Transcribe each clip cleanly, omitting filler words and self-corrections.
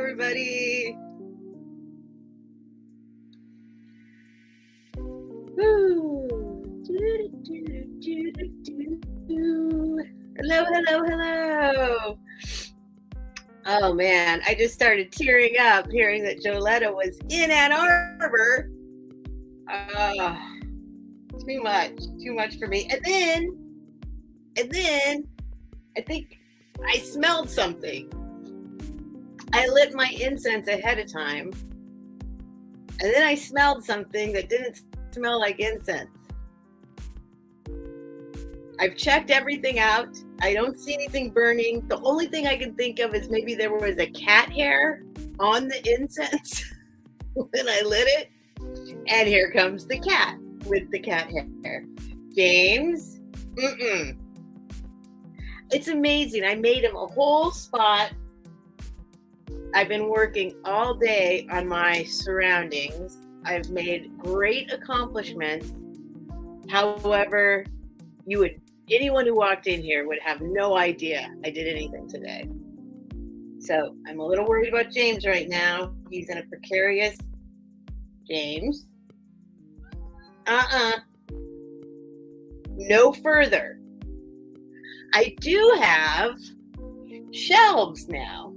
everybody. Woo. Hello, hello, hello. Oh man, I just started tearing up hearing that Joletta was in Ann Arbor. Too much for me. And then I think I smelled something. I lit my incense ahead of time, and then I smelled something that didn't smell like incense. I've checked everything out. I don't see anything burning. The only thing I can think of is maybe there was a cat hair on the incense when I lit it. And here comes the cat with the cat hair. James, It's amazing. I made him a whole spot. I've been working all day on my surroundings. I've made great accomplishments. However, anyone who walked in here would have no idea I did anything today. So I'm a little worried about James right now. He's in a precarious. James. No further. I do have shelves now.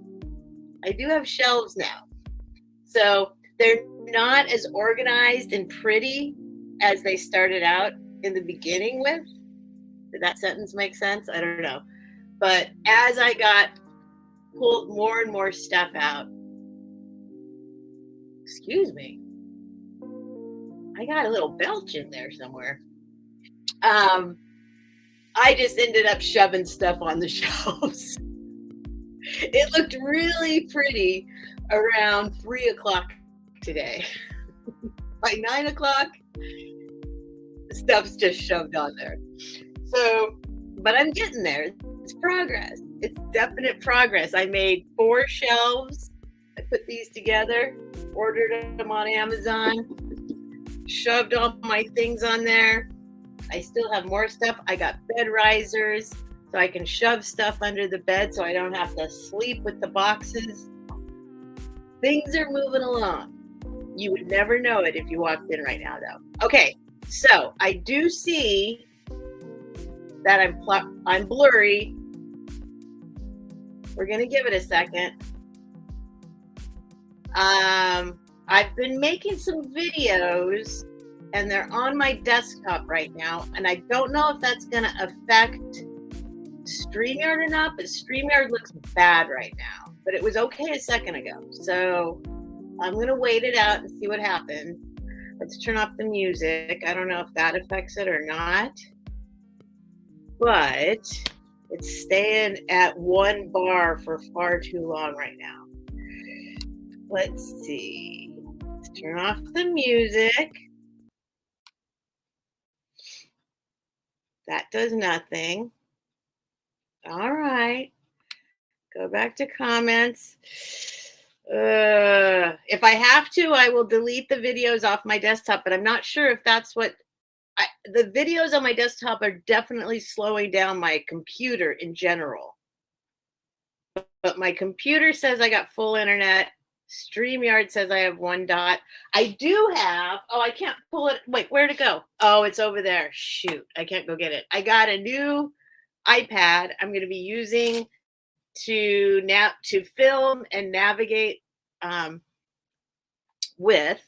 So they're not as organized and pretty as they started out in the beginning with. Did that sentence make sense? I don't know. But as I pulled more and more stuff out, excuse me, I got a little belch in there somewhere. I just ended up shoving stuff on the shelves. It looked really pretty around 3 o'clock today. By 9 o'clock, stuff's just shoved on there. So, but I'm getting there. It's progress. It's definite progress. I made 4 shelves. I put these together, ordered them on Amazon, shoved all my things on there. I still have more stuff. I got bed risers so I can shove stuff under the bed so I don't have to sleep with the boxes. Things are moving along. You would never know it if you walked in right now, though. Okay, so I do see that I'm blurry. We're going to give it a second. I've been making some videos, and they're on my desktop right now, and I don't know if that's going to affect StreamYard or not, but StreamYard looks bad right now. But it was okay a second ago, so I'm going to wait it out and see what happens. Let's turn off the music. I don't know if that affects it or not, but it's staying at 1 bar for far too long right now. Let's see. Let's turn off the music. That does nothing. All right. Go back to comments. If I have to, I will delete the videos off my desktop, but I'm not sure if that's what the videos on my desktop are definitely slowing down my computer in general. But my computer says I got full internet. StreamYard says I have 1 dot. I do have, I can't pull it. Wait, where'd it go? Oh, it's over there. Shoot, I can't go get it. I got a new iPad I'm going to be using to film and navigate with,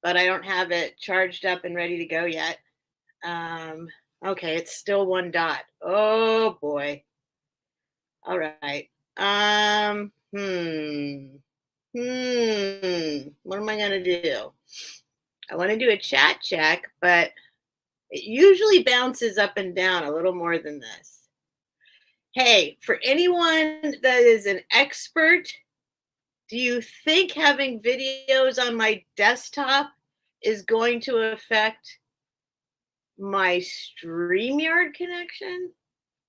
but I don't have it charged up and ready to go yet. Okay, it's still 1 dot. Oh boy. All right. What am I going to do? I want to do a chat check, but it usually bounces up and down a little more than this. Hey, for anyone that is an expert, do you think having videos on my desktop is going to affect my StreamYard connection?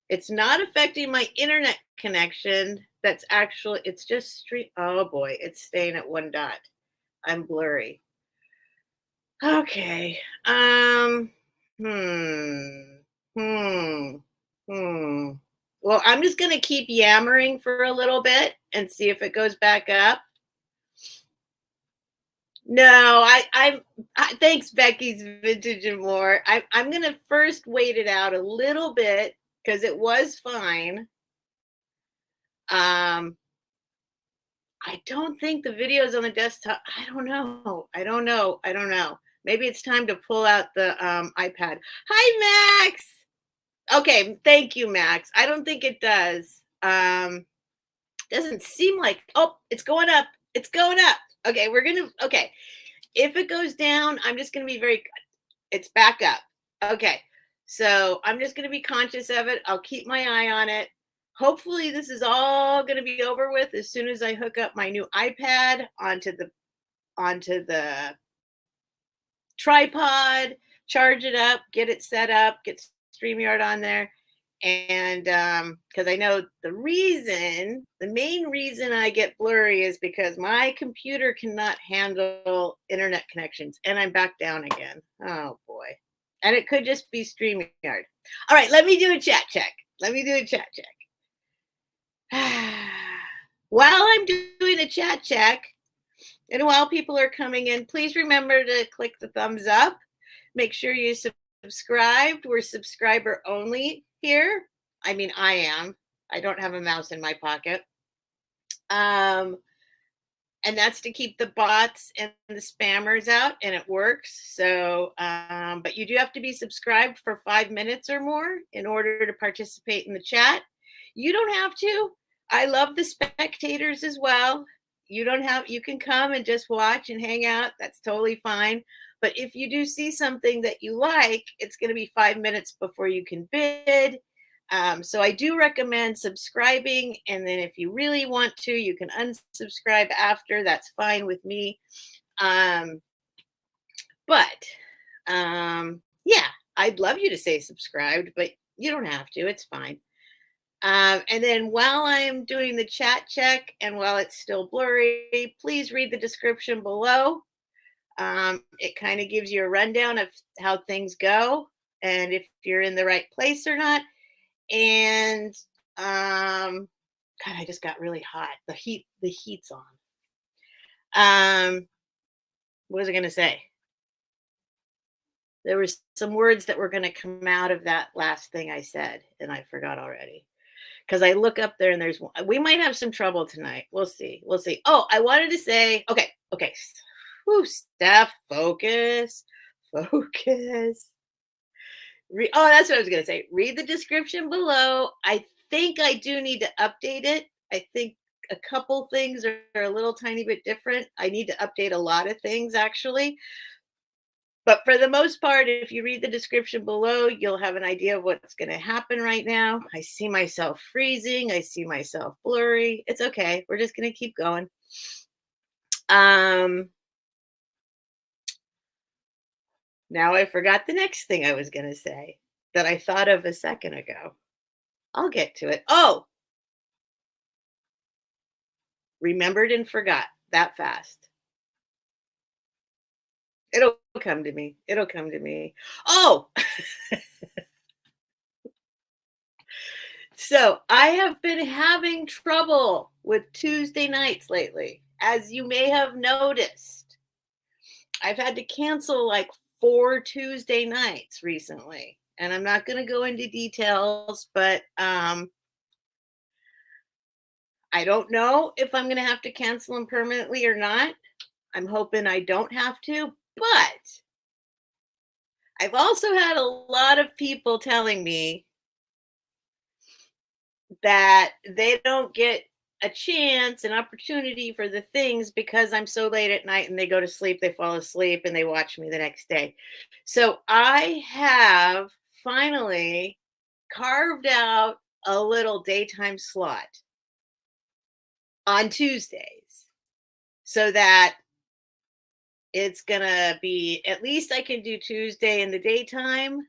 It's not affecting my internet connection. It's just oh boy, it's staying at 1 dot. I'm blurry. Okay. Well, I'm just going to keep yammering for a little bit and see if it goes back up. No, thanks, Becky's Vintage and More. I'm going to first wait it out a little bit because it was fine. I don't think the videos on the desktop. I don't know. Maybe it's time to pull out the iPad. Hi, Max. Okay, thank you, Max. I don't think it does. Doesn't seem like. Oh, it's going up. It's going up. Okay, okay. If it goes down, I'm just gonna be it's back up. Okay, so I'm just gonna be conscious of it. I'll keep my eye on it. Hopefully this is all going to be over with as soon as I hook up my new iPad onto the tripod, charge it up, get it set up, get StreamYard on there. And because I know the main reason I get blurry is because my computer cannot handle internet connections. And I'm back down again. Oh boy. And it could just be StreamYard. All right, let me do a chat check. While I'm doing a chat check, and while people are coming in, please remember to click the thumbs up. Make sure you subscribed. We're subscriber only here. I mean, I am. I don't have a mouse in my pocket. And that's to keep the bots and the spammers out, and it works. So, but you do have to be subscribed for 5 minutes or more in order to participate in the chat. You don't have to. I love the spectators as well. You can come and just watch and hang out. That's totally fine. But if you do see something that you like, it's going to be 5 minutes before you can bid. So I do recommend subscribing. And then if you really want to, you can unsubscribe after. That's fine with me. Yeah, I'd love you to say subscribed, but you don't have to. It's fine. And then while I'm doing the chat check and while it's still blurry, please read the description below. It kind of gives you a rundown of how things go and if you're in the right place or not. And God, I just got really hot. The heat's on. What was I going to say? There were some words that were going to come out of that last thing I said, and I forgot already. Because I look up there and we might have some trouble tonight. We'll see. Oh, I wanted to say, okay. Whew, Steph, focus. Oh, that's what I was going to say. Read the description below. I think I do need to update it. I think a couple things are a little tiny bit different. I need to update a lot of things, actually. But for the most part, if you read the description below, you'll have an idea of what's going to happen right now. I see myself freezing. I see myself blurry. It's okay. We're just going to keep going. Now I forgot the next thing I was going to say that I thought of a second ago. I'll get to it. Oh, remembered and forgot that fast. It'll come to me. Oh, so I have been having trouble with Tuesday nights lately. As you may have noticed, I've had to cancel like 4 Tuesday nights recently. And I'm not going to go into details, but I don't know if I'm going to have to cancel them permanently or not. I'm hoping I don't have to. But I've also had a lot of people telling me that they don't get a chance, an opportunity for the things because I'm so late at night and they go to sleep, they fall asleep, and they watch me the next day. So I have finally carved out a little daytime slot on Tuesdays so that it's going to be, at least I can do Tuesday in the daytime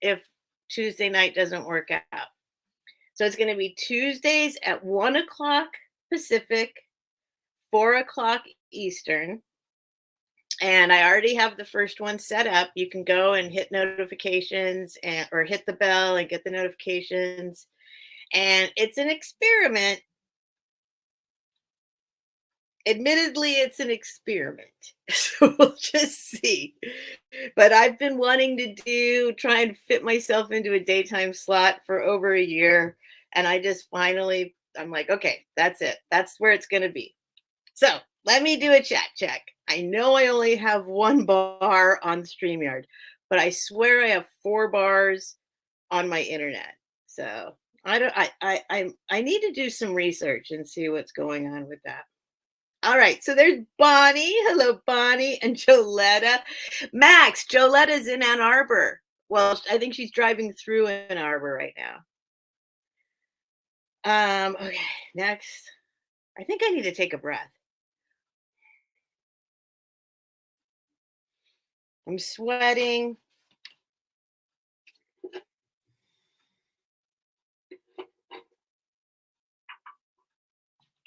if Tuesday night doesn't work out. So it's going to be Tuesdays at 1 o'clock Pacific, 4 o'clock Eastern. And I already have the first one set up. You can go and hit notifications or hit the bell and get the notifications. And it's an experiment. Admittedly, it's an experiment. So we'll just see. But I've been wanting to try and fit myself into a daytime slot for over a year. And I just finally, I'm like, okay, that's it. That's where it's going to be. So let me do a chat check. I know I only have one bar on StreamYard, but I swear I have 4 bars on my internet. So I don't I need to do some research and see what's going on with that. All right, so there's Bonnie. Hello, Bonnie and Joletta. Max, Joletta's in Ann Arbor. Well, I think she's driving through Ann Arbor right now. Okay, next. I think I need to take a breath. I'm sweating.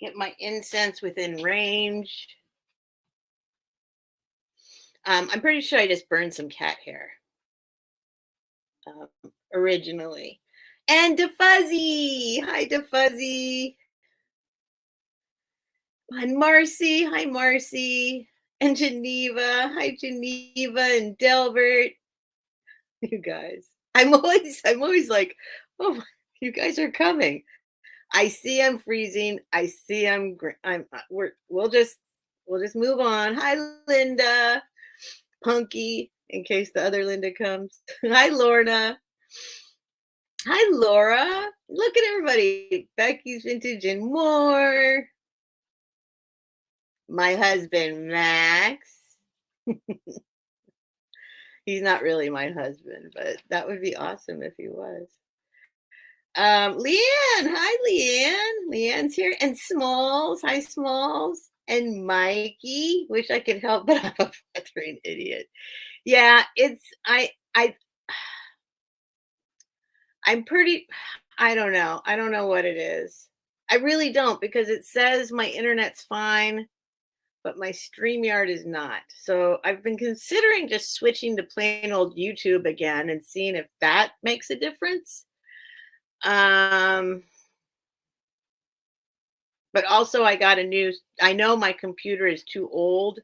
Get my incense within range. I'm pretty sure I just burned some cat hair originally. And DeFuzzy. Hi, DeFuzzy. And Marcy. Hi, Marcy. And Geneva. Hi, Geneva and Delbert. You guys. I'm always like, oh, you guys are coming. I see I'm freezing. I see I'm we'll just move on. Hi, Linda. Punky, in case the other Linda comes. Hi, Lorna. Hi, Laura. Look at everybody. Becky's Vintage and more. My husband, Max. He's not really my husband, but that would be awesome if he was. Leanne. Hi, Leanne. Leanne's here. And Smalls. Hi, Smalls. And Mikey. Wish I could help, but I'm a veteran idiot. Yeah, I'm pretty, I don't know. I don't know what it is. I really don't because it says my internet's fine, but my StreamYard is not. So I've been considering just switching to plain old YouTube again and seeing if that makes a difference. But also I know my computer is too old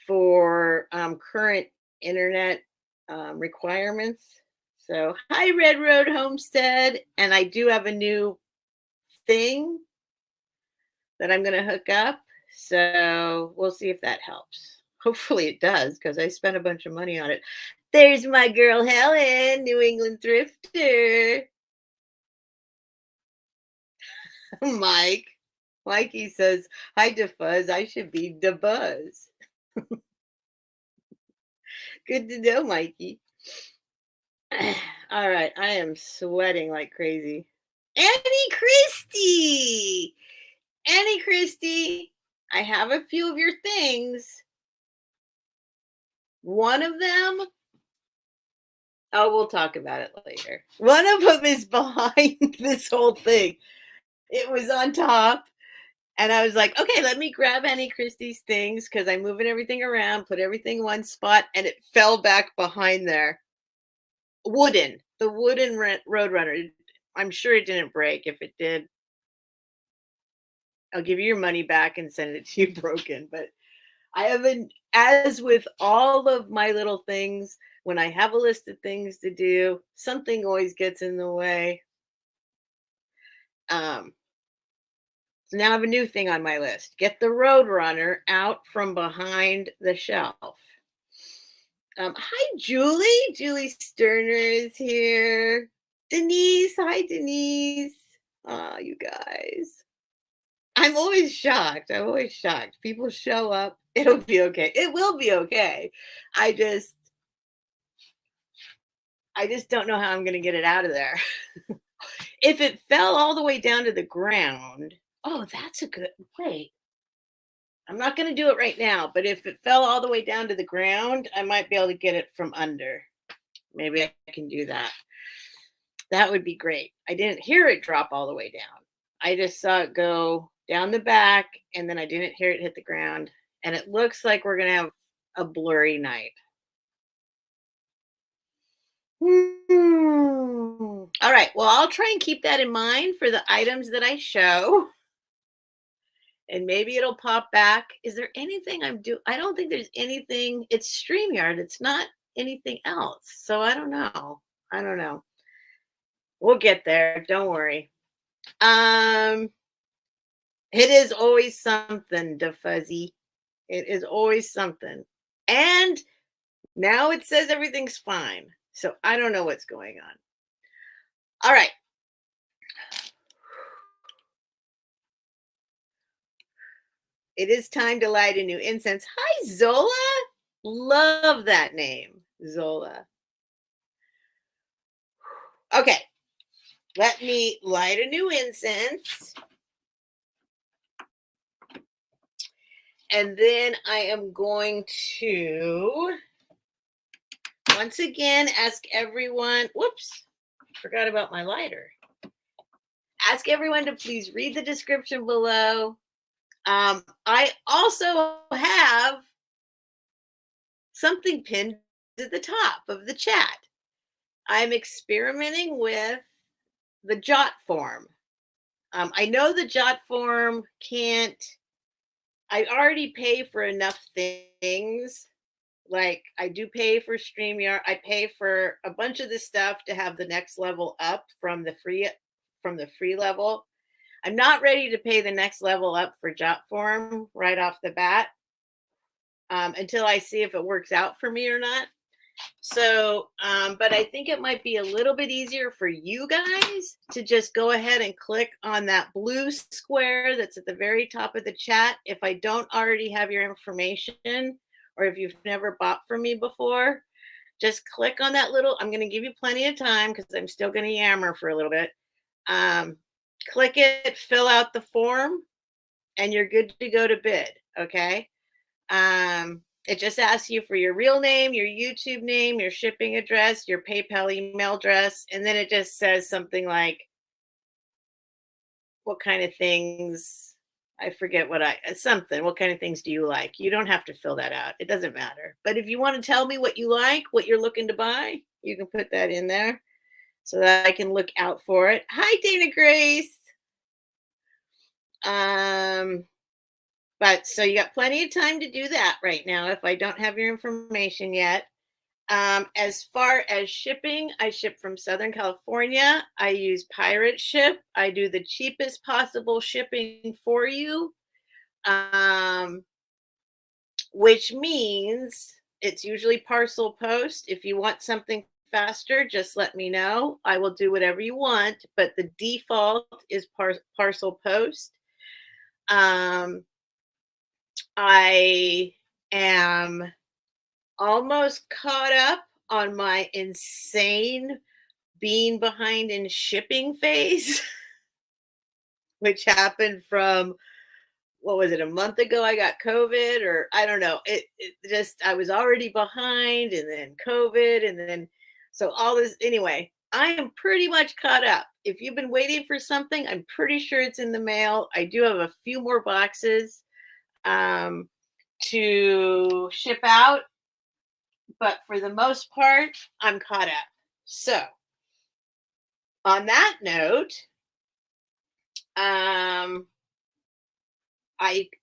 for current internet requirements. So hi, Red Road Homestead. And I do have a new thing that I'm going to hook up. So we'll see if that helps. Hopefully it does because I spent a bunch of money on it. There's my girl Helen, New England thrifter. Mike. Mikey says, hi, DeFuzz. I should be DeBuzz. Good to know, Mikey. All right. I am sweating like crazy. Annie Christie. Annie Christie. I have a few of your things. One of them, oh, we'll talk about it later. One of them is behind this whole thing. It was on top. And I was like, okay, let me grab Annie Christie's things because I'm moving everything around, put everything in one spot, and it fell back behind there. The wooden Roadrunner. I'm sure it didn't break. If it did, I'll give you your money back and send it to you broken. But I haven't, as with all of my little things, when I have a list of things to do, something always gets in the way. So now I have a new thing on my list. Get the Roadrunner out from behind the shelf. Hi, Julie. Julie Sterner is here. Denise. Hi, Denise. Oh, you guys. I'm always shocked. I'm always shocked. People show up. It'll be okay. It will be okay. I just don't know how I'm going to get it out of there. If it fell all the way down to the ground, oh, that's a good, wait. I'm not going to do it right now, but if it fell all the way down to the ground, I might be able to get it from under. Maybe I can do that. That would be great. I didn't hear it drop all the way down. I just saw it go down the back, and then I didn't hear it hit the ground. And it looks like we're going to have a blurry night. Oh, All right. Well, I'll try and keep that in mind for the items that I show. And maybe it'll pop back. Is there anything I'm doing? I don't think there's anything. It's StreamYard. It's not anything else. So I don't know. I don't know. We'll get there. Don't worry. It is always something, da fuzzy. It is always something. And now it says everything's fine. So I don't know what's going on. All right. It is time to light a new incense. Hi, Zola. Love that name, Zola. Okay. Let me light a new incense. And then I am going to, once again, ask everyone, whoops, forgot about my lighter. Ask everyone to please read the description below. I also have something pinned at the top of the chat. I'm experimenting with the jot form. I know the jot form can't, I already pay for enough things. Like I do pay for StreamYard. I pay for a bunch of the stuff to have the next level up from the free level. I'm not ready to pay the next level up for Jotform right off the bat until I see if it works out for me or not. So, but I think it might be a little bit easier for you guys to just go ahead and click on that blue square that's at the very top of the chat. If I don't already have your information, or if you've never bought from me before, just click on that little, I'm going to give you plenty of time because I'm still going to yammer for a little bit. Click it, fill out the form, and you're good to go to bid. Okay. It just asks you for your real name, your YouTube name, your shipping address, your PayPal email address, and then it just says something like, what kind of things, I forget what what kind of things do you like? You don't have to fill that out. It doesn't matter. But if you want to tell me what you like, what you're looking to buy, you can put that in there so that I can look out for it. Hi, Dana Grace. But so you got plenty of time to do that right now if I don't have your information yet. As far as shipping, I ship from Southern California. I use Pirate Ship. I do the cheapest possible shipping for you, which means it's usually parcel post. If you want something faster, just let me know. I will do whatever you want, but the default is parcel post. I am almost caught up on my insane being behind in shipping phase, which happened from, what was it, a month ago I got COVID, or I don't know. It just, I was already behind, and then COVID, and then, so all this, anyway, I am pretty much caught up. If you've been waiting for something, I'm pretty sure it's in the mail. I do have a few more boxes to ship out, but for the most part, I'm caught up. So on that note, I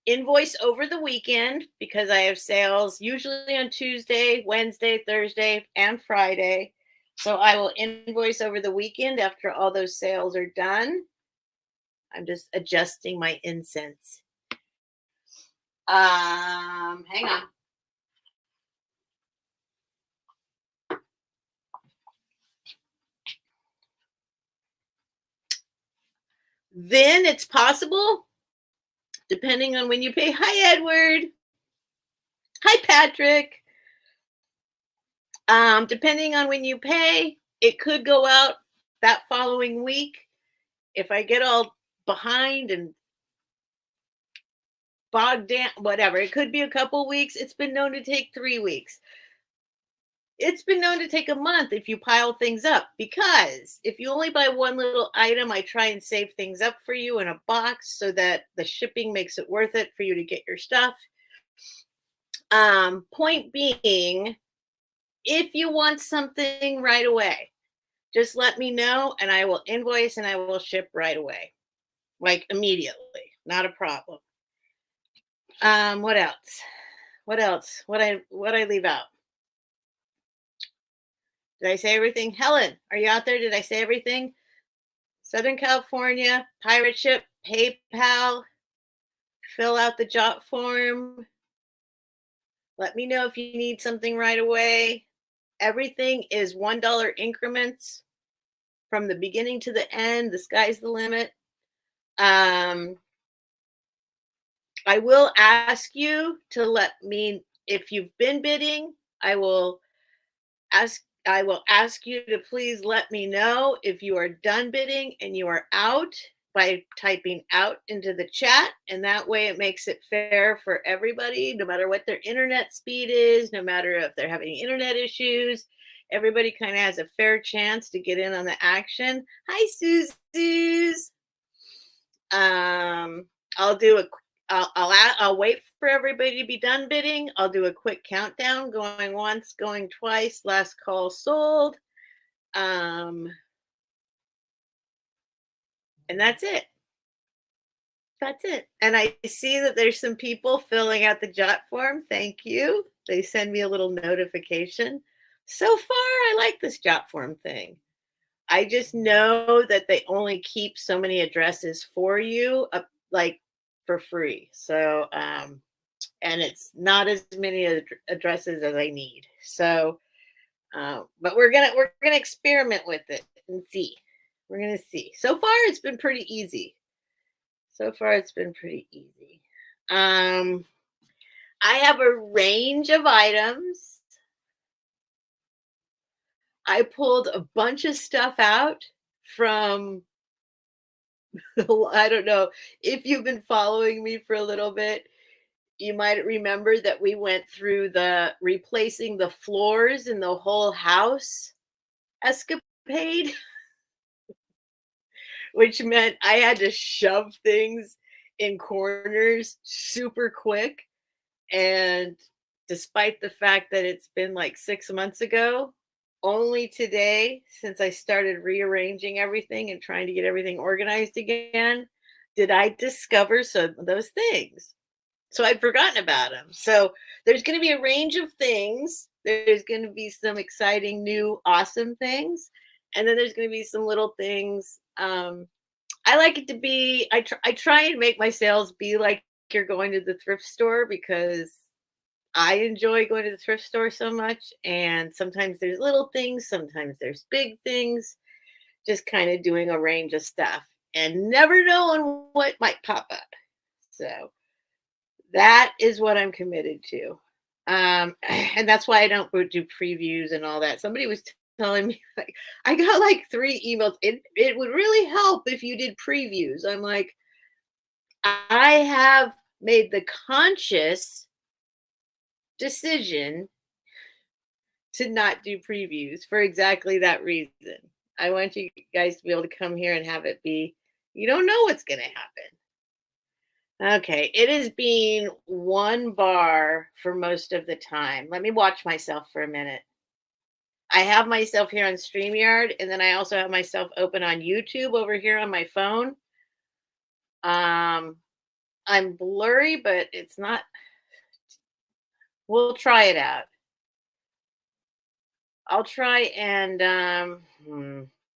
invoice over the weekend because I have sales usually on Tuesday, Wednesday, Thursday, and Friday. So I will invoice over the weekend after all those sales are done. I'm just adjusting my incense. Hang on. Then it's possible, depending on when you pay. Hi, Edward. Hi, Patrick. Depending on when you pay, it could go out that following week. If I get all behind and bogged down, whatever, it could be a couple weeks. It's been known to take 3 weeks. It's been known to take a month if you pile things up, because if you only buy one little item, I try and save things up for you in a box so that the shipping makes it worth it for you to get your stuff. Point being, if you want something right away, Just let me know and I will invoice and I will ship right away. Like immediately. Not a problem. What else? What else? What I leave out? Did I say everything? Helen, are you out there? Did I say everything? Southern California, pirate ship, PayPal, fill out the job form. Let me know if you need something right away. Everything is $1 increments from the beginning to the end. The sky's the limit. I will ask you to let me, if you've been bidding, I will ask you to please let me know if you are done bidding and you are out by typing out into the chat. And that way it makes it fair for everybody, no matter what their internet speed is, no matter if they're having internet issues. Everybody kind of has a fair chance to get in on the action. Hi, Suze. I'll do a I'll wait for everybody to be done bidding. I'll do a quick countdown, going once, going twice, last call sold. And that's it. That's it. And I see that there's some people filling out the jot form. Thank you. They send me a little notification. So far, I like this jot form thing. I just know that they only keep so many addresses for you, like for free. So, and it's not as many addresses as I need. So, but we're gonna experiment with it and see. We're gonna see. So far, it's been pretty easy. So far, it's been pretty easy. I have a range of items. I pulled a bunch of stuff out from, I don't know if you've been following me for a little bit. You might remember that we went through the replacing the floors in the whole house escapade, which meant I had to shove things in corners super quick. And despite the fact that it's been like 6 months ago, only today, since I started rearranging everything and trying to get everything organized again, did I discover some of those things. So I'd forgotten about them. So there's going to be a range of things. There's going to be some exciting, new, awesome things. And then there's going to be some little things. I like it to be, I try and make my sales be like you're going to the thrift store, because I enjoy going to the thrift store so much. And sometimes there's little things, sometimes there's big things, just kind of doing a range of stuff and never knowing what might pop up. So that is what I'm committed to. And that's why I don't do previews and all that. Somebody was telling me, like, I got like 3 emails. It would really help if you did previews. I'm like, I have made the conscious decision to not do previews for exactly that reason. I want you guys to be able to come here and have it be, you don't know what's going to happen. Okay, it is being 1 bar for most of the time. Let me watch myself for a minute. I have myself here on StreamYard, and then I also have myself open on YouTube over here on my phone. I'm blurry, but it's not. We'll try it out. I'll try and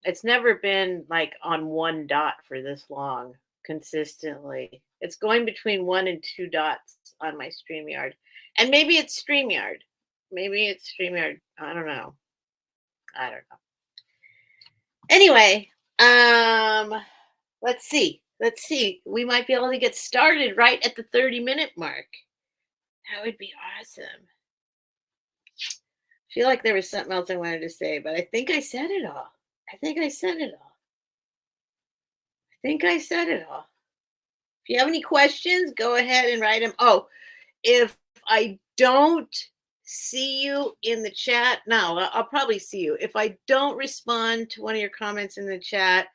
it's never been like on 1 dot for this long consistently. It's going between 1 and 2 dots on my StreamYard. And maybe it's StreamYard. Maybe it's StreamYard. I don't know. Anyway, let's see. We might be able to get started right at the 30-minute mark. That would be awesome. I feel like there was something else I wanted to say, but I think I said it all. If you have any questions, go ahead and write them. Oh, if I don't see you in the chat, no, I'll probably see you. If I don't respond to one of your comments in the chat,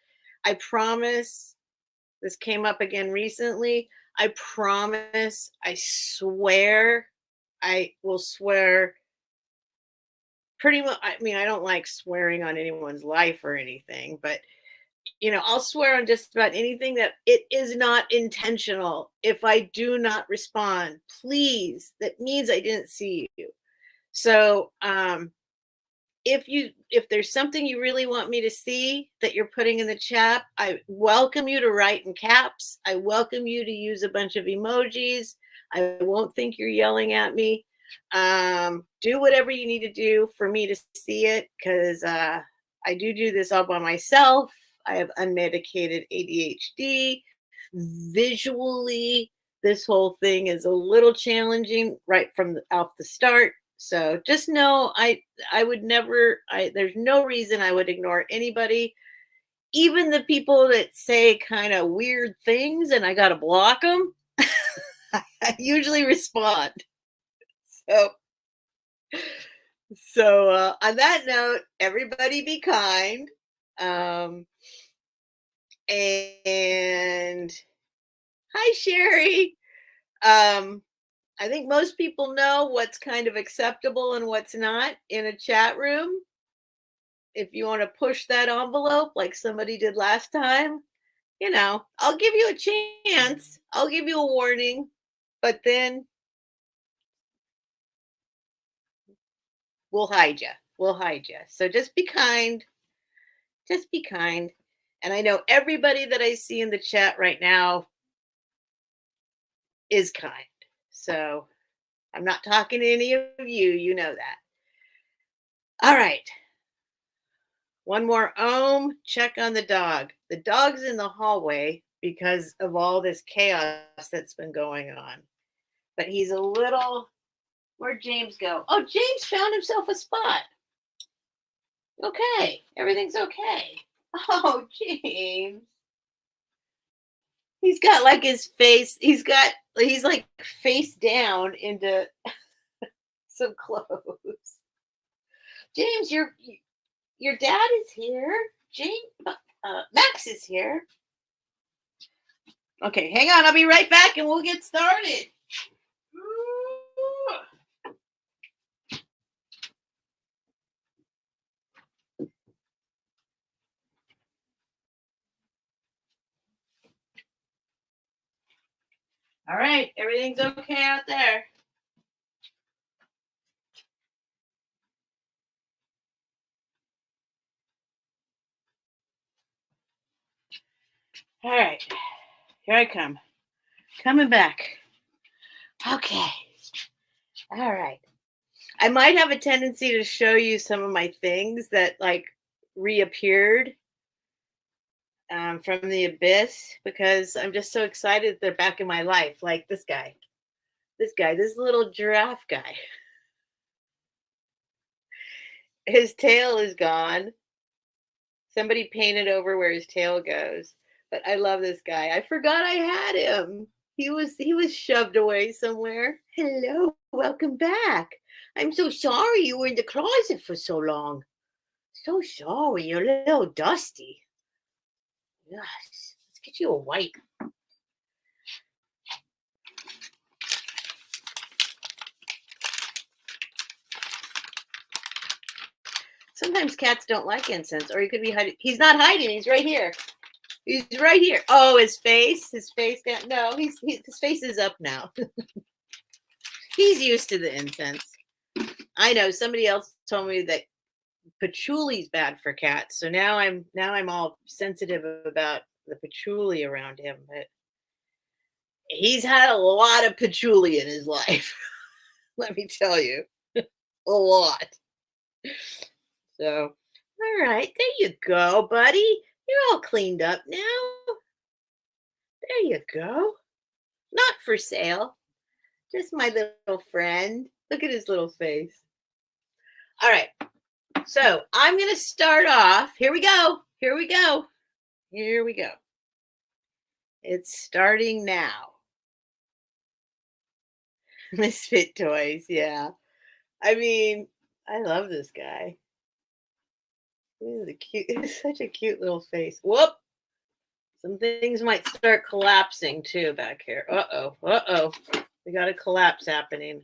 I promise, this came up again recently, I promise, I swear, I will swear pretty much, I mean, I don't like swearing on anyone's life or anything, but I'll swear on just about anything that it is not intentional. If I do not respond, please, that means I didn't see you. So, if there's something you really want me to see that you're putting in the chat, I welcome you to write in caps. I welcome you to use a bunch of emojis. I won't think you're yelling at me. Do whatever you need to do for me to see it, because I do this all by myself. I have unmedicated ADHD. Visually, this whole thing is a little challenging right from off the start. So just know I would never, there's no reason I would ignore anybody, even the people that say kind of weird things and I got to block them. I usually respond. So, on that note, everybody be kind. And hi, Sherry. I think most people know what's kind of acceptable and what's not in a chat room. If you want to push that envelope like somebody did last time, I'll give you a chance. I'll give you a warning, but then we'll hide you. We'll hide you. So just be kind. Just be kind. And I know everybody that I see in the chat right now is kind. So I'm not talking to any of you. You know that. All right. One more check on the dog. The dog's in the hallway because of all this chaos that's been going on. But he's a little, where'd James go? Oh, James found himself a spot. Okay, everything's okay. Oh, James. He's got like his face, he's like face down into some clothes. James, your dad is here. Max is here. Okay, hang on. I'll be right back and we'll get started. All right, everything's okay out there. All right, here I come. Coming back. Okay. All right. I might have a tendency to show you some of my things that like reappeared from the abyss because I'm just so excited they're back in my life. Like this little giraffe guy. His tail is gone. Somebody painted over where his tail goes. But I love this guy. I forgot I had him. He was shoved away somewhere. Hello, welcome back. I'm so sorry you were in the closet for so long. So sorry, you're a little dusty. Yes, let's get you a wipe. Sometimes cats don't like incense, or he could be hiding. He's not hiding. He's right here. He's right here. Oh, his face down. No, his face is up now. He's used to the incense. I know somebody else told me that patchouli's bad for cats. So now I'm all sensitive about the patchouli around him, but he's had a lot of patchouli in his life. Let me tell you. A lot. So, all right, there you go, buddy. You're all cleaned up now. There you go. Not for sale. Just my little friend. Look at his little face. All right. So I'm going to start off. Here we go. Here we go. Here we go. It's starting now. Misfit toys. Yeah. I mean, I love this guy. He's such a cute little face. Whoop. Some things might start collapsing too back here. Uh-oh. We got a collapse happening.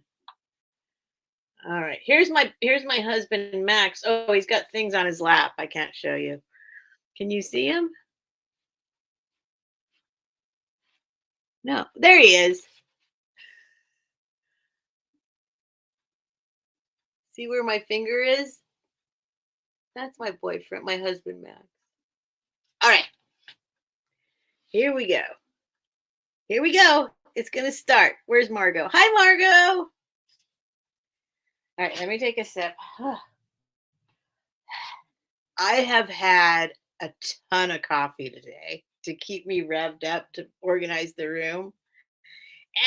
All right. Here's my husband Max. Oh, he's got things on his lap. I can't show you. Can you see him? No. There he is. See where my finger is? That's my boyfriend, my husband Max. All right. Here we go. Here we go. It's going to start. Where's Margot? Hi, Margot. All right, let me take a sip. I have had a ton of coffee today to keep me revved up to organize the room.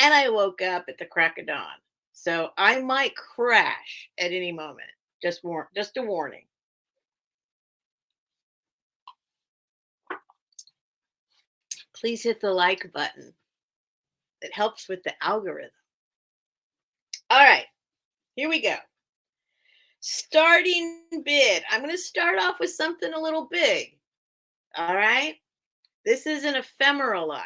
And I woke up at the crack of dawn. So I might crash at any moment. Just a warning. Please hit the like button. It helps with the algorithm. All right, here we go. Starting bid. I'm going to start off with something a little big. All right. This is an ephemera lot.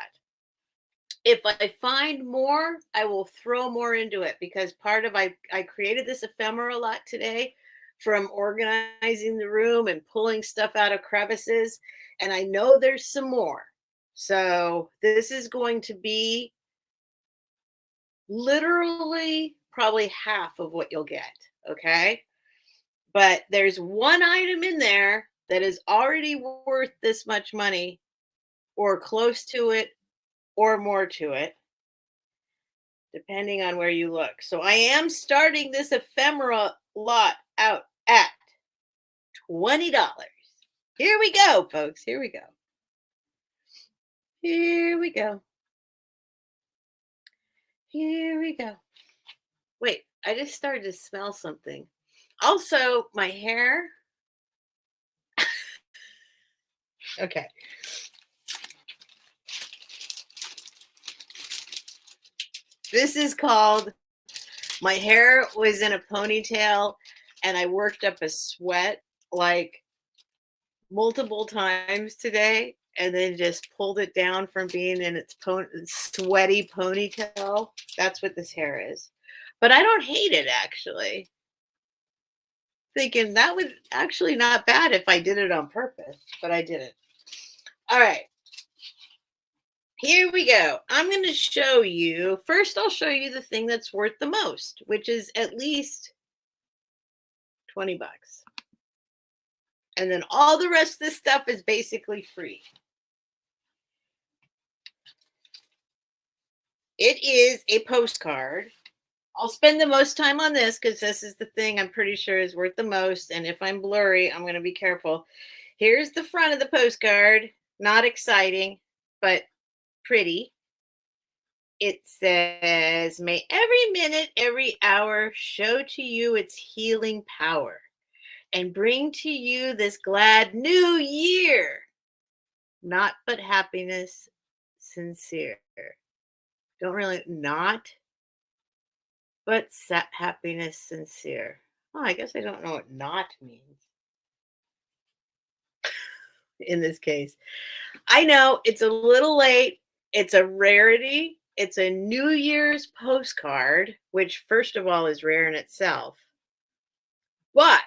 If I find more, I will throw more into it because I created this ephemera lot today from organizing the room and pulling stuff out of crevices. And I know there's some more. So this is going to be literally probably half of what you'll get. Okay. But there's one item in there that is already worth this much money or close to it or more to it, depending on where you look. So I am starting this ephemera lot out at $20. Here we go, folks. Here we go. Here we go. Here we go. Wait, I just started to smell something. Also, my hair. Okay. This is called my hair was in a ponytail and I worked up a sweat like multiple times today and then just pulled it down from being in its sweaty ponytail. That's what this hair is. But I don't hate it actually. Thinking that was actually not bad if I did it on purpose, but I didn't. All right. Here we go. I'm going to show you. First, I'll show you the thing that's worth the most, which is at least 20 bucks. And then all the rest of this stuff is basically free. It is a postcard. I'll spend the most time on this because this is the thing I'm pretty sure is worth the most. And if I'm blurry, I'm going to be careful. Here's the front of the postcard. Not exciting, but pretty. It says, may every minute, every hour show to you its healing power and bring to you this glad new year. Not but happiness, sincere. Don't really, not but happiness, sincere. Oh, I guess I don't know what not means in this case. I know it's a little late. It's a rarity. It's a New Year's postcard, which first of all is rare in itself. But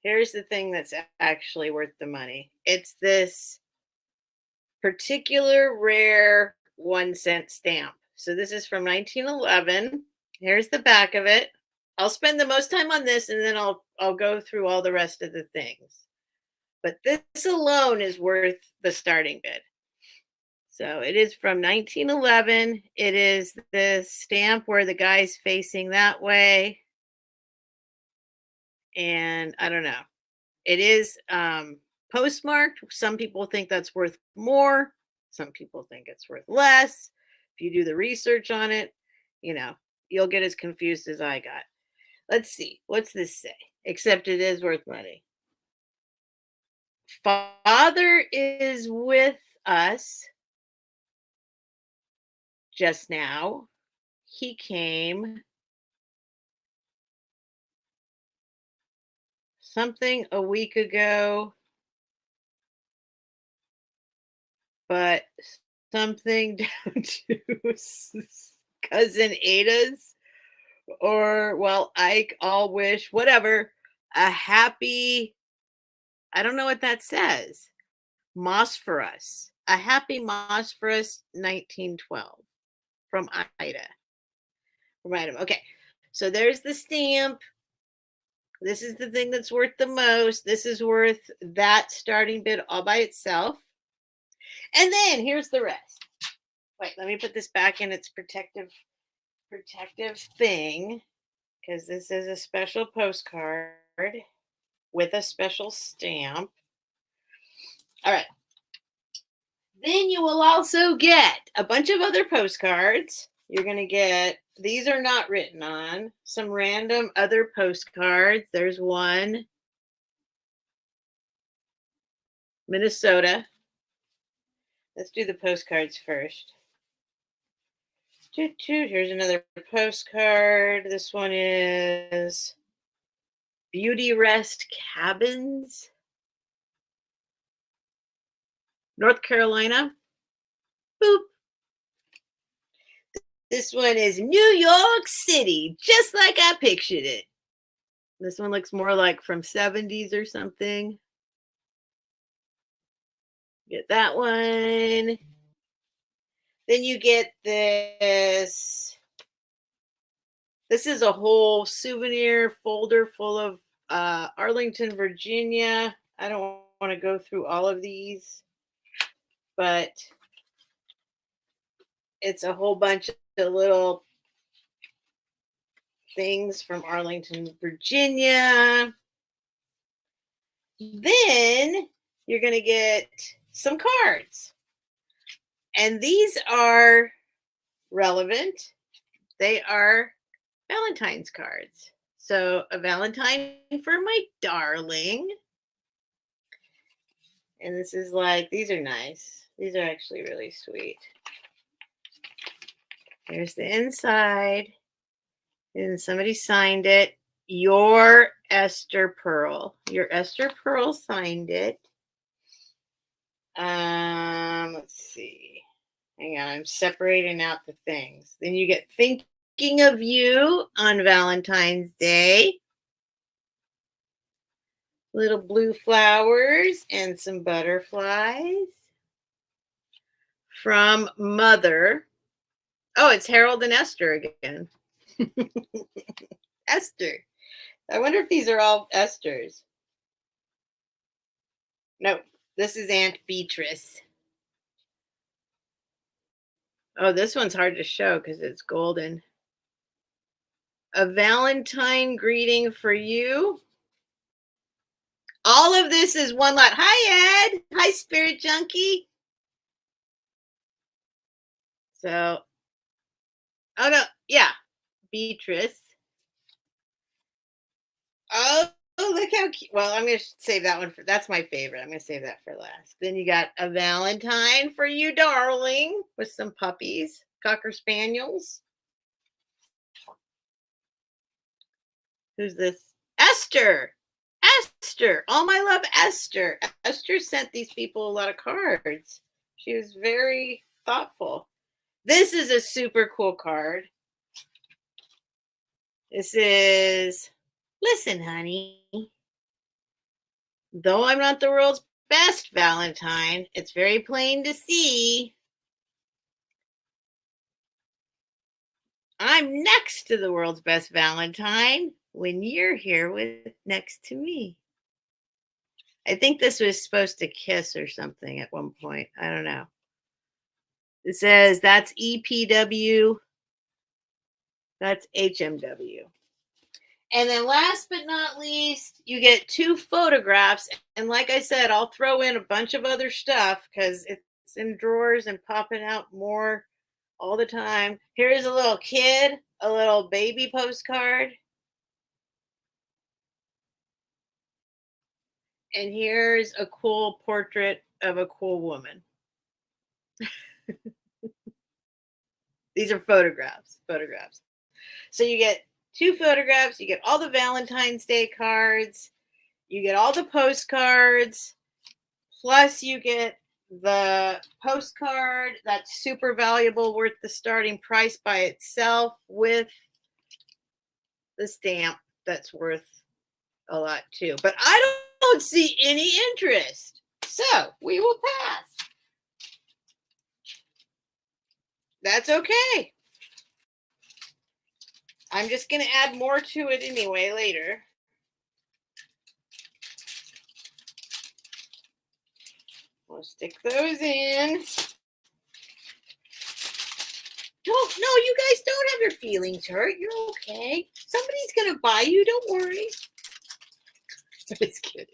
here's the thing that's actually worth the money. It's this particular rare 1-cent stamp. So this is from 1911. Here's the back of it. I'll spend the most time on this and then I'll go through all the rest of the things. But this alone is worth the starting bid. So it is from 1911. It is the stamp where the guy's facing that way. And I don't know. It is postmarked. Some people think that's worth more. Some people think it's worth less. If you do the research on it, you'll get as confused as I got. Let's see. What's this say? Except it is worth money. Father is with us just now. He came something a week ago, but something down to cousin Ada's Or, well, Ike, all wish, whatever, a happy, I don't know what that says. Mosphorus. A happy Mosphorus 1912 from Ida. From Ida. Okay. So there's the stamp. This is the thing that's worth the most. This is worth that starting bid all by itself. And then here's the rest. Wait, let me put this back in its protective thing, because this is a special postcard with a special stamp. All right. Then you will also get a bunch of other postcards. You're going to get, these are not written on, some random other postcards. There's one, Minnesota. Let's do the postcards first. Here's another postcard. This one is Beauty Rest Cabins, North Carolina. Boop. This one is New York City, just like I pictured it. This one looks more like from 70s or something. Get that one. Then you get this. This is a whole souvenir folder full of Arlington, Virginia. I don't want to go through all of these, but it's a whole bunch of little things from Arlington, Virginia. Then you're going to get some cards. And these are relevant. They are Valentine's cards. So a Valentine for my darling. And this is like, these are nice. These are actually really sweet. Here's the inside. And somebody signed it. Your Esther Pearl. Your Esther Pearl signed it. Let's see. Hang on, I'm separating out the things. Then you get Thinking of You on Valentine's Day. Little blue flowers and some butterflies. From Mother. Oh, it's Harold and Esther again. Esther. I wonder if these are all Esther's. No, this is Aunt Beatrice. Oh, this one's hard to show because it's golden. A Valentine greeting for you. All of this is one lot. Hi, Ed. Hi, Spirit Junkie. So, oh no, yeah, Beatrice. Oh, look how cute. Well, I'm going to save that one for, that's my favorite. I'm going to save that for last. Then you got a Valentine for you, darling, with some puppies, Cocker Spaniels. Who's this? Esther. Esther. All my love, Esther. Esther sent these people a lot of cards. She was very thoughtful. This is a super cool card. This is, listen, honey. Though I'm not the world's best Valentine, it's very plain to see. I'm next to the world's best Valentine when you're here with next to me. I think this was supposed to kiss or something at one point. I don't know. It says that's EPW. That's HMW. And then last but not least, you get 2 photographs. And like I said, I'll throw in a bunch of other stuff because it's in drawers and popping out more all the time. Here's a little kid, a little baby postcard. And here's a cool portrait of a cool woman. These are photographs. So you get 2 photographs. You get all the Valentine's Day cards. You get all the postcards. Plus you get the postcard that's super valuable, worth the starting price by itself, with the stamp that's worth a lot too. But I don't see any interest. So we will pass. That's okay. I'm just going to add more to it anyway later. We'll stick those in. No, you guys don't have your feelings hurt. You're okay. Somebody's going to buy you. Don't worry. Just kidding.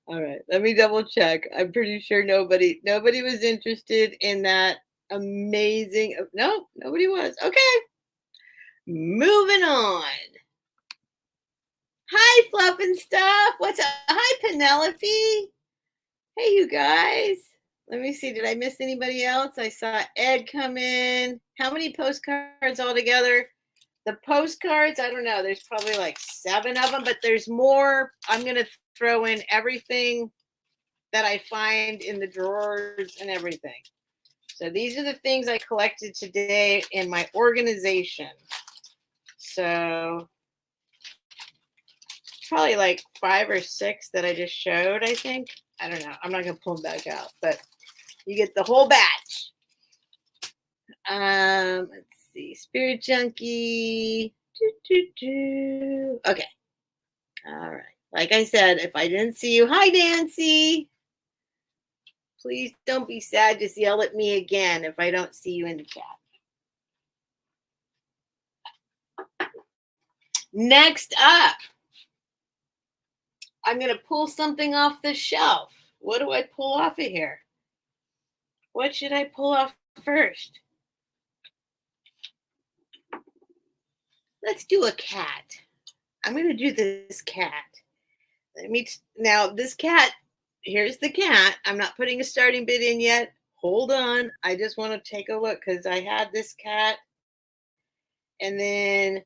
All right, let me double check. I'm pretty sure nobody was interested in that amazing. No, nobody was. Okay. Moving on. Hi, Fluff and Stuff. What's up? Hi, Penelope. Hey, you guys. Let me see. Did I miss anybody else? I saw Ed come in. How many postcards altogether? The postcards, I don't know. There's probably like 7 of them, but there's more. I'm going to throw in everything that I find in the drawers and everything. So these are the things I collected today in my organization. So probably like 5 or 6 that I just showed, I think. I don't know. I'm not going to pull them back out, but you get the whole batch. Let's see. Spirit Junkie. Okay. All right. Like I said, if I didn't see you, hi, Nancy. Please don't be sad. Just yell at me again if I don't see you in the chat. Next up, I'm going to pull something off the shelf. What do I pull off of here? What should I pull off first? Let's do a cat. I'm going to do this cat. Now, this cat, here's the cat. I'm not putting a starting bid in yet. Hold on. I just want to take a look because I had this cat. And then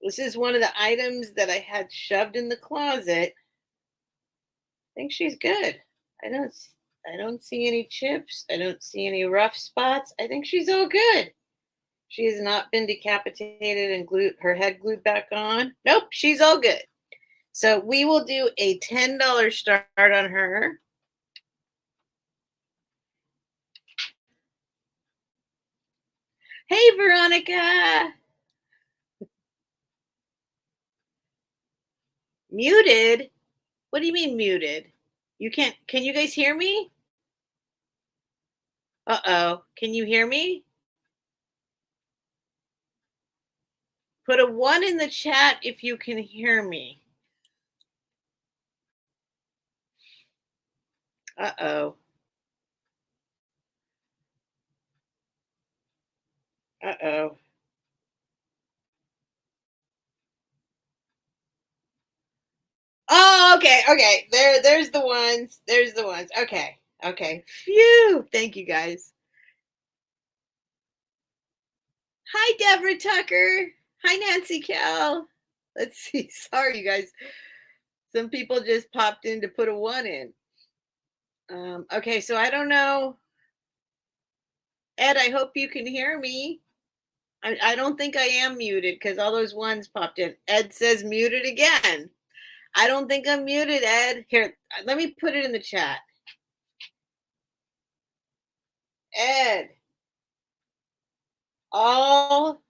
this is one of the items that I had shoved in the closet. I think she's good. I don't see any chips. I don't see any rough spots. I think she's all good. She has not been decapitated and her head glued back on. Nope, she's all good. So we will do a $10 start on her. Hey, Veronica. Muted? What do you mean muted? You can't, can you guys hear me? Uh-oh, can you hear me? Put a 1 in the chat if you can hear me. Uh-oh. Uh-oh. Oh, okay. There's the ones. There's the ones. Okay. Phew. Thank you, guys. Hi, Deborah Tucker. Hi, Nancy Kell. Let's see. Sorry, you guys. Some people just popped in to put a 1 in. Okay, so I don't know. Ed, I hope you can hear me. I don't think I am muted because all those 1s popped in. Ed says muted again. I don't think I'm muted, Ed. Here, let me put it in the chat. Ed, all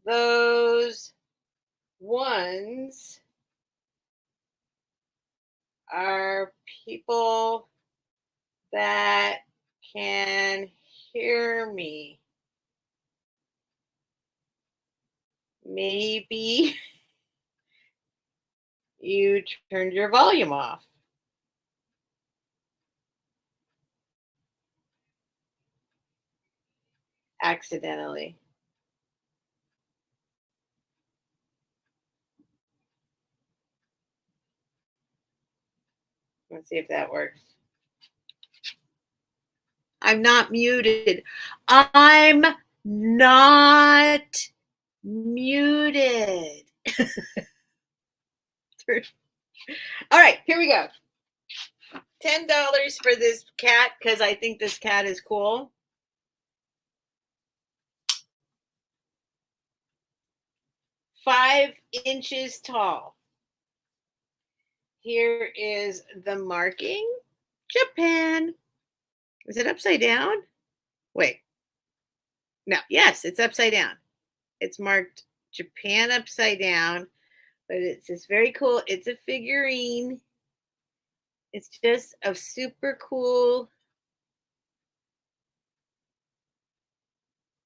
those 1s are people that can hear me. Maybe you turned your volume off. Accidentally. Let's see if that works. I'm not muted. I'm not muted. All right, here we go. $10 for this cat because I think this cat is cool. 5 inches tall. Here is the marking. Japan. Is it upside down? Wait. No. Yes, it's upside down. It's marked Japan upside down, but it's this very cool. It's a figurine. It's just a super cool.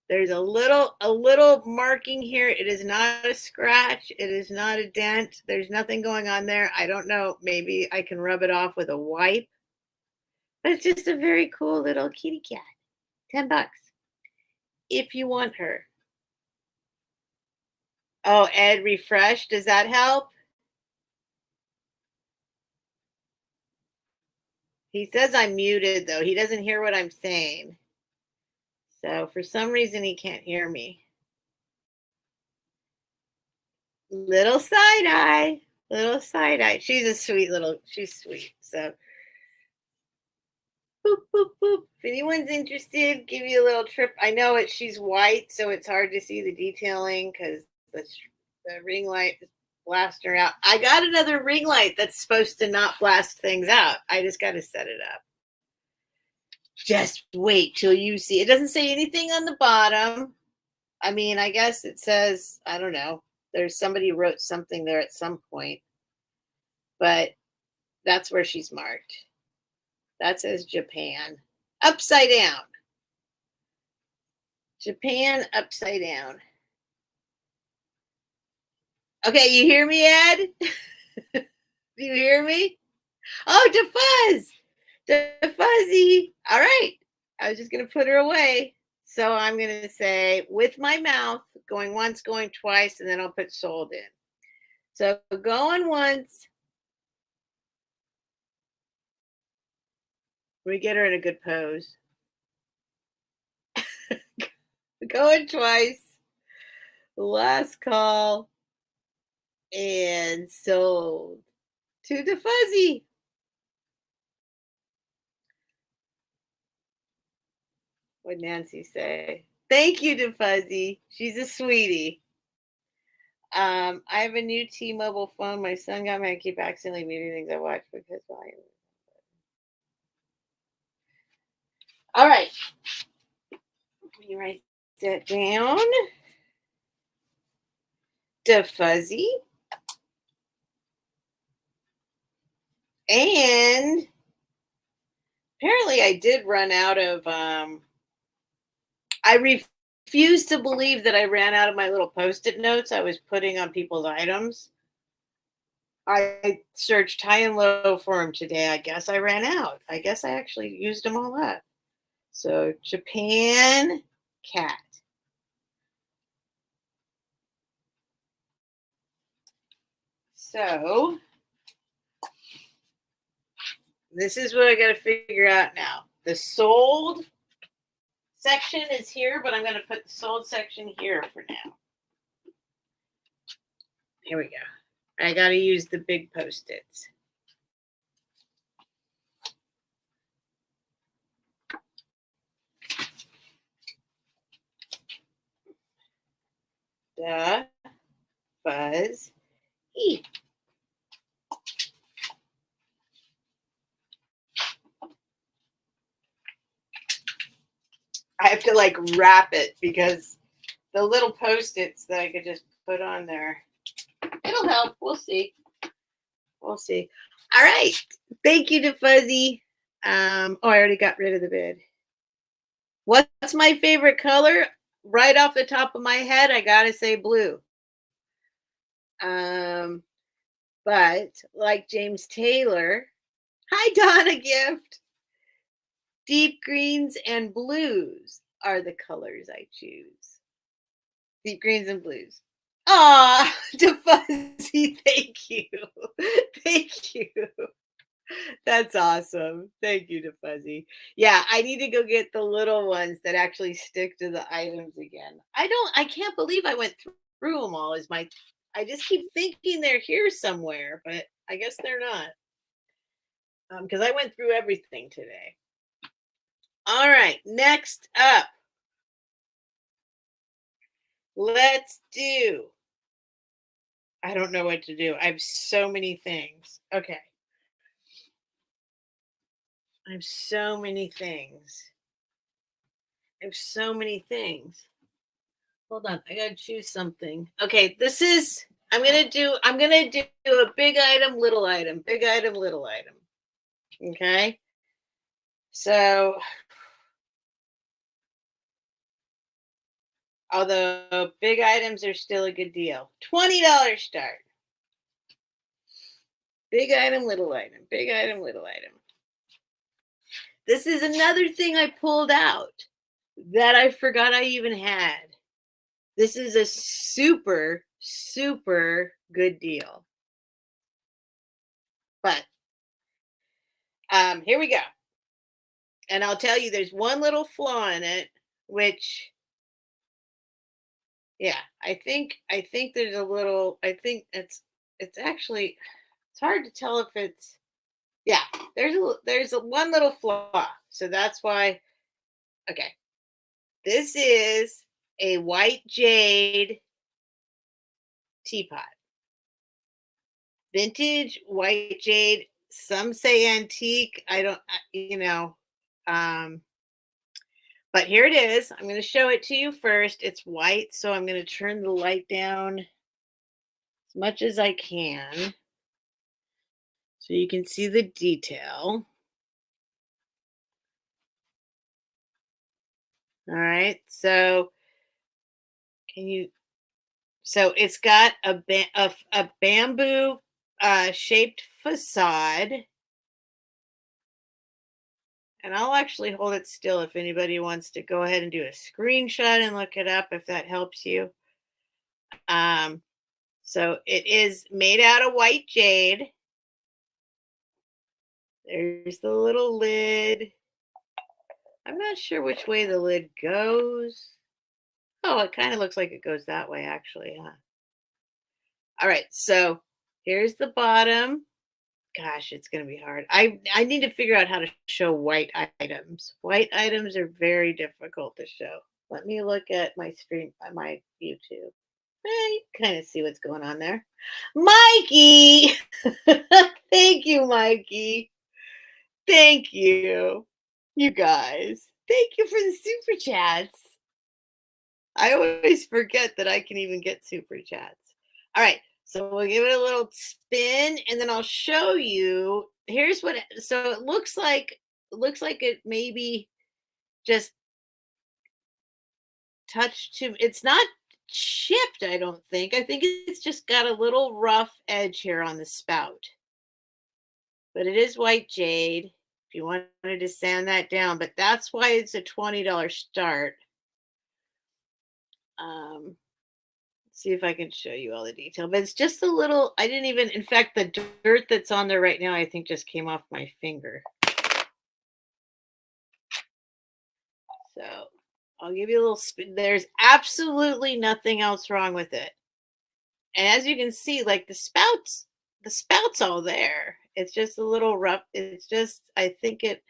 There's a little marking here. It is not a scratch. It is not a dent. There's nothing going on there. I don't know. Maybe I can rub it off with a wipe. But it's just a very cool little kitty cat. $10 if you want her. Oh, Ed, refresh. Does that help? He says I'm muted, though. He doesn't hear what I'm saying. So for some reason, he can't hear me. Little side eye. Little side eye. She's a sweet she's sweet. So boop, boop, boop. If anyone's interested, give you a little trip. I know she's white, so it's hard to see the detailing because the ring light is blasting her out. I got another ring light that's supposed to not blast things out. I just got to set it up. Just wait till you see. It doesn't say anything on the bottom. I mean, I guess it says, I don't know. There's somebody wrote something there at some point. But that's where she's marked. That says Japan. Upside down. Japan upside down. Okay, you hear me, Ed? Do you hear me? Oh, DeFuzzy. All right. I was just going to put her away. So I'm going to say with my mouth, going once, going twice, and then I'll put sold in. So going once. We get her in a good pose. Going twice. Last call. And sold to DeFuzzy. What'd Nancy say? Thank you, DeFuzzy. She's a sweetie. I have a new T-Mobile phone. My son got me. I keep accidentally muting things I watch because I. All right. Let me write that down. DeFuzzy. And apparently I did run out of I refuse to believe that I ran out of my little post-it notes I was putting on people's items. I searched high and low for them today. I guess I ran out. I guess I actually used them all up. So Japan cat. So this is what I got to figure out now. The sold section is here, but I'm going to put the sold section here for now. Here we go. I got to use the big Post-its. The Buzz E. I have to like wrap it because the little Post-its that I could just put on there. It'll help. We'll see. We'll see. All right. Thank you to Fuzzy. I already got rid of the bid. What's my favorite color? Right off the top of my head, I gotta say blue. But like James Taylor, hi Donna Gift. Deep greens and blues are the colors I choose. Deep greens and blues. Aw, DeFuzzy, thank you. Thank you. That's awesome. Thank you, DeFuzzy. Yeah, I need to go get the little ones that actually stick to the items again. I can't believe I went through them all. I just keep thinking they're here somewhere, but I guess they're not. Because I went through everything today. All right, next up. Let's do I don't know what to do. I have so many things. Okay. I have so many things. I have so many things. Hold on. I gotta choose something. Okay, this is I'm gonna do a big item, little item, big item, little item. Okay. So although big items are still a good deal. $20 start. Big item, little item, big item, little item. This is another thing I pulled out that I forgot I even had. This is a super, super good deal. But here we go. And I'll tell you, there's one little flaw in it, which, yeah, I think there's a little. I think it's actually it's hard to tell if it's yeah. There's a one little flaw, so that's why. Okay, this is a white jade teapot, vintage white jade. Some say antique. I don't, um, but here it is. I'm going to show it to you first. It's white, so I'm going to turn the light down as much as I can so you can see the detail. All right. So can you? So it's got a bamboo shaped facade, and I'll actually hold it still if anybody wants to go ahead and do a screenshot and look it up if that helps you. Um, so it is made out of white jade. There's the little lid. I'm not sure which way the lid goes. Oh, it kind of looks like it goes that way, actually, huh? All right, so here's the bottom. Gosh, it's going to be hard. I need to figure out how to show white items. White items are very difficult to show. Let me look at my stream, my YouTube. You kind of see what's going on there. Mikey! Thank you, Mikey. Thank you. You guys. Thank you for the super chats. I always forget that I can even get super chats. All right. So we'll give it a little spin and then I'll show you. Here's what so it looks like it maybe just touched to it's not chipped, I don't think. I think it's just got a little rough edge here on the spout. But it is white jade if you wanted to sand that down, but that's why it's a $20 start. See if I can show you all the detail, but it's just a little, I didn't even, in fact, the dirt that's on there right now, I think just came off my finger. So I'll give you a little spin. There's absolutely nothing else wrong with it. And as you can see, like the spout's all there. It's just a little rough. It's just, I think it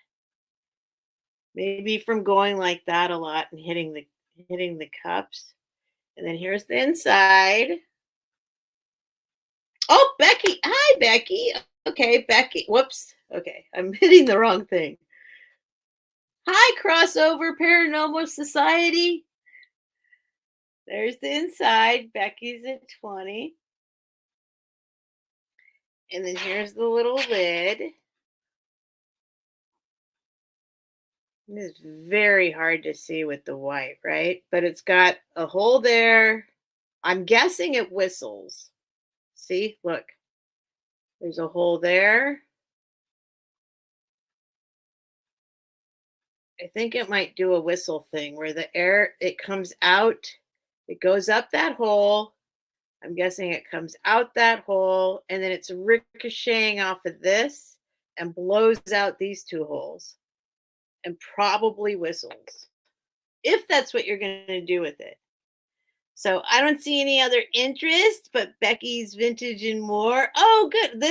maybe from going like that a lot and hitting the cups. And then here's the inside. Oh, Becky. Hi, Becky. Okay, Becky. Whoops. Okay, I'm hitting the wrong thing. Hi, Crossover Paranormal Society. There's the inside. Becky's at 20. And then here's the little lid. It's very hard to see with the white, right? But it's got a hole there. I'm guessing it whistles. See, look. There's a hole there. I think it might do a whistle thing where the air, it comes out, it goes up that hole. I'm guessing it comes out that hole and then it's ricocheting off of this and blows out these two holes and probably whistles if that's what you're going to do with it. So I don't see any other interest, but Becky's Vintage and More. Oh, good.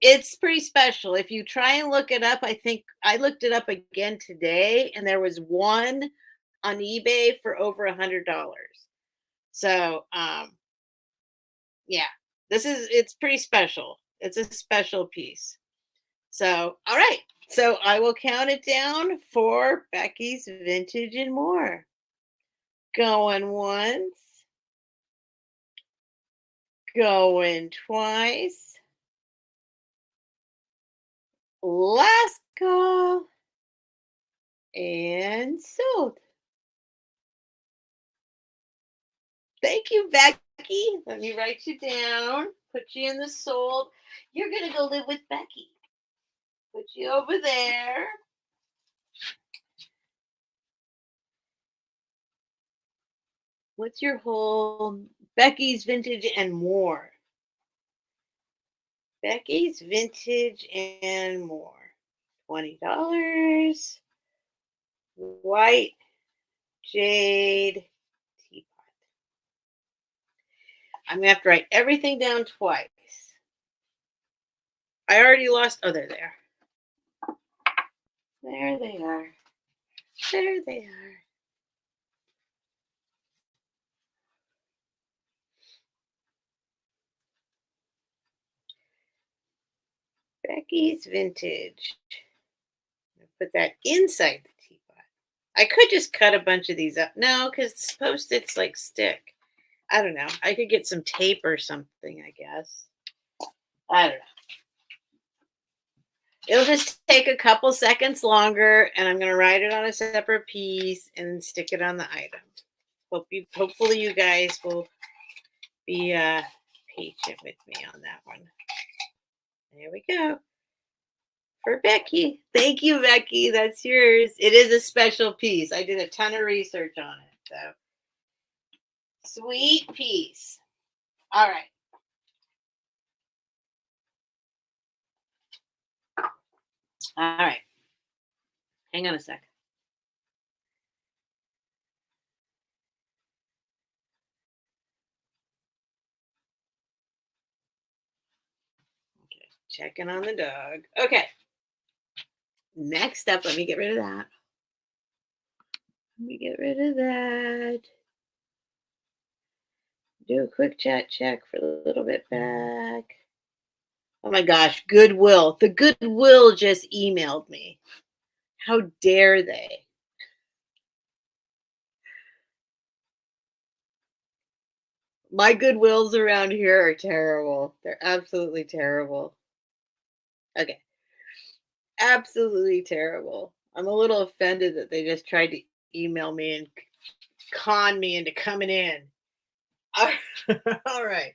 It's pretty special. If you try and look it up, I think I looked it up again today and there was one on eBay for over $100. So, yeah, It's pretty special. It's a special piece. So, all right. So I will count it down for Becky's Vintage and More. Going once, going twice. Last call and sold. Thank you, Becky. Let me write you down. Put you in the sold. You're gonna go live with Becky. Put you over there. What's your whole Becky's Vintage and More? Becky's Vintage and More. $20. White Jade teapot. I'm gonna have to write everything down twice. I already lost. Oh, they're there. There they are. There they are. Becky's Vintage. Put that inside the teapot. I could just cut a bunch of these up. No, because Post-its like stick. I don't know. I could get some tape or something, I guess. I don't know. It'll just take a couple seconds longer, and I'm going to write it on a separate piece and stick it on the item. Hopefully you guys will be patient with me on that one. There we go. For Becky. Thank you, Becky. That's yours. It is a special piece. I did a ton of research on it. So sweet piece. All right. All right. Hang on a sec. Okay. Checking on the dog. Okay. Next up, let me get rid of that. Let me get rid of that. Do a quick chat check for a little bit back. Oh my gosh, Goodwill. The Goodwill just emailed me. How dare they? My Goodwills around here are terrible. They're absolutely terrible. Okay. Absolutely terrible. I'm a little offended that they just tried to email me and con me into coming in. All right.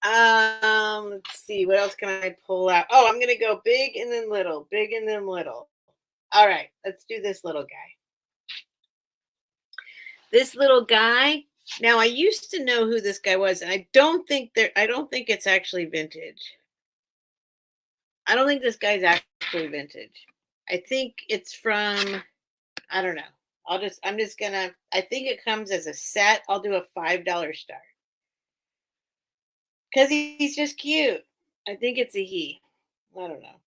Let's see. What else can I pull out? Oh, I'm gonna go big and then little, big and then little. All right, let's do this little guy. This little guy. Now I used to know who this guy was, and I don't think it's actually vintage. I don't think this guy's actually vintage. I think it's from, I don't know. I think it comes as a set. I'll do a $5 start. Because he's just cute. I think it's a he. I don't know.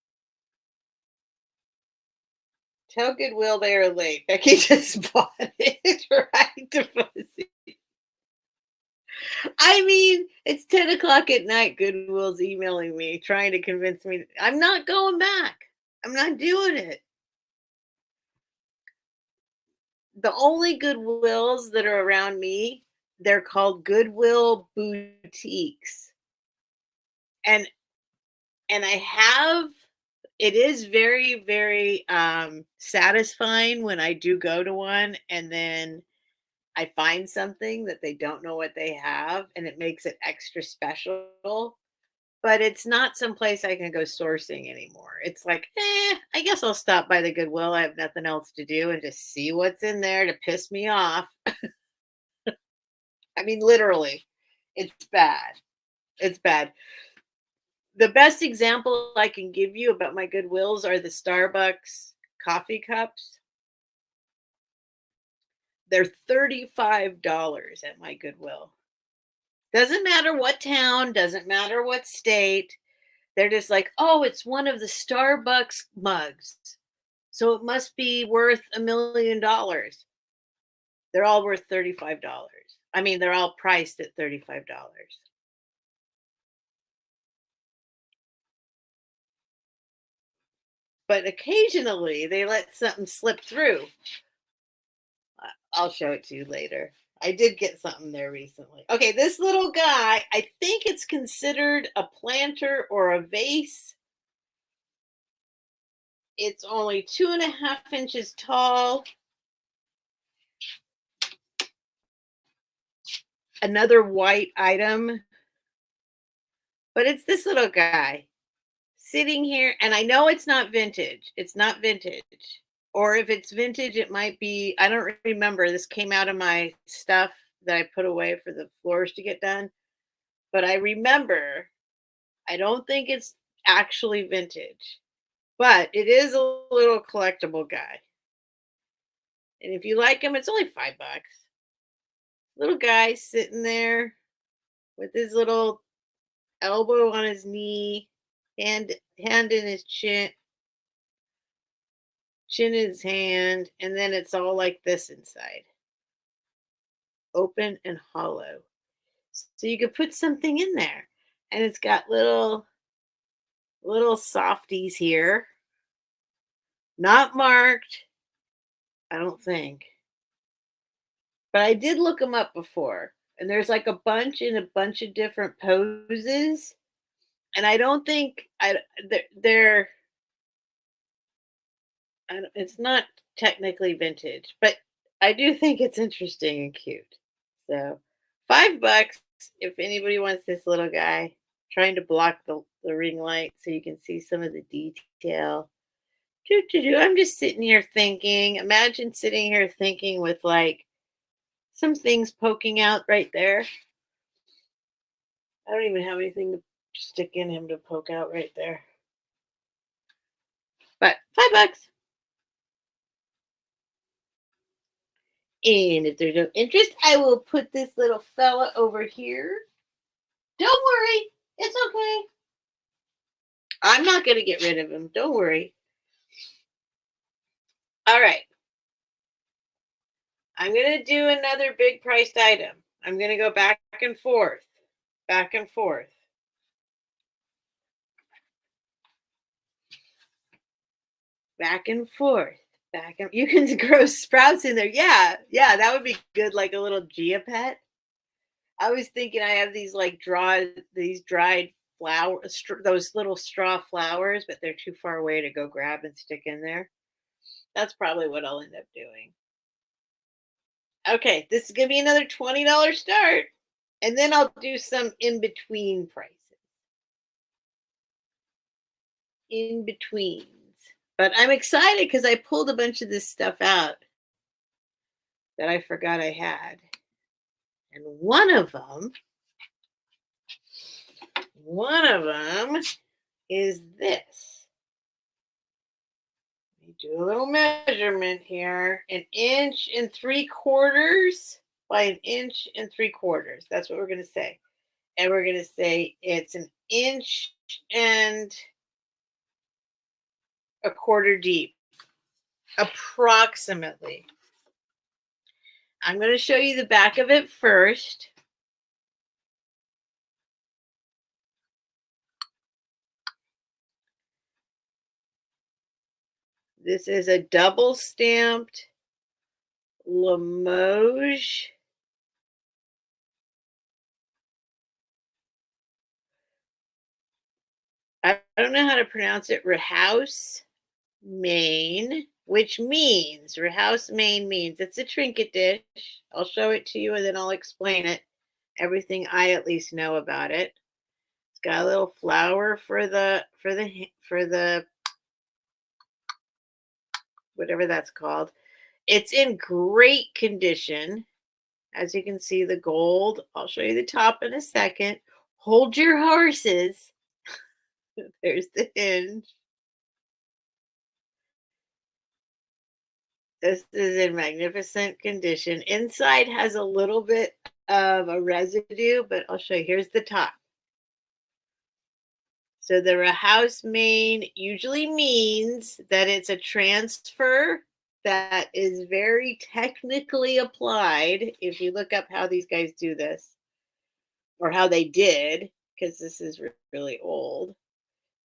Tell Goodwill they are late. Becky just bought it right to pussy. I mean, it's 10 o'clock at night. Goodwill's emailing me, trying to convince me. I'm not going back. I'm not doing it. The only Goodwills that are around me, they're called Goodwill boutiques. And I have, it is very, very satisfying when I do go to one and then I find something that they don't know what they have, and it makes it extra special. But it's not someplace I can go sourcing anymore. It's like, I guess I'll stop by the Goodwill. I have nothing else to do and just see what's in there to piss me off. I mean, literally, it's bad. It's bad. The best example I can give you about my Goodwills are the Starbucks coffee cups. They're $35 at my Goodwill. Doesn't matter what town, doesn't matter what state. They're just like, oh, it's one of the Starbucks mugs. So it must be worth $1 million. They're all worth $35. I mean, they're all priced at $35. but occasionally they let something slip through. I'll show it to you later. I did get something there recently. Okay, this little guy, I think it's considered a planter or a vase. It's only 2.5 inches tall. Another white item, but it's this little guy sitting here, and I know it's not vintage. It's not vintage. Or if it's vintage, it might be, I don't remember. This came out of my stuff that I put away for the floors to get done. But I remember, I don't think it's actually vintage, but it is a little collectible guy. And if you like him, it's only $5. Little guy sitting there with his little elbow on his knee, hand in his chin in his hand, and then it's all like this inside, open and hollow. So you could put something in there, and it's got little softies here, not marked, I don't think, but I did look them up before, and there's like a bunch in a bunch of different poses, and I don't think they're it's not technically vintage, but I do think it's interesting and cute. So, $5 if anybody wants this little guy trying to block the ring light so you can see some of the detail. I'm just sitting here thinking. Imagine sitting here thinking with like some things poking out right there. I don't even have anything to stick in him to poke out right there. But $5. And if there's no interest, I will put this little fella over here. Don't worry. It's okay. I'm not going to get rid of him. Don't worry. All right. I'm going to do another big priced item. I'm going to go back and forth. Back and forth. Back and forth. Back and you can grow sprouts in there. Yeah, that would be good, like a little Gia pet. I was thinking I have these like these dried flowers, those little straw flowers, but they're too far away to go grab and stick in there. That's probably what I'll end up doing. Okay, this is gonna be another $20 start, and then I'll do some in between prices. In betweens. But I'm excited because I pulled a bunch of this stuff out that I forgot I had. And one of them is this. Let me do a little measurement here. 1.75 inches by 1.75 inches. That's what we're going to say. And we're going to say it's 1.25 inches deep, approximately. I'm going to show you the back of it first. This is a double stamped Limoges. I don't know how to pronounce it. Rehouse, Maine, which means Rehouse, Maine means it's a trinket dish. I'll show it to you and then I'll explain it. Everything I at least know about it. It's got a little flower for the whatever that's called. It's in great condition. As you can see, the gold. I'll show you the top in a second. Hold your horses. There's the hinge. This is in magnificent condition. Inside has a little bit of a residue, but I'll show you. Here's the top. So the Rehouse, Maine usually means that it's a transfer that is very technically applied. If you look up how these guys do this, or how they did, because this is really old.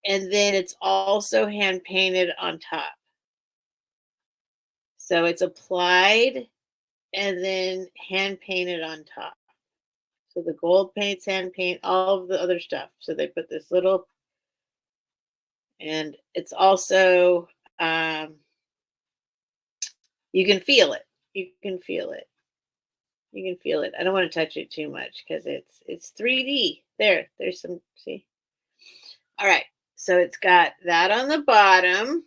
and then it's also hand painted on top. So it's applied and then hand painted on top. So the gold paint's hand paint, all of the other stuff. So they put this little, and it's also, um, you can feel it. You can feel it. You can feel it. I don't want to touch it too much because it's 3D. There's some, see. All right. So it's got that on the bottom,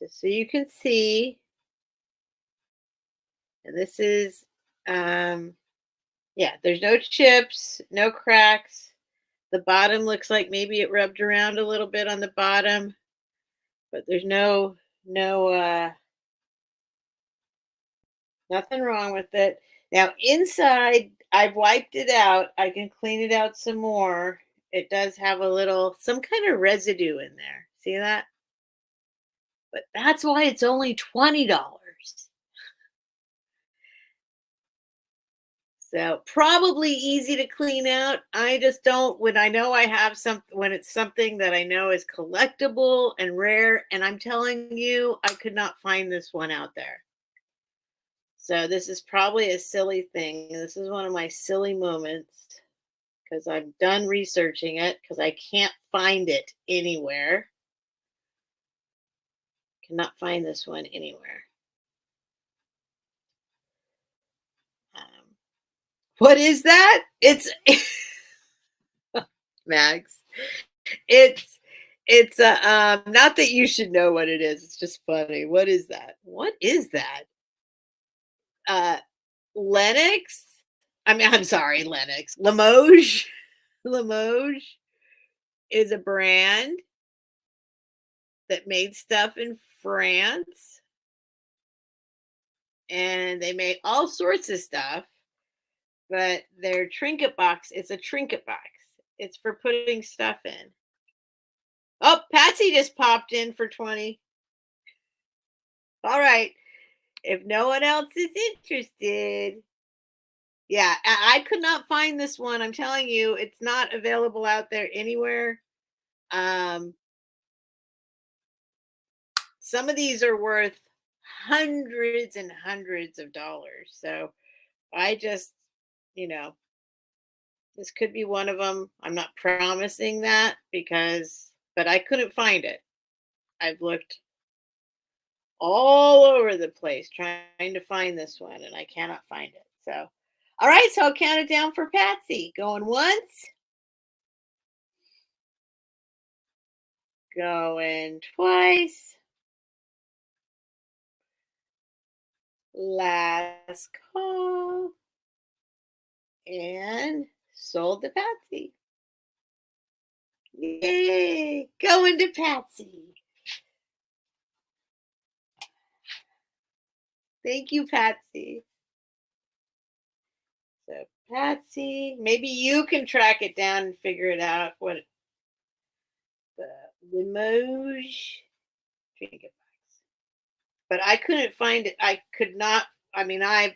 just so you can see. And this is, yeah, there's no chips, no cracks. The bottom looks like maybe it rubbed around a little bit on the bottom, but there's no nothing wrong with it. Now inside, I've wiped it out. I can clean it out some more. It does have a little, some kind of residue in there. See that? But that's why it's only $20. So probably easy to clean out. I just don't, when I know I have something, when it's something that I know is collectible and rare, and I'm telling you, I could not find this one out there. So this is probably a silly thing. This is one of my silly moments because I'm done researching it because I can't find it anywhere. Cannot find this one anywhere. What is that? It's Max. It's a not that you should know what it is. It's just funny. What is that? What is that? Uh Lennox? I'm sorry, Lennox. Limoges. Limoges is a brand that made stuff in France. And they made all sorts of stuff, but their trinket box, it's a trinket box. It's for putting stuff in. Oh, Patsy just popped in for 20. All right. If no one else is interested. Yeah, I could not find this one. I'm telling you, it's not available out there anywhere. Um, some of these are worth hundreds and hundreds of dollars. So I just, you know, this could be one of them. I'm not promising that because, but I couldn't find it. I've looked all over the place trying to find this one and I cannot find it. So, all right, so I'll count it down for Patsy. Going once, going twice. Last call. And sold to Patsy. Yay! Going to Patsy. Thank you, Patsy. So Patsy, maybe you can track it down and figure it out. What the Limoges trinket box. But I couldn't find it. I could not. I mean, I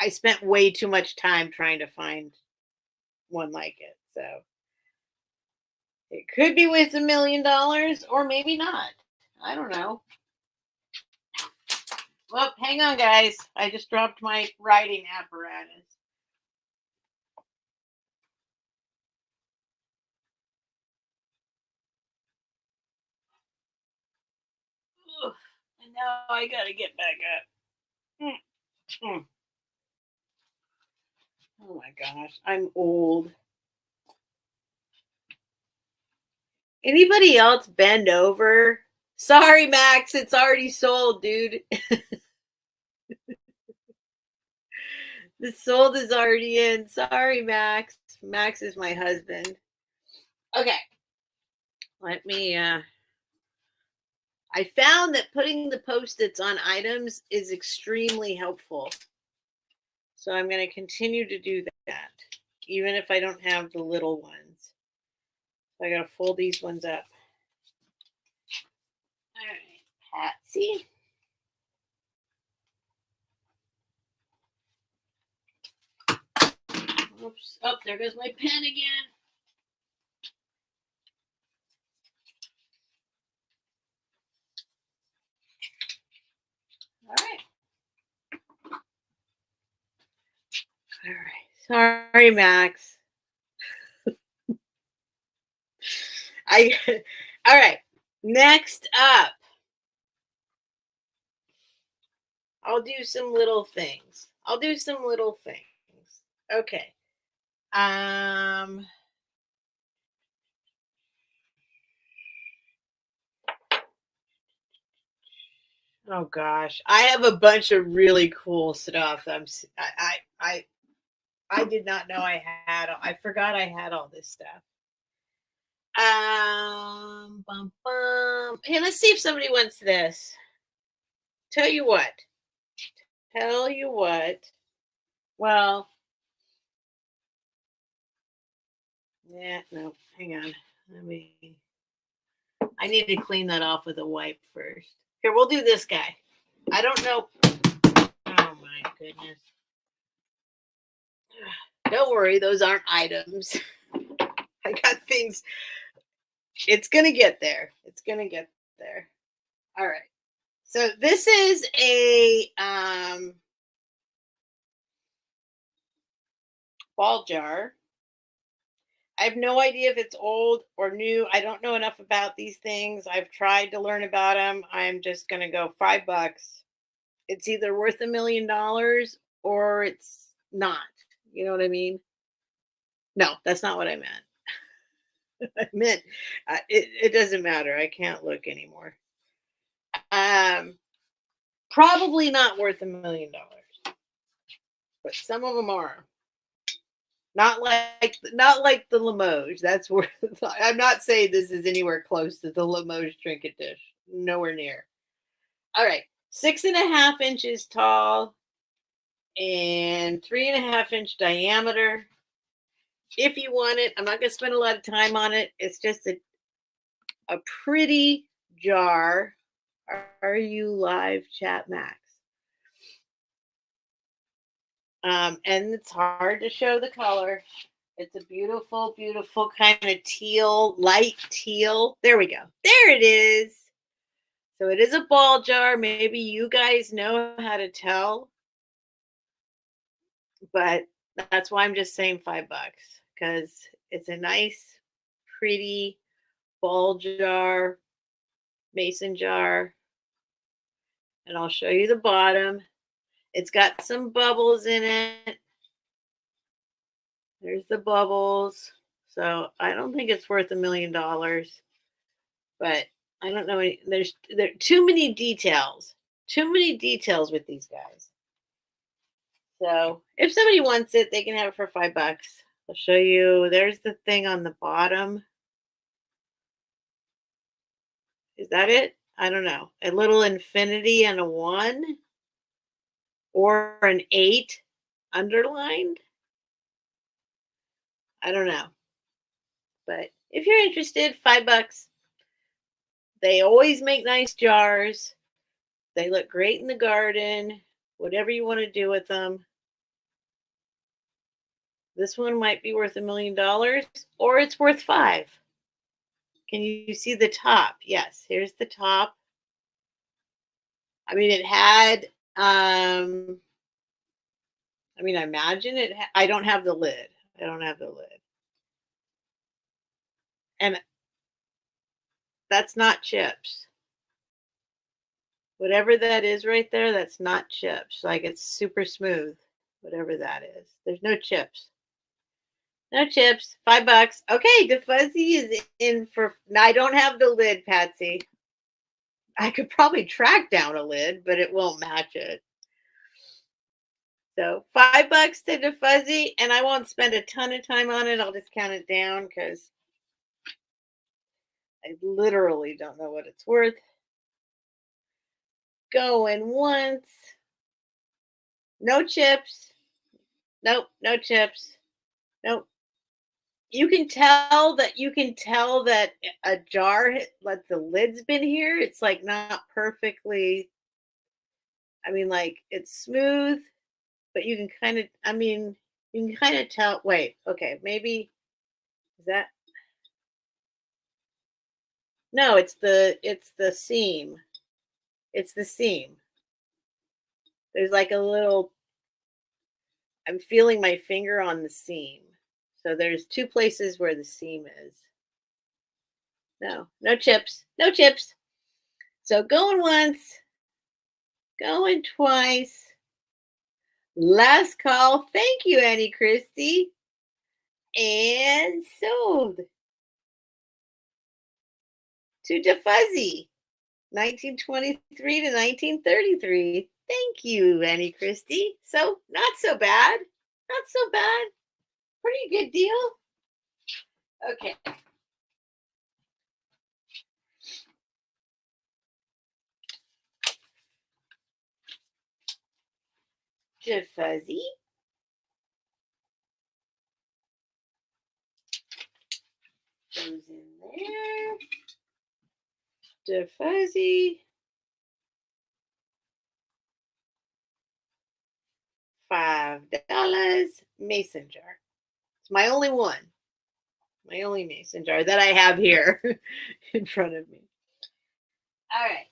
spent way too much time trying to find one like it. So it could be worth $1 million, or maybe not. I don't know. Well, hang on, guys. I just dropped my writing apparatus. Ugh, and now I gotta get back up. Mm. Oh my gosh, I'm old. Anybody else bend over? Sorry, Max, it's already sold, dude. The sold is already in. Sorry, Max. Max is my husband. Okay. Let me I found that putting the post-its on items is extremely helpful. So I'm going to continue to do that, even if I don't have the little ones. So I got to fold these ones up. All right, Patsy. Oops. Oh, there goes my pen again. Sorry, Max. I all right. Next up, I'll do some little things. I'll do some little things. Okay. Um oh gosh. I have a bunch of really cool stuff. I did not know I forgot I had all this stuff. Bum, bum. Hey, let's see if somebody wants this. Tell you what. Tell you what. Well, yeah, no, hang on. Let me I need to clean that off with a wipe first. Here, we'll do this guy. I don't know. Oh my goodness. Don't worry, those aren't items. I got things. It's gonna get there. It's gonna get there. All right. So this is a ball jar. I have no idea if it's old or new. I don't know enough about these things. I've tried to learn about them. I'm just going to go $5. It's either worth $1 million or it's not. You know what I mean? No, that's not what I meant. I meant it doesn't matter. I can't look anymore. Um, Probably not worth $1 million, but some of them are. Not like the Limoges. That's where I'm not saying this is anywhere close to the Limoges trinket dish. Nowhere near. All right. 6.5 inches tall and 3.5 inch diameter. If you want it, I'm not gonna spend a lot of time on it. It's just a pretty jar. Are you live, chat Max? And it's hard to show the color. It's a beautiful, beautiful kind of teal, light teal. There we go. There it is. So it is a ball jar. Maybe you guys know how to tell, but that's why I'm just saying $5 because it's a nice, pretty ball jar, mason jar. And I'll show you the bottom. It's got some bubbles in it. There's the bubbles. So I don't think it's worth $1 million, but I don't know. There are too many details. Too many details with these guys. So if somebody wants it, they can have it for $5. I'll show you. There's the thing on the bottom. Is that it? I don't know. A little infinity and a 1 or an 8 underlined. I don't know. But if you're interested, $5. They always make nice jars. They look great in the garden. Whatever you want to do with them. This one might be worth $1 million or it's worth 5. Can you see the top? Yes, here's the top. I mean, it had, I mean, I imagine it, I don't have the lid. I don't have the lid. And that's not chips. Whatever that is right there, that's not chips. Like it's super smooth, whatever that is. There's no chips. No chips. $5. Okay, the fuzzy is in for. Now I don't have the lid, Patsy. I could probably track down a lid, but it won't match it. So $5 to the fuzzy, and I won't spend a ton of time on it. I'll just count it down because I literally don't know what it's worth. Going once. No chips. Nope, no chips. Nope. You can tell that a jar, like the lid's been here. It's like not perfectly. I mean, like it's smooth, but you can kind of. I mean, you can kind of tell. Wait, okay, maybe is that? No, it's the seam. It's the seam. There's like a little. I'm feeling my finger on the seam. So there's 2 places where the seam is. No, no chips, no chips. So going once, going twice. Last call. Thank you, Annie Christie. And sold to DeFuzzy, 1923 to 1933. Thank you, Annie Christie. So not so bad. Not so bad. Pretty good deal. Okay. DeFuzzy. Goes in there. DeFuzzy. $5 mason jar. It's my only one. My only mason jar that I have here in front of me. All right.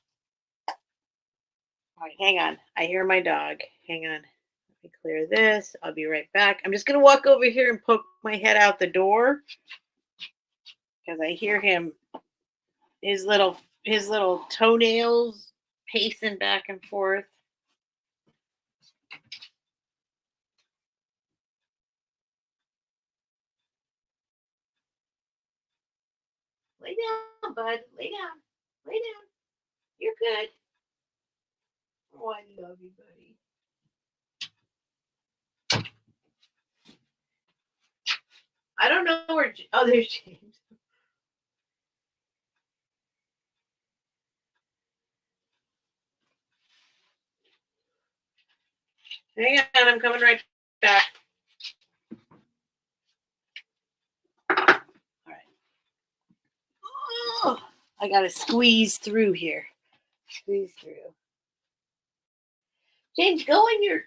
All right, hang on. I hear my dog. Hang on. Let me clear this. I'll be right back. I'm just going to walk over here and poke my head out the door because I hear him, his little toenails pacing back and forth. Lay down, bud. Lay down. Lay down. You're good. Oh, I love you, buddy. I don't know where. Oh, there's James. Hang on, I'm coming right back. All right. Oh, I gotta squeeze through here. Squeeze through. James, go in your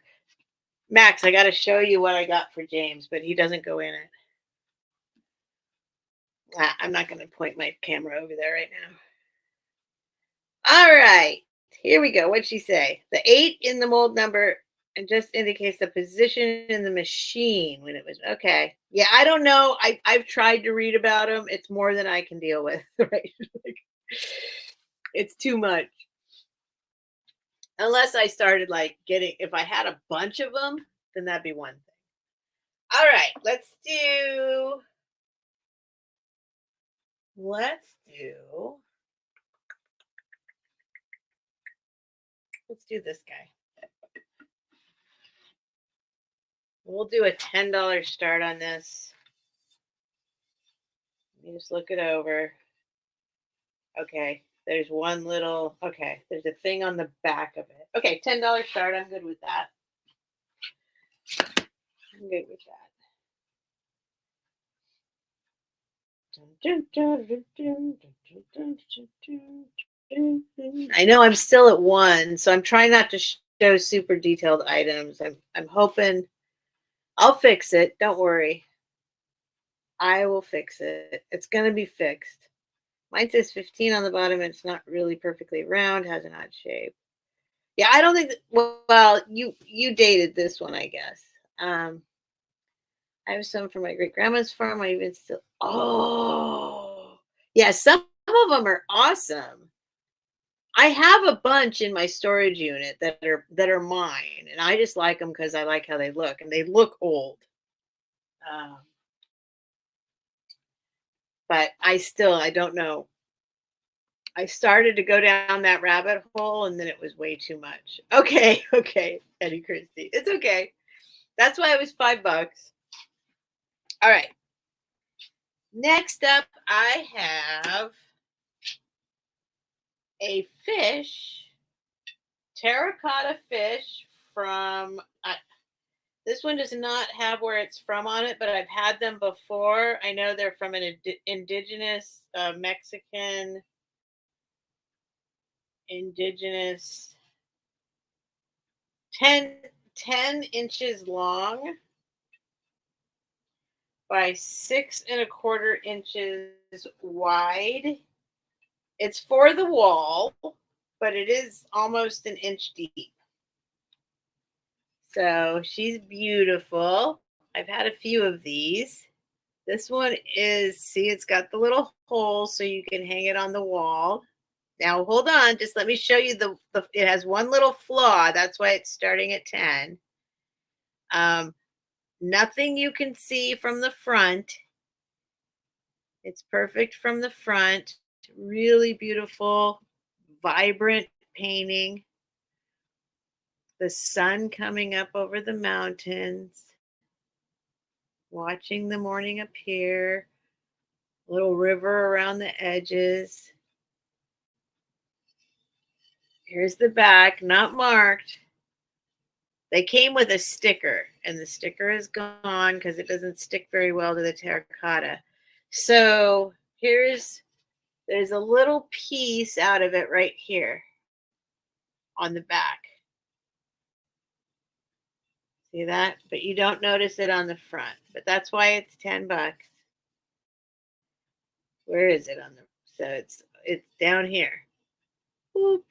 Max. I gotta show you what I got for James, but he doesn't go in it. I'm not gonna point my camera over there right now. All right, here we go. What'd she say? The 8 in the mold number and just indicates the position in the machine when it was okay. Yeah, I don't know. I've tried to read about them. It's more than I can deal with, right? Like, it's too much. Unless I started like getting, if I had a bunch of them, then that'd be one thing. All right, let's do this guy. We'll do a $10 start on this. Let me just look it over. Okay, there's one little, okay, there's a thing on the back of it. Okay, $10 start. I'm good with that. I'm good with that. I know I'm still at 1, so I'm trying not to show super detailed items. I'm hoping I'll fix it. Don't worry. I will fix it. It's going to be fixed. Mine says 15 on the bottom, and it's not really perfectly round, has an odd shape. Yeah, I don't think that, well, you dated this one, I guess. I have some from my great grandma's farm. I even still, oh, yeah, some of them are awesome. I have a bunch in my storage unit that are mine, and I just like them because I like how they look, and they look old. But I don't know. I started to go down that rabbit hole, and then it was way too much. Okay, Eddie Christie, it's okay. That's why it was $5. All right. Next up, I have a fish, terracotta fish from. This one does not have where it's from on it, but I've had them before. I know they're from an indigenous Mexican. Indigenous 10 inches long by 6¼ inches wide. It's for the wall, but it is almost an inch deep. So she's beautiful. I've had a few of these. This one is, see, it's got the little hole so you can hang it on the wall. Now, hold on. Just let me show you it has one little flaw. That's why it's starting at 10. Nothing you can see from the front. It's perfect from the front. Really beautiful, vibrant painting. The sun coming up over the mountains. Watching the morning appear. Little river around the edges. Here's the back, not marked. They came with a sticker, and the sticker is gone because it doesn't stick very well to the terracotta. So there's a little piece out of it right here on the back. See that? But you don't notice it on the front. But that's why it's $10. Where is it on the? So it's down here. Boop.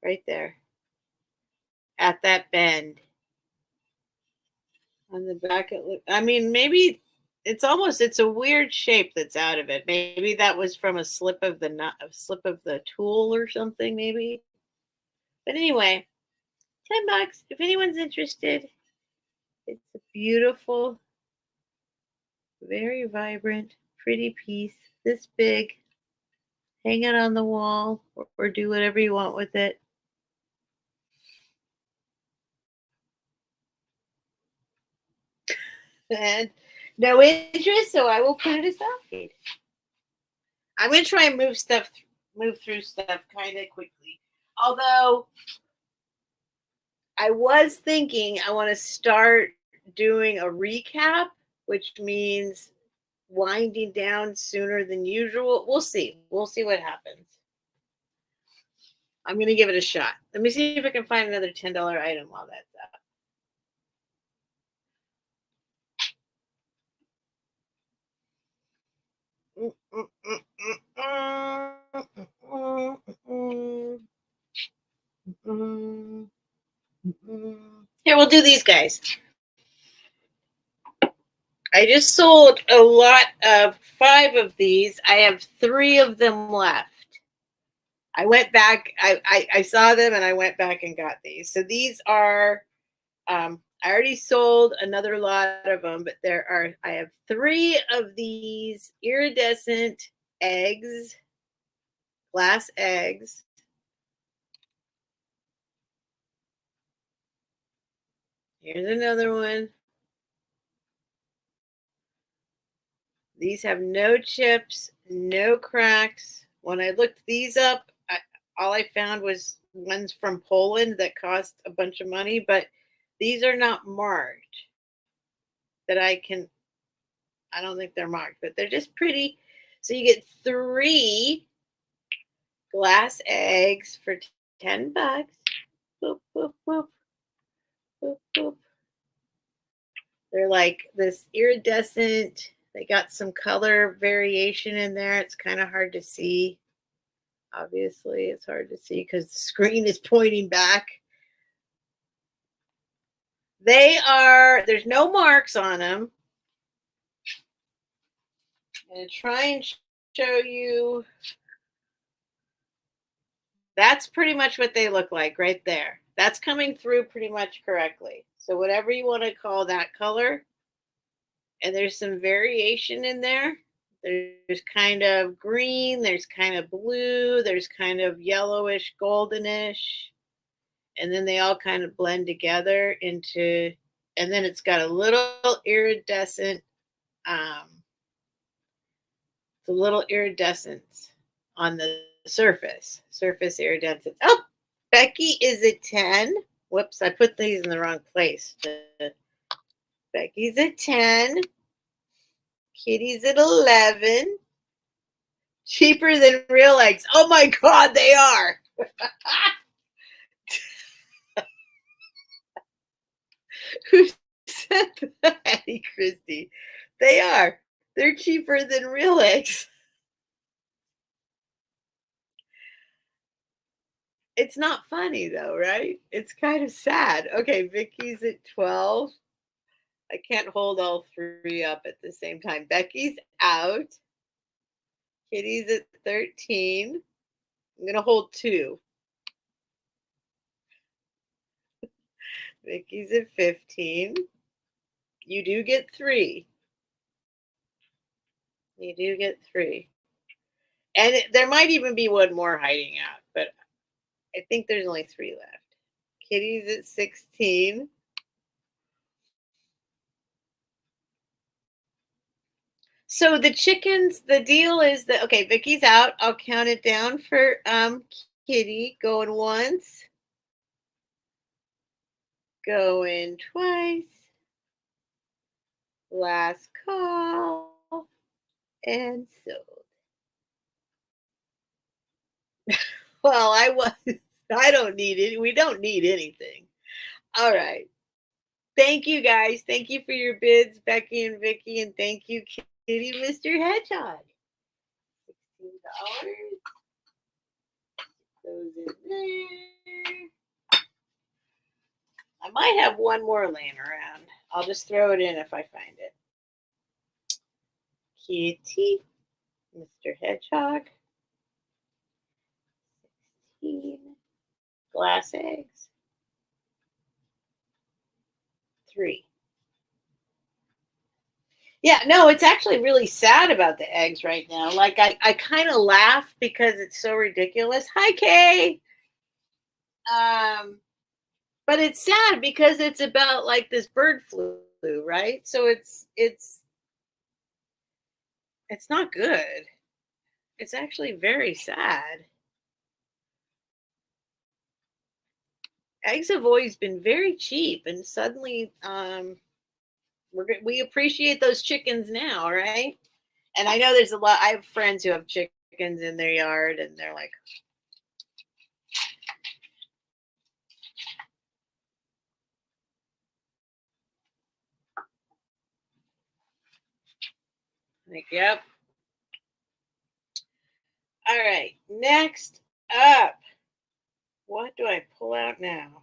Right there. At that bend. On the back it look, I mean, maybe it's a weird shape that's out of it. Maybe that was from a slip of the tool or something, maybe. But anyway, $10 if anyone's interested. It's a beautiful, very vibrant, pretty piece, this big. Hang it on the wall or do whatever you want with it. And no interest, so I will put it aside. I'm going to try and move through stuff kind of quickly. Although I was thinking I want to start doing a recap, which means winding down sooner than usual. We'll see. We'll see what happens. I'm going to give it a shot. Let me see if I can find another $10 item while that's up. Here, we'll do these guys. I just sold a lot of 5 of these. I have 3 of them left. I went back. I saw them and I went back and got these. So these are, I already sold another lot of them, but I have 3 of these iridescent eggs, glass eggs. Here's another one. These have no chips, no cracks. When I looked these up, all I found was ones from Poland that cost a bunch of money, but these are not marked. I don't think they're marked, but they're just pretty. So you get 3 glass eggs for $10. Boop, boop, boop. Boop, boop. They're like this iridescent. They got some color variation in there. It's kind of hard to see. Obviously, it's hard to see because the screen is pointing back. There's no marks on them. I'm going to try and show you. That's pretty much what they look like right there. That's coming through pretty much correctly. So whatever you want to call that color. And there's some variation in there. There's kind of green, there's kind of blue, there's kind of yellowish, goldenish. And then they all kind of blend together into, and then it's got a little iridescent, the little iridescence on the surface iridescence. Oh, Becky is at 10. Whoops, I put these in the wrong place. Becky's at 10. Kitty's at 11. Cheaper than real eggs. Oh my God, they are. Who said that, Christy? They are. They're cheaper than real eggs. It's not funny though, right? It's kind of sad. Okay, Vicky's at 12. I can't hold all three up at the same time. Becky's out. Kitty's at 13. I'm gonna hold two. Vicky's at 15. You do get three. You do get three. And there might even be one more hiding out, but I think there's only three left. Kitty's at 16. So the chickens, the deal is that okay, Vicky's out. I'll count it down for Kitty. Going once, going twice. Last call and sold. Well, I was. I don't need it. We don't need anything. All right. Thank you guys. Thank you for your bids, Becky and Vicky, and thank you, Kitty, Mr. Hedgehog. $16. Goes in there. I might have one more laying around. I'll just throw it in if I find it. Kitty, Mr. Hedgehog. 16 glass eggs. 3. Yeah, no, it's actually really sad about the eggs right now. Like I kind of laugh because it's so ridiculous. Hi, Kay. But it's sad because it's about like this bird flu, right? So it's not good. It's actually very sad. Eggs have always been very cheap, and suddenly we appreciate those chickens now, right? And I know there's a lot. I have friends who have chickens in their yard, and they're like, yep. All right, next up, what do I pull out now?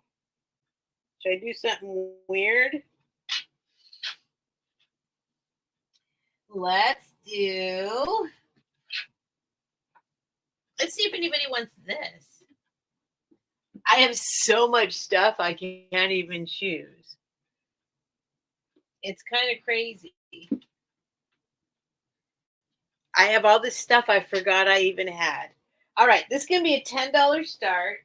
Should I do something weird? Let's do. Let's see if anybody wants this. I have so much stuff I can't even choose. It's kind of crazy. I have all this stuff I forgot I even had. All right, this can be a $10 start.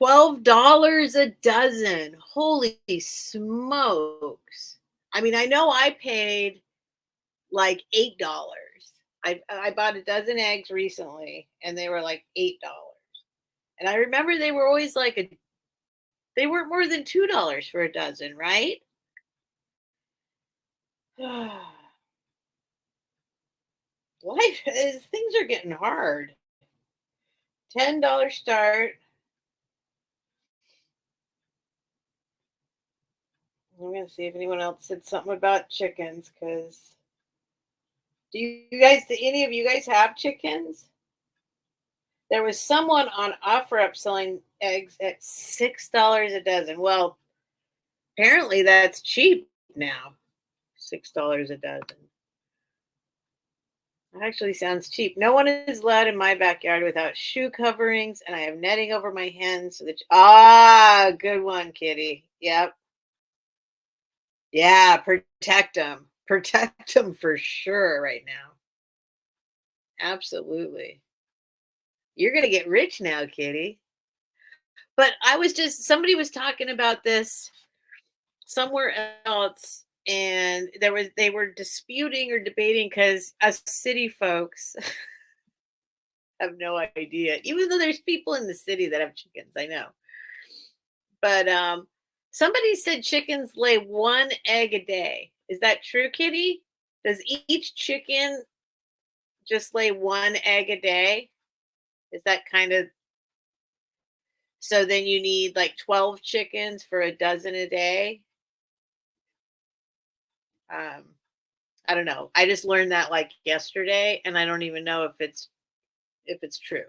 $12 a dozen. Holy smokes. I mean, I know I paid like $8. I bought a dozen eggs recently and they were like $8. And I remember they were always like they weren't more than $2 for a dozen, right? Life is things are getting hard. $10 start. I'm gonna see if anyone else said something about chickens because do any of you guys have chickens? There was someone on OfferUp selling eggs at $6 a dozen. Well, apparently that's cheap now. $6 a dozen. That actually sounds cheap. No one is allowed in my backyard without shoe coverings, and I have netting over my hens so that good one, Kitty. Yep. Yeah, protect them. Protect them for sure right now. Absolutely. You're gonna get rich now, Kitty. But somebody was talking about this somewhere else, and they were disputing or debating because us city folks have no idea, even though there's people in the city that have chickens, I know. But somebody said chickens lay one egg a day. Is that true, Kitty? Does each chicken just lay one egg a day? Is that kind of so then you need like 12 chickens for a dozen a day? Um, I don't know. I just learned that like yesterday, and I don't even know if it's if it's true.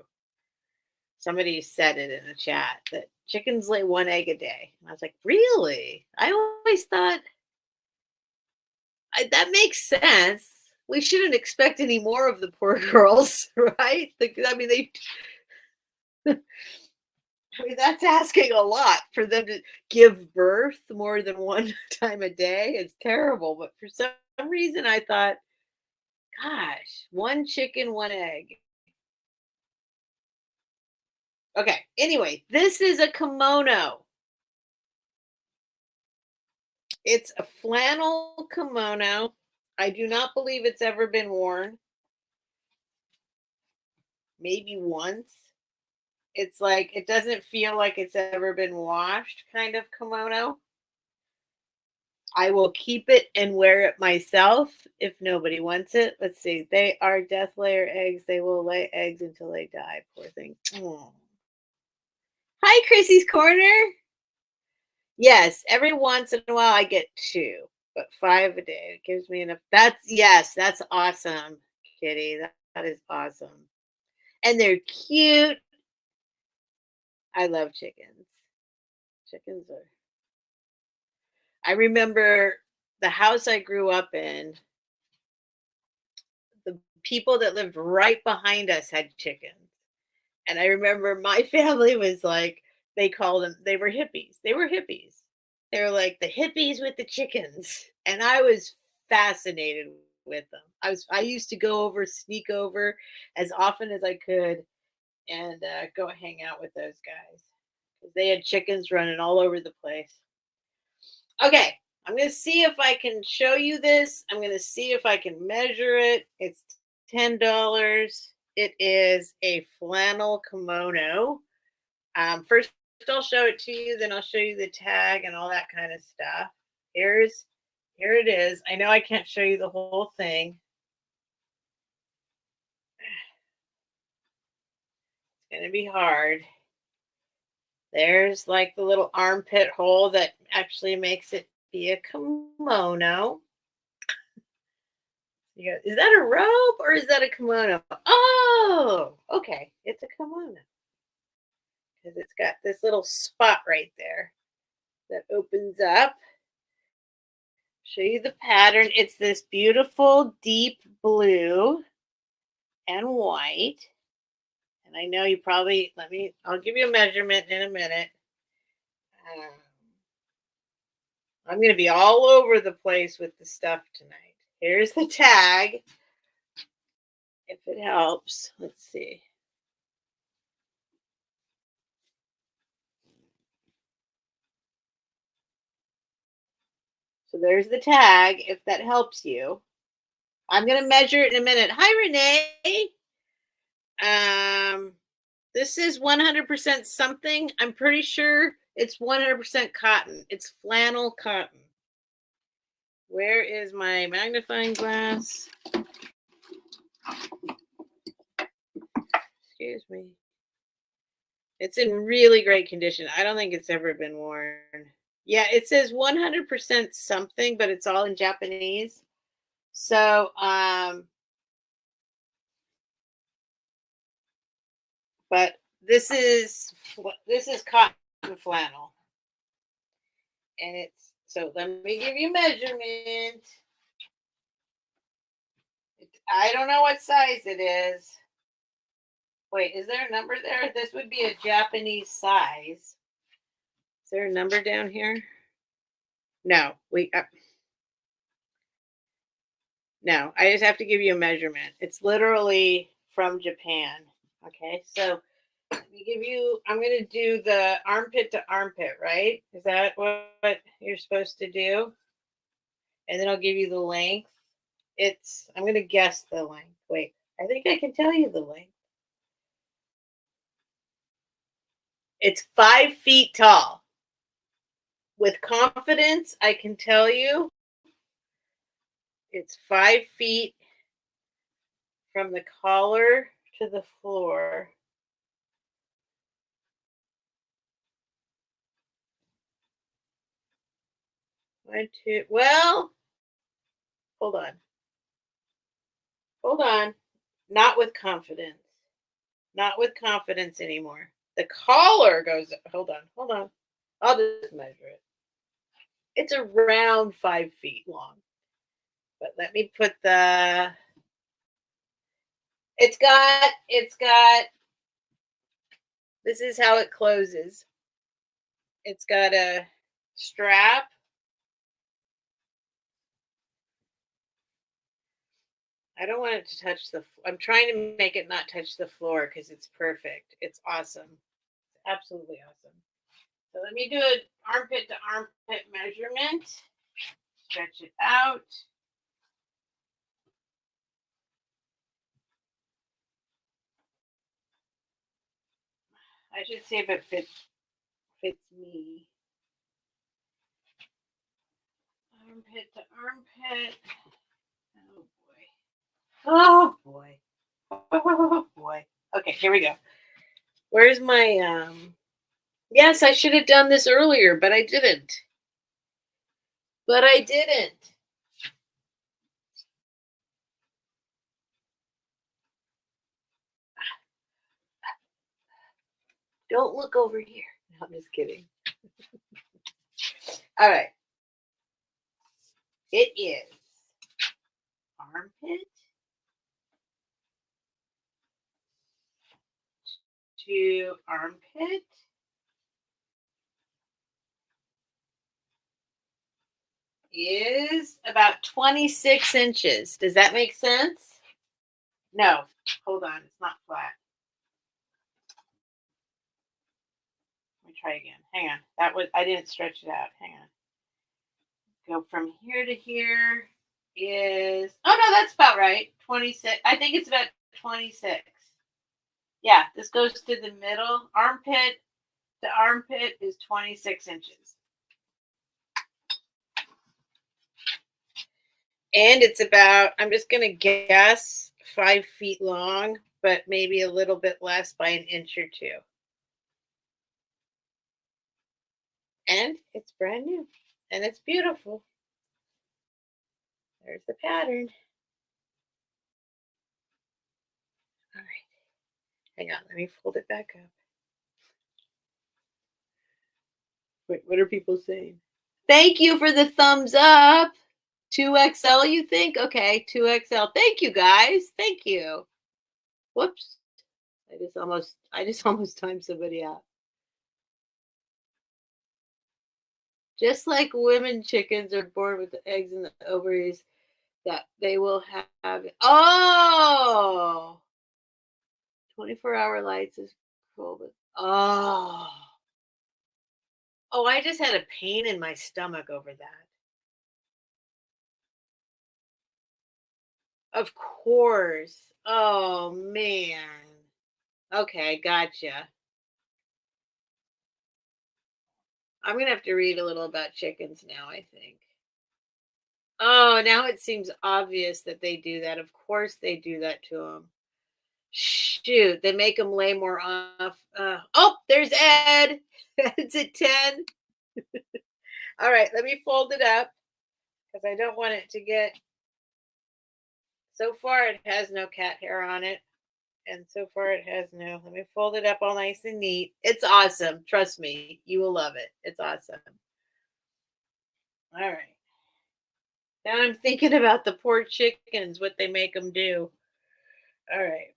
Somebody said it in a chat that chickens lay 1 egg a day. And I was like, really? I always thought that makes sense. We shouldn't expect any more of the poor girls, right? I mean, I mean, that's asking a lot for them to give birth more than one time a day. It's terrible. But for some reason, I thought, gosh, one chicken, one egg. Okay. Anyway, this is a kimono. It's a flannel kimono. I do not believe it's ever been worn. Maybe once. It's like, it doesn't feel like it's ever been washed kind of kimono. I will keep it and wear it myself if nobody wants it. Let's see. They are death layer eggs. They will lay eggs until they die. Poor thing. Oh. Hi, Chrissy's Corner. Yes, every once in a while I get 2, but 5 a day. It gives me enough. That's awesome, Kitty. That is awesome. And they're cute. I love chickens. Chickens are. I remember the house I grew up in, the people that lived right behind us had chickens. And I remember my family was like, they called them, they were hippies. They were hippies. They were like the hippies with the chickens. And I was fascinated with them. I used to go over, sneak over as often as I could and go hang out with those guys. Because they had chickens running all over the place. Okay, I'm going to see if I can show you this. I'm going to see if I can measure it. It's $10. It is a flannel kimono. First, I'll show it to you, then I'll show you the tag and all that kind of stuff. Here it is. I know I can't show you the whole thing. It's going to be hard. There's like the little armpit hole that actually makes it be a kimono. You go, is that a robe or is that a kimono? Oh, okay. It's a kimono. Because it's got this little spot right there that opens up. Show you the pattern. It's this beautiful deep blue and white. And I know you probably, I'll give you a measurement in a minute. I'm going to be all over the place with the stuff tonight. Here's the tag. If it helps, let's see. So there's the tag, if that helps you. I'm going to measure it in a minute. Hi, Renee. This is 100% something. I'm pretty sure it's 100% cotton. It's flannel cotton. Where is my magnifying glass? Excuse me. It's in really great condition. I don't think it's ever been worn. Yeah, it says 100% something, but it's all in Japanese. So, but this is cotton flannel. And it's, so let me give you measurement. I don't know what size it is. Wait, is there a number there? This would be a Japanese size. Is there a number down here? No, no, I just have to give you a measurement. It's literally from Japan. Okay, so let me give you, I'm going to do the armpit to armpit, right? Is that what you're supposed to do? And then I'll give you the length. I'm going to guess the length. Wait, I think I can tell you the length. It's 5 feet tall. With confidence, I can tell you it's 5 feet from the collar to the floor. One, two, well, hold on. Hold on. Not with confidence. Not with confidence anymore. The collar goes, hold on. I'll just measure it. It's around 5 feet long. But let me put it's got, this is how it closes. It's got a strap. I don't want it to touch I'm trying to make it not touch the floor because it's perfect. It's awesome. It's absolutely awesome. So let me do an armpit to armpit measurement. Stretch it out. I should see if it fits me. Armpit to armpit. Oh boy. Oh boy. Okay, here we go. Where's my yes, I should have done this earlier, but I didn't. Don't look over here. No, I'm just kidding. All right. It is armpit to armpit is about 26 inches. Does that make sense? No. Hold on. It's not flat. Let me try again. Hang on. I didn't stretch it out. Hang on. Go from here to here is, oh no, that's about right. 26. I think it's about 26. Yeah, this goes to the middle. Armpit to armpit is 26 inches. And it's about, I'm just going to guess, 5 feet long, but maybe a little bit less by an inch or two. And it's brand new. And it's beautiful. There's the pattern. All right. Hang on, let me fold it back up. Wait, what are people saying? Thank you for the thumbs up. 2XL, you think? Okay, 2XL. Thank you, guys. Thank you. Whoops. I just almost timed somebody out. Just like women chickens are born with the eggs and the ovaries that they will have. Oh! 24-hour lights is cool, but oh. Oh, I just had a pain in my stomach over that. Of course. Oh man. Okay, gotcha. I'm gonna have to read a little about chickens now, I think. Oh, now it seems obvious that they do that. Of course they do that to them. Shoot, they make them lay more off. Oh, there's Ed. It's at 10. All right, let me fold it up because I don't want it to get. So far, it has no cat hair on it. And so far, it has no. Let me fold it up all nice and neat. It's awesome. Trust me, you will love it. It's awesome. All right. Now I'm thinking about the poor chickens, what they make them do. All right.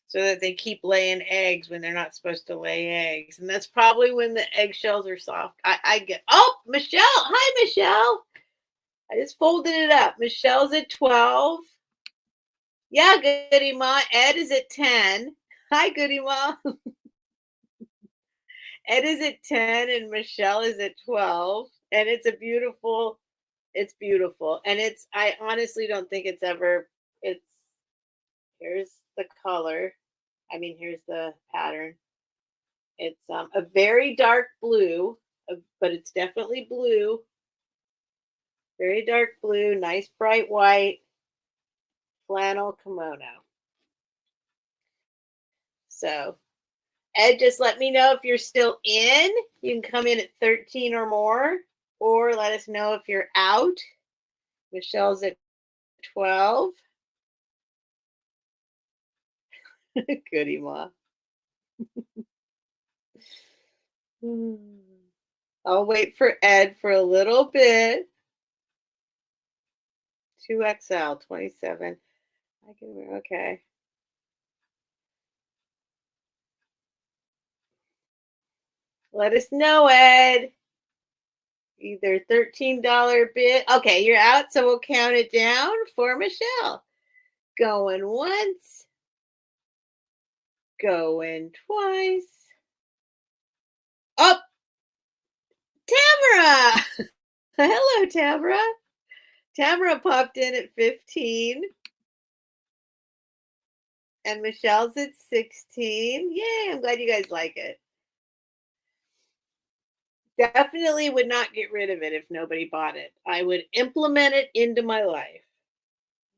So that they keep laying eggs when they're not supposed to lay eggs. And that's probably when the eggshells are soft. I get, oh, Michelle. Hi, Michelle. I just folded it up. Michelle's at 12. Yeah, Goody Ma. Ed is at 10. Hi, Goody Ma. Ed is at 10 and Michelle is at 12. And it's beautiful. And I honestly don't think here's the color. Here's the pattern. It's a very dark blue, but it's definitely blue. Very dark blue, nice bright white flannel kimono. So, Ed, just let me know if you're still in. You can come in at 13 or more, or let us know if you're out. Michelle's at 12. Goody Ma. Mm. I'll wait for Ed for a little bit. 2XL, 27. I can wear, okay. Let us know, Ed. Either $13 bid. Okay, you're out, so we'll count it down for Michelle. Going once, going twice. Oh, Tamara! Hello, Tamara. Tamara popped in at 15, and Michelle's at 16. Yay, I'm glad you guys like it. Definitely would not get rid of it if nobody bought it. I would implement it into my life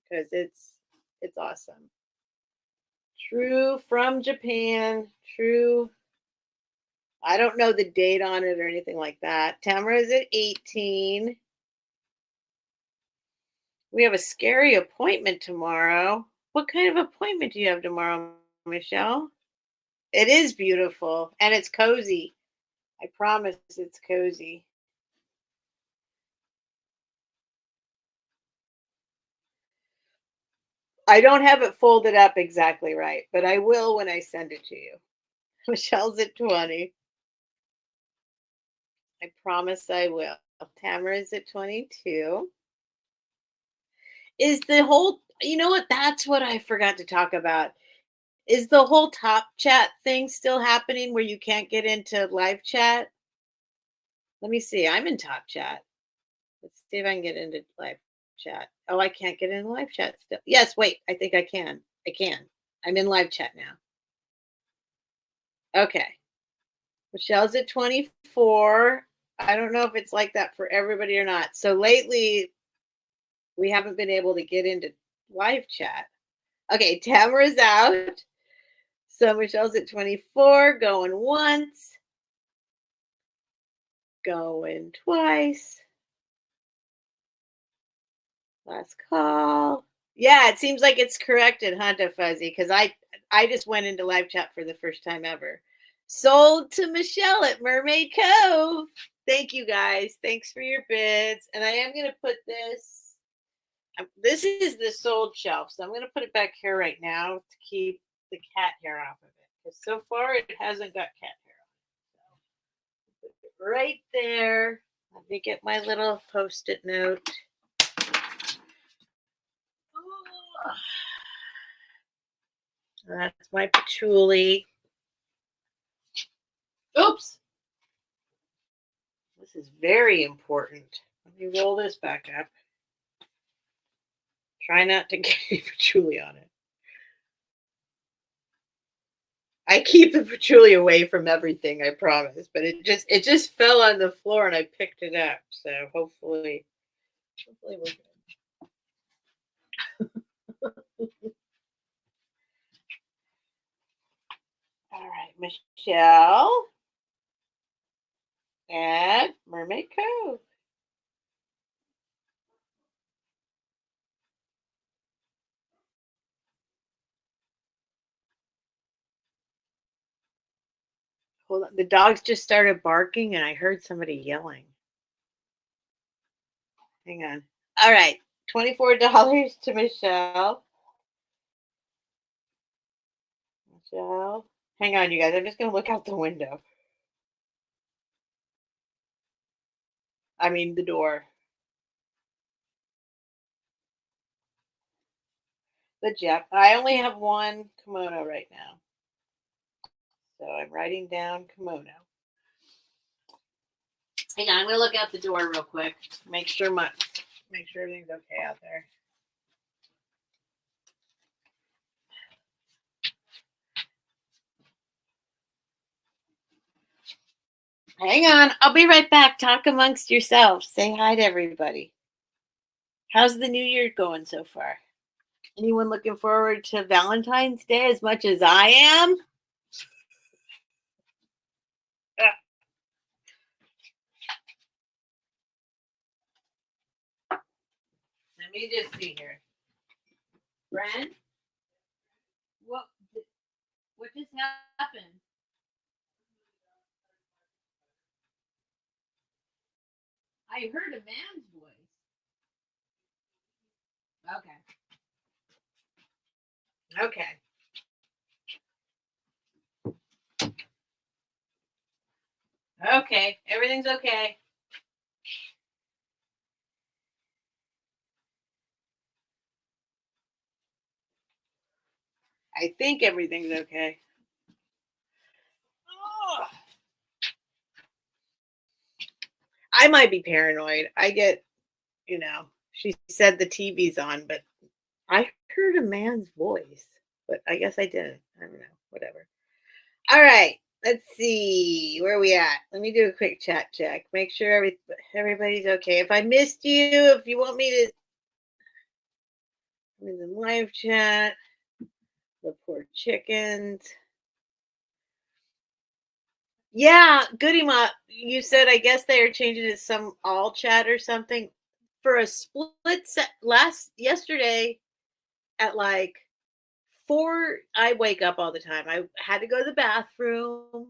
because it's awesome. True from Japan. True. I don't know the date on it or anything like that. Tamara's at 18. We have a scary appointment tomorrow. What kind of appointment do you have tomorrow, Michelle? It is beautiful and it's cozy. I promise it's cozy. I don't have it folded up exactly right, but I will when I send it to you. Michelle's at 20. I promise I will. Tamara's at 22. Is the whole, you know what? That's what I forgot to talk about. Is the whole top chat thing still happening where you can't get into live chat? Let me see. I'm in top chat. Let's see if I can get into live chat. Oh, I can't get in live chat still. Yes, wait. I think I can. I can. I'm in live chat now. Okay. Michelle's at 24. I don't know if it's like that for everybody or not. So lately, we haven't been able to get into live chat. Okay, Tamara's out. So Michelle's at 24, going once, going twice. Last call. Yeah, it seems like it's corrected, huh, Fuzzy? Because I just went into live chat for the first time ever. Sold to Michelle at Mermaid Cove. Thank you guys. Thanks for your bids. And I am gonna put this. This is the sold shelf, so I'm gonna put it back here right now to keep the cat hair off of it. Because so far it hasn't got cat hair on it. So put it right there. Let me get my little post-it note. That's my patchouli. Oops. This is very important. Let me roll this back up. Try not to get any patchouli on it. I keep the patchouli away from everything, I promise. But it just fell on the floor and I picked it up. So hopefully we're good. All right, Michelle at Mermaid Cove. Hold on. The dogs just started barking and I heard somebody yelling. Hang on. All right. $24 to Michelle. Michelle. Hang on, you guys. I'm just going to look out the window. I mean, the door. The Jap. I only have one kimono right now. So I'm writing down kimono. Hang on, I'm gonna look out the door real quick. Make sure everything's okay out there. Hang on, I'll be right back. Talk amongst yourselves. Say hi to everybody. How's the new year going so far? Anyone looking forward to Valentine's Day as much as I am? Let me just see here. Brent, what What just happened? I heard a man's voice. Okay. Okay. Okay. Everything's okay. I think everything's okay. Oh, I might be paranoid. I get, she said the TV's on, but I heard a man's voice, but I guess I didn't. I don't know. Whatever. All right. Let's see where are we at. Let me do a quick chat check. Make sure everybody's okay. If I missed you, if you want me to, I'm in the live chat. The poor chickens. Yeah, Goody Ma, you said I guess they are changing it to some all chat or something. For a split set yesterday at like 4, I wake up all the time. I had to go to the bathroom.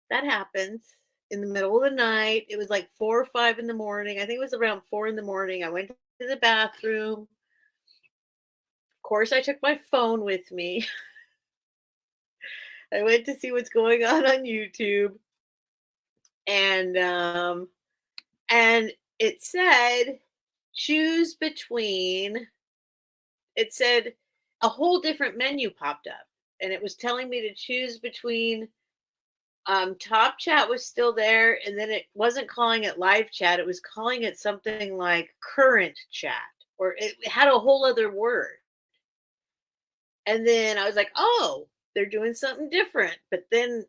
That happens in the middle of the night. It was like 4 or 5 in the morning. I think it was around 4 in the morning. I went to the bathroom. Of course, I took my phone with me. I went to see what's going on YouTube. And it said choose between, it said a whole different menu popped up, and it was telling me to choose between top chat was still there, and then it wasn't calling it live chat, it was calling it something like current chat, or it had a whole other word. And then I was like, oh, they're doing something different. But then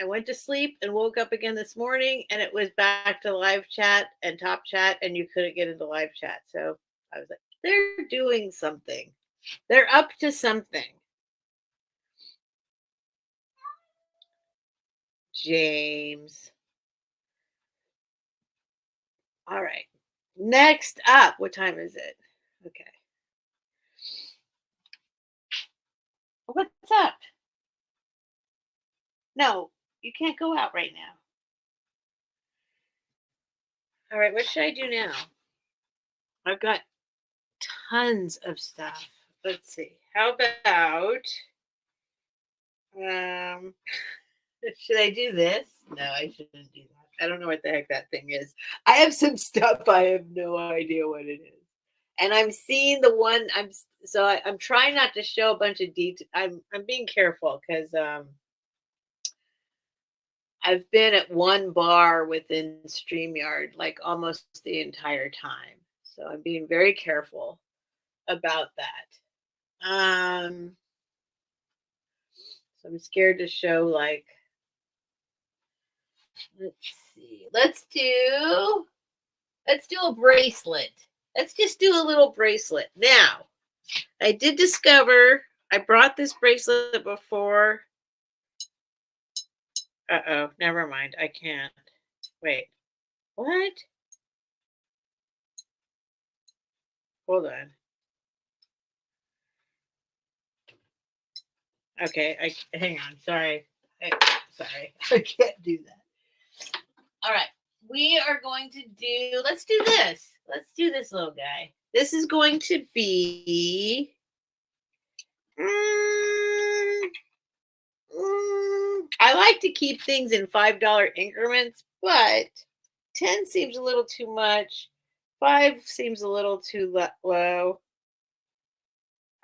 I went to sleep and woke up again this morning, and it was back to live chat and top chat, and you couldn't get into live chat. So I was like, they're doing something. They're up to something. James. All right. Next up, what time is it? Okay. What's up? No, you can't go out right now. All right, what should I do now? I've got tons of stuff. Let's see. How about should I do this? No, I shouldn't do that. I don't know what the heck that thing is. I have some stuff I have no idea what it is. And I'm seeing the one I'm trying not to show a bunch of details. I'm being careful because I've been at one bar within StreamYard like almost the entire time. So I'm being very careful about that. So I'm scared to show like, let's see. Let's do a bracelet. Let's just do a little bracelet. Now, I did discover I brought this bracelet before. Uh-oh, never mind. I can't. Wait. What? Hold on. Okay, hang on. Sorry. Sorry. I can't do that. All right. We are going to let's do this. Let's do this little guy. This is going to be I like to keep things in $5 increments, but 10 seems a little too much. 5 seems a little too low.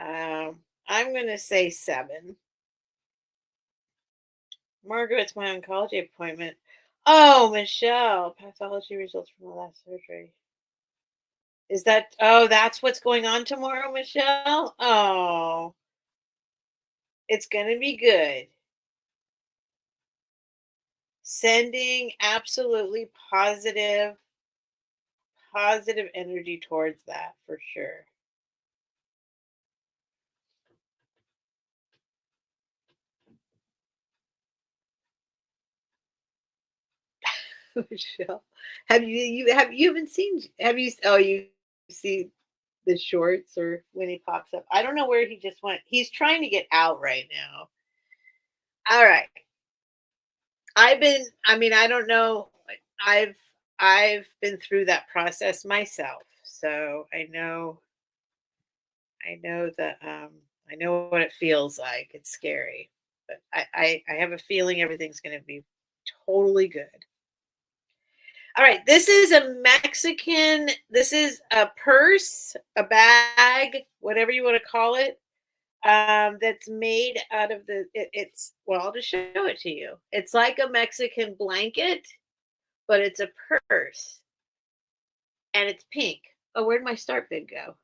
I'm going to say 7. Margaret, it's my oncology appointment. Oh, Michelle, pathology results from the last surgery. Is that, that's what's going on tomorrow, Michelle? Oh, it's going to be good. Sending absolutely positive energy towards that for sure. Michelle, have you haven't seen, have you, oh, you see the shorts or when he pops up? I don't know where he just went. He's trying to get out right now. All right. I don't know. I've I've been through that process myself. So I know that I know what it feels like. It's scary. But I have a feeling everything's gonna be totally good. All right. This is a purse, a bag, whatever you want to call it. That's made out of well, I'll just show it to you. It's like a Mexican blanket, but it's a purse and it's pink. Oh, where'd my start bid go?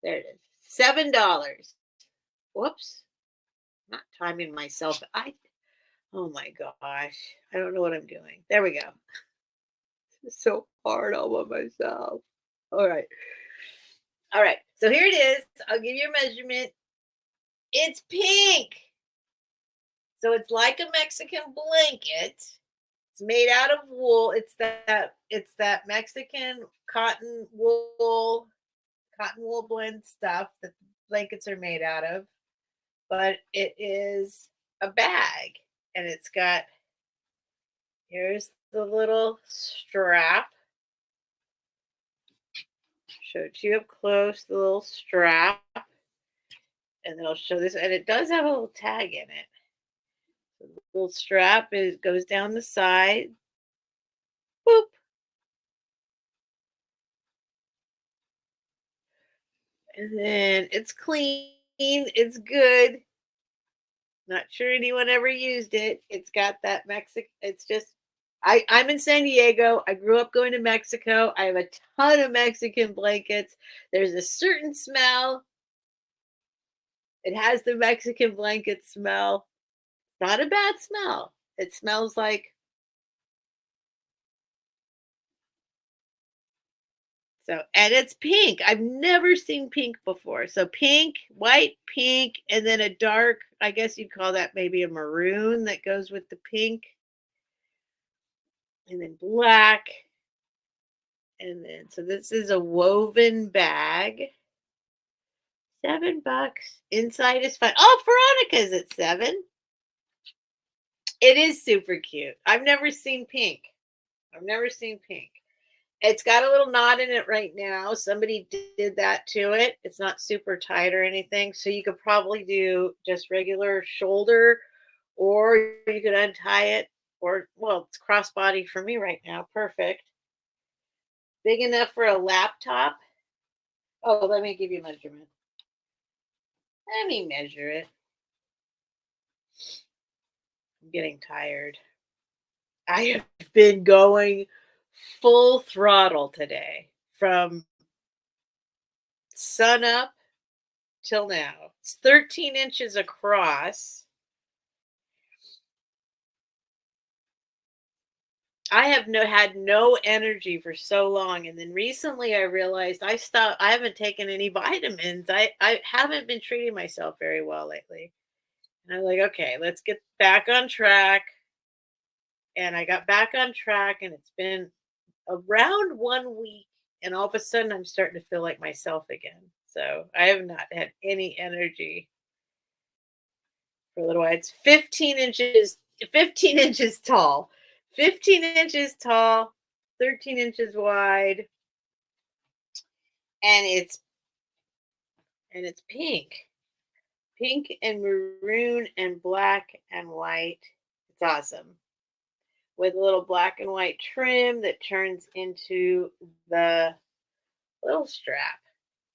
There it is. $7. Whoops. Not timing myself. Oh my gosh. I don't know what I'm doing. There we go. It's so hard all by myself. All right. All right. So here it is. I'll give you a measurement. It's pink. So it's like a Mexican blanket. It's made out of wool. It's that Mexican cotton wool blend stuff that the blankets are made out of. But it is a bag, and here's the little strap. Show it to you up close, the little strap, and then I'll show this. And it does have a little tag in it. So the little strap goes down the side. Boop. And then it's clean. It's good. Not sure anyone ever used it. It's got that Mexican. It's just I'm in San Diego. I grew up going to Mexico. I have a ton of Mexican blankets. There's a certain smell. It has the Mexican blanket smell. Not a bad smell. It smells like so, and it's pink. I've never seen pink before. So pink, white, pink, and then a dark, I guess you'd call that maybe a maroon that goes with the pink, and then black. And then so this is a woven bag. $7. Inside is fine. Oh, Veronica's at 7. It is super cute. I've never seen pink. I've never seen pink. It's got a little knot in it right now. Somebody did that to it. It's not super tight or anything. So you could probably do just regular shoulder, or you could untie it, or, well, it's crossbody for me right now. Perfect. Big enough for a laptop. Oh, let me give you a measurement. Let me measure it. I'm getting tired. I have been going full throttle today from sun up till now. It's 13 inches across. I have had no energy for so long, and then recently I realized I haven't taken any vitamins. I haven't been treating myself very well lately. And I'm like, okay, let's get back on track. And I got back on track, and it's been around 1 week, and all of a sudden I'm starting to feel like myself again. So I have not had any energy for a little while. It's 15 inches tall, 15 inches tall, 13 inches wide, and it's pink and maroon and black and white. It's awesome, with a little black and white trim that turns into the little strap.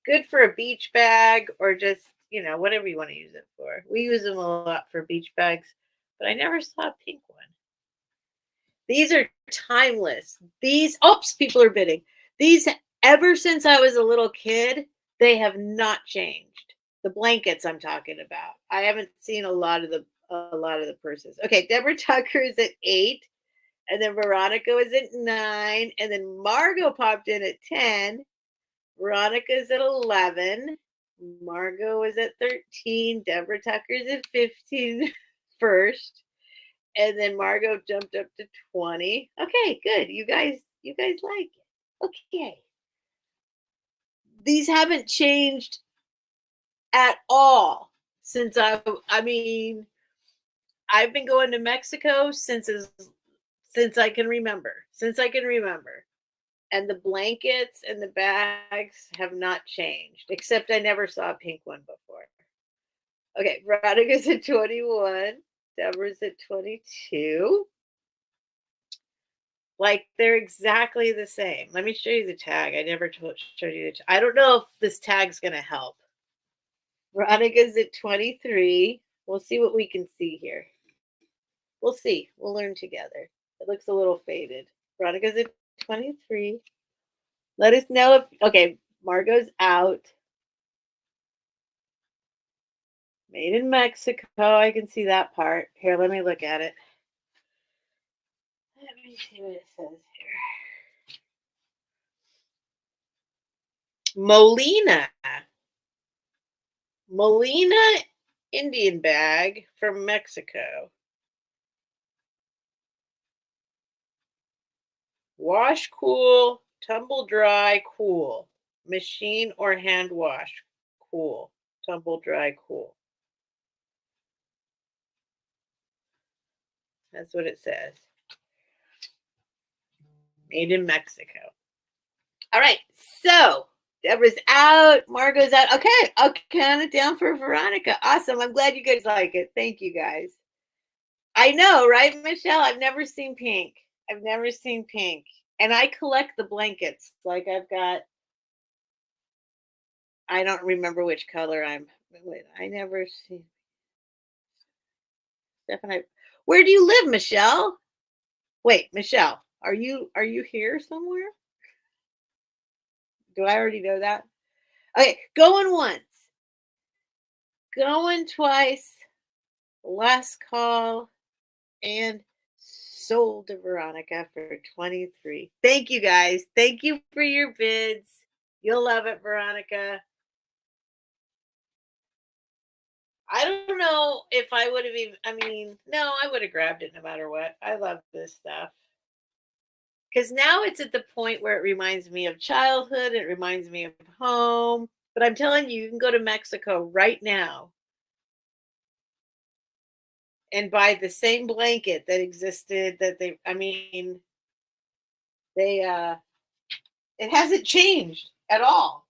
Good for a beach bag, or just, whatever you want to use it for. We use them a lot for beach bags, but I never saw a pink one. These are timeless. Oops, people are bidding. These, ever since I was a little kid, they have not changed. The blankets I'm talking about. I haven't seen a lot of the purses. Okay, Deborah Tucker is at 8, and then Veronica is at 9, and then Margot popped in at 10. Veronica's at 11. Margot is at 13. Deborah Tucker's at 15 first. And then Margot jumped up to 20. Okay, good. You guys like it. Okay. These haven't changed at all since I mean, I've been going to Mexico since I can remember. Since I can remember. And the blankets and the bags have not changed, except I never saw a pink one before. Okay, Veronica's at 21. Deborah's at 22. Like they're exactly the same. Let me show you the tag. I never showed you the I don't know if this tag's going to help. Veronica's at 23. We'll see what we can see here. We'll see. We'll learn together. It looks a little faded. Veronica's at 23. Let us know if, okay, Margot's out. Made in Mexico. I can see that part. Here, let me look at it. Let me see what it says here. Molina Indian bag from Mexico. Wash cool, tumble dry cool. Machine or hand wash cool. Tumble dry cool. That's what it says. Made in Mexico. All right, so Deborah's out. Margot's out. Okay, I'll count it down for Veronica. Awesome. I'm glad you guys like it. Thank you guys. I know, right, Michelle? I've never seen pink. I've never seen pink. And I collect the blankets. Like I've got, I don't remember which color I never see. Stephanie, where do you live, Michelle? Wait, Michelle, are you here somewhere? Do I already know that? Okay, going once. Going twice. Last call. And sold to Veronica for 23. Thank you guys. Thank you for your bids. You'll love it, Veronica. I don't know if I would have even, no, I would have grabbed it no matter what. I love this stuff. Because now it's at the point where it reminds me of childhood. It reminds me of home. But I'm telling you, you can go to Mexico right now and buy the same blanket that existed it hasn't changed at all.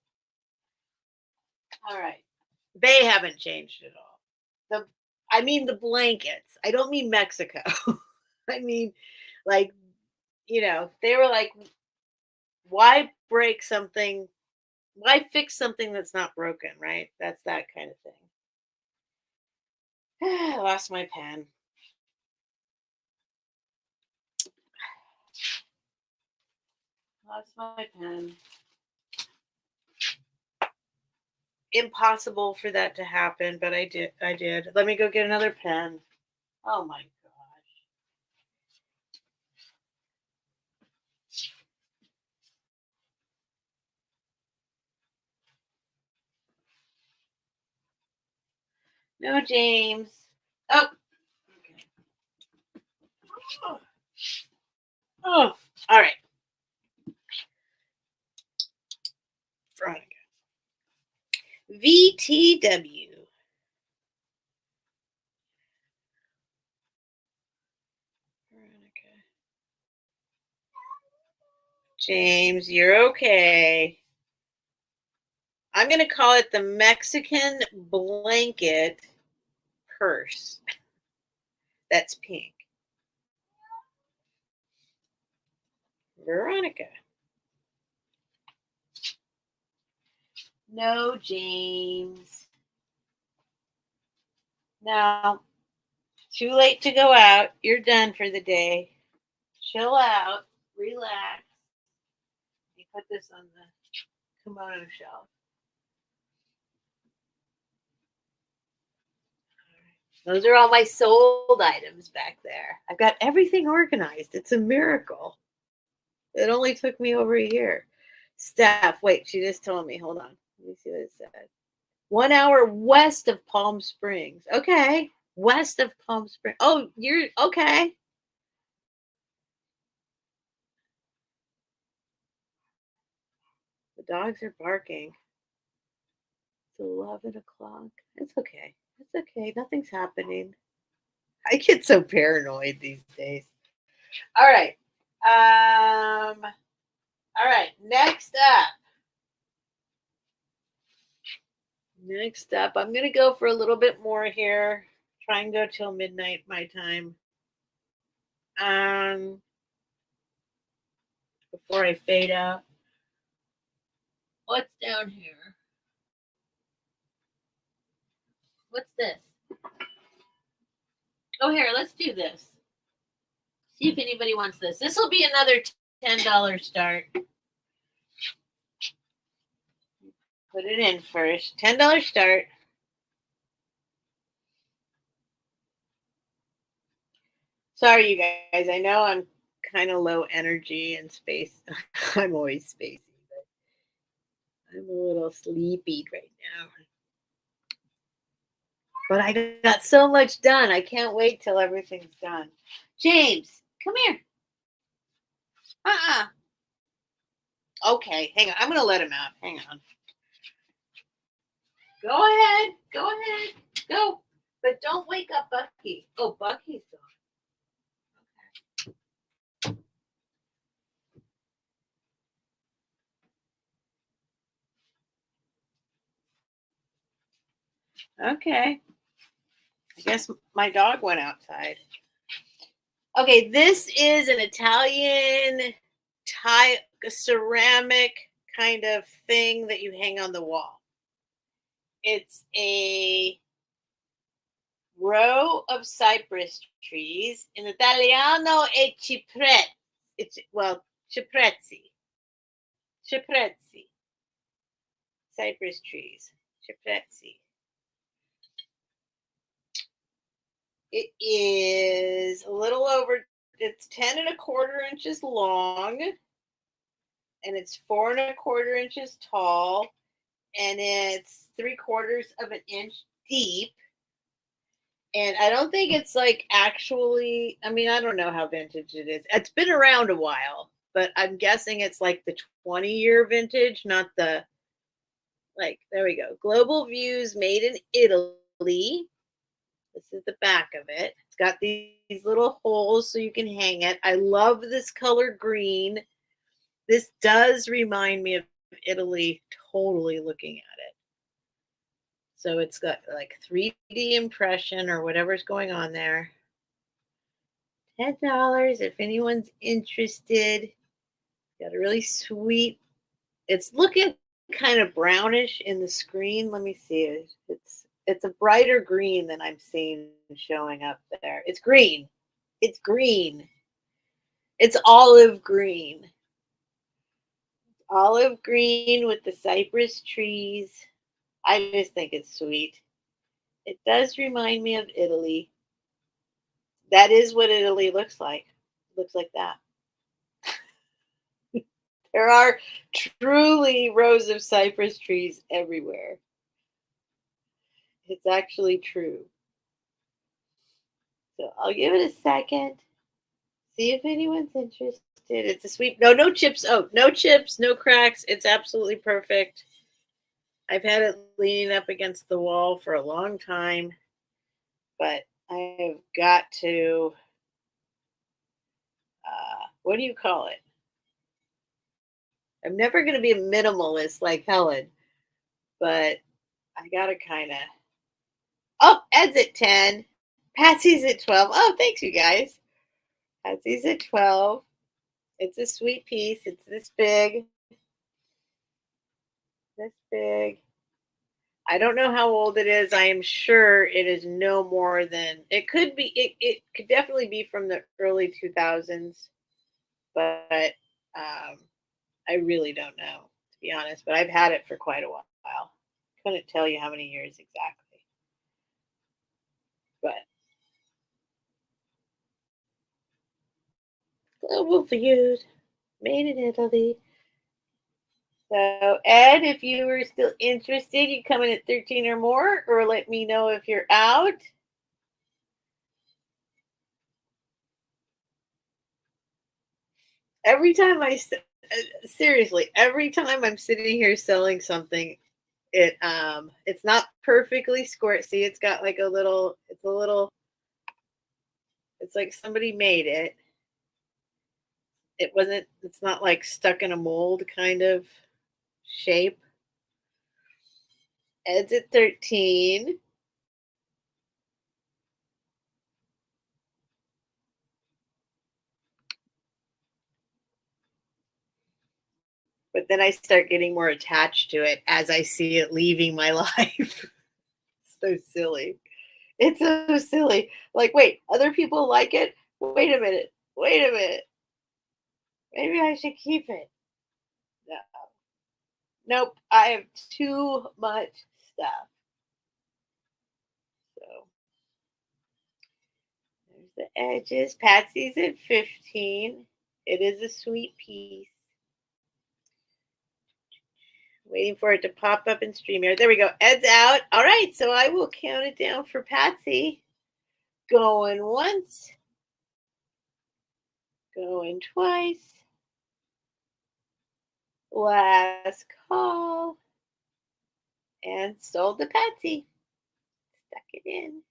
All right. They haven't changed at all. The blankets. I don't mean Mexico. I mean, like, they were like, why break something? Why fix something that's not broken, right? That's that kind of thing. I lost my pen. Lost my pen. Impossible for that to happen, but I did. Let me go get another pen. Oh my gosh. No, James. Oh. Okay. Oh. All right. Veronica. VTW. Veronica. James, you're okay. I'm going to call it the Mexican blanket purse. That's pink. Veronica. No, James. No. Too late to go out. You're done for the day. Chill out. Relax. Let me put this on the kimono shelf. Those are all my sold items back there. I've got everything organized. It's a miracle. It only took me over a year. Steph, wait, she just told me. Hold on. Let me see what it said. 1 hour west of Palm Springs. Okay. West of Palm Springs. Oh, you're okay. The dogs are barking. It's 11 o'clock. It's okay. It's okay. Nothing's happening. I get so paranoid these days. All right. All right. Next up. I'm gonna go for a little bit more here. Try and go till midnight my time. Um, before I fade out. What's down here? What's this? Oh, here, let's do this. See if anybody wants this. This will be another $10 start. Put it in first. $10 start. Sorry, you guys. I know I'm kind of low energy and space. I'm always spacey, but I'm a little sleepy right now. But I got so much done. I can't wait till everything's done. James, come here. Okay, hang on. I'm going to let him out. Hang on. Go ahead. Go ahead. Go. But don't wake up Bucky. Oh, Bucky's gone. Okay. I guess my dog went outside. Okay, this is an Italian ceramic kind of thing that you hang on the wall. It's a row of cypress trees. In Italiano è ciprezzi. It's ciprezzi. Ciprezzi. Cypress trees. Ciprezzi. It is a little over, it's 10 and a quarter inches long, and it's 4 and a quarter inches tall, and it's 3/4 of an inch deep. And I don't think it's like actually, I mean, I don't know how vintage it is. It's been around a while, but I'm guessing it's like the 20-year vintage, not the, like, there we go. Global Views, made in Italy. This is the back of it. It's got these little holes so you can hang it. I love this color green. This does remind me of Italy, totally looking at it. So it's got like 3D impression or whatever's going on there. $10 if anyone's interested. Got a really sweet, it's looking kind of brownish in the screen. Let me see. It's a brighter green than I'm seeing showing up there. It's green. It's green. It's olive green. Olive green with the cypress trees. I just think it's sweet. It does remind me of Italy. That is what Italy looks like. It looks like that. There are truly rows of cypress trees everywhere. It's actually true. So I'll give it a second. See if anyone's interested. It's a sweet, no chips. Oh, no chips, no cracks. It's absolutely perfect. I've had it leaning up against the wall for a long time, but I've got to, what do you call it? I'm never going to be a minimalist like Helen, but I got to kind of, oh, Ed's at 10. Patsy's at 12. Oh, thanks, you guys. Patsy's at 12. It's a sweet piece. It's this big. This big. I don't know how old it is. I am sure it is no more than, it could be, it could definitely be from the early 2000s, but I really don't know, to be honest, but I've had it for quite a while. Couldn't tell you how many years exactly. But Global Views, made in Italy. So Ed, if you were still interested, you come in at 13 or more, or let me know if you're out. Every time seriously, every time I'm sitting here selling something, it's not perfectly square. See, it's got like it's a little It's like somebody made it. It's not like stuck in a mold kind of shape. Ed's at 13. But then I start getting more attached to it as I see it leaving my life. So silly. It's so silly. Like, wait, other people like it? Wait a minute. Wait a minute. Maybe I should keep it. No. Nope. I have too much stuff. So there's the edges. Patsy's at 15. It is a sweet piece. Waiting for it to pop up in StreamYard. There we go. Ed's out. All right. So I will count it down for Patsy. Going once. Going twice. Last call. And sold to Patsy. Stuck it in.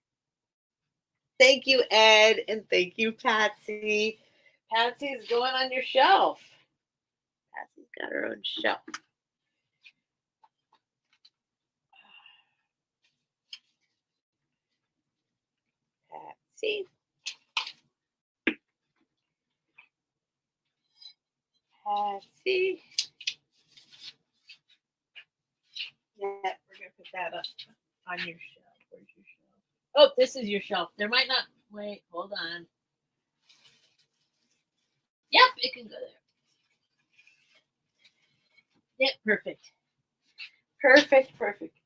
Thank you, Ed, and thank you, Patsy. Patsy's going on your shelf. Patsy's got her own shelf. Patsy. Patsy. Yeah, we're going to put that up on your shelf. Where's your shelf? Oh, this is your shelf. There might not. Wait, hold on. Yep, it can go there. Yep, perfect. Perfect, perfect.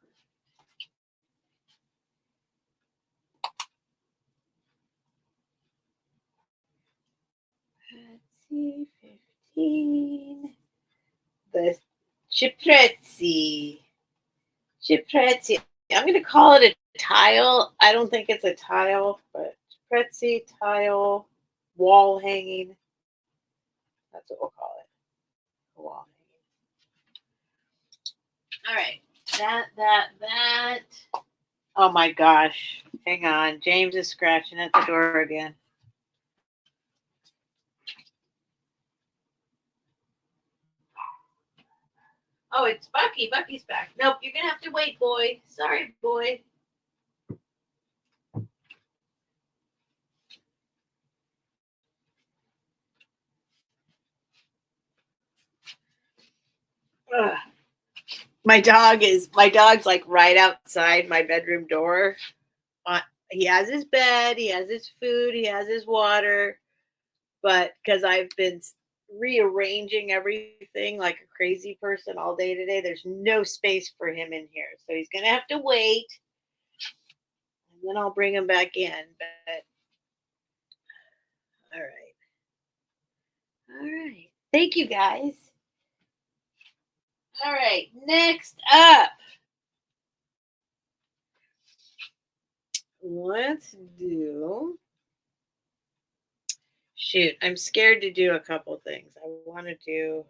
Patsy 15. The Ciprezzi. Ciprezzi. I'm going to call it a tile. I don't think it's a tile, but Ciprezzi tile wall hanging. That's what we'll call it. A wall hanging. All right. That. Oh my gosh. Hang on. James is scratching at the door again. Oh, it's Bucky. Bucky's back. Nope, you're going to have to wait, boy. Sorry, boy. Ugh. My dog's like right outside my bedroom door. He has his bed, he has his food, he has his water, but because I've been rearranging everything like a crazy person all day today, there's no space for him in here. So he's gonna have to wait, and then I'll bring him back in. But all right. Thank you guys. All right, next up, let's do. Shoot, I'm scared to do a couple things. I want to do.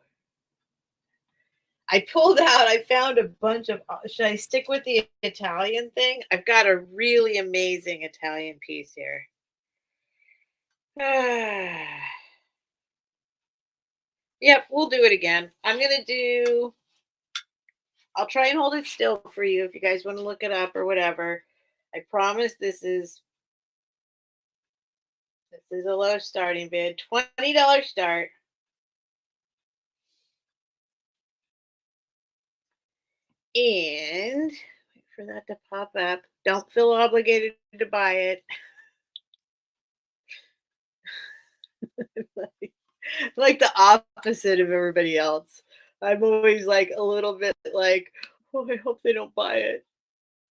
I pulled out, I found a bunch of. Should I stick with the Italian thing? I've got a really amazing Italian piece here. Yep, we'll do it again. I'm going to do. I'll try and hold it still for you if you guys want to look it up or whatever. I promise this is a low starting bid. $20 start. And wait for that to pop up. Don't feel obligated to buy it. Like the opposite of everybody else. I'm always like a little bit like, oh, I hope they don't buy it.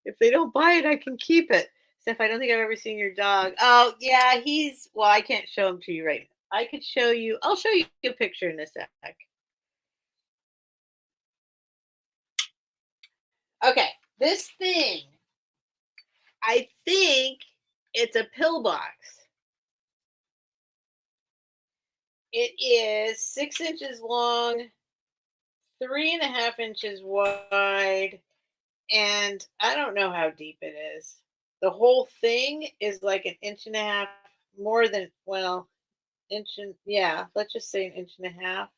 If they don't buy it, I can keep it. Steph, I don't think I've ever seen your dog. Oh, yeah, well, I can't show him to you right now. I could show you, I'll show you a picture in a sec. Okay, this thing, I think it's a pillbox. It is 6 inches long, 3.5 inches wide, and I don't know how deep it is. The whole thing is like an inch and a half, more than, well, yeah, let's just say an inch and a half.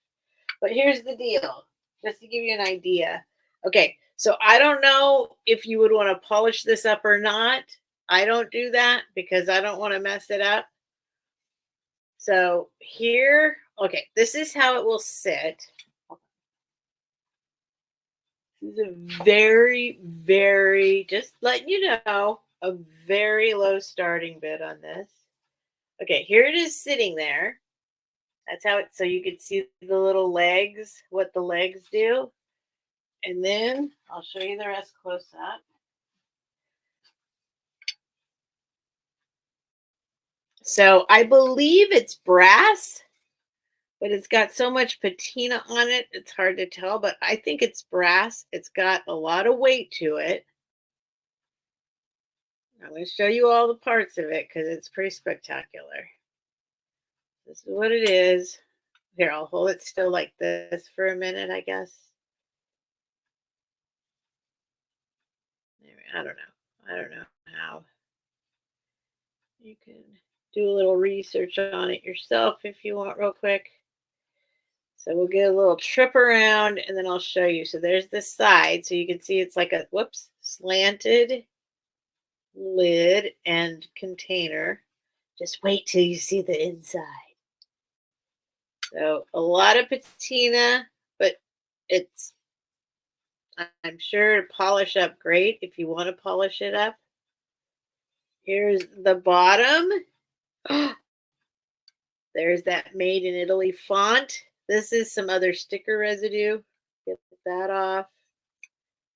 But here's the deal, just to give you an idea. Okay, so I don't know if you would want to polish this up or not. I don't do that because I don't want to mess it up. So here, okay, this is how it will sit. This is a very, very, just letting you know, a very low starting bid on this. Okay, here it is sitting there. That's how it, so you can see the little legs, what the legs do. And then I'll show you the rest close up. So I believe it's brass, but it's got so much patina on it, it's hard to tell, but I think it's brass. It's got a lot of weight to it. I'm going to show you all the parts of it because it's pretty spectacular. This is what it is. Here, I'll hold it still like this for a minute, I guess. I don't know. I don't know how. You can do a little research on it yourself if you want, real quick. So we'll get a little trip around and then I'll show you. So there's this side. So you can see it's like a, whoops, slanted lid and container. Just wait till you see the inside. So a lot of patina, but it's, I'm sure, to polish up great if you want to polish it up. Here's the bottom. There's that Made in Italy font. This is some other sticker residue. Get that off.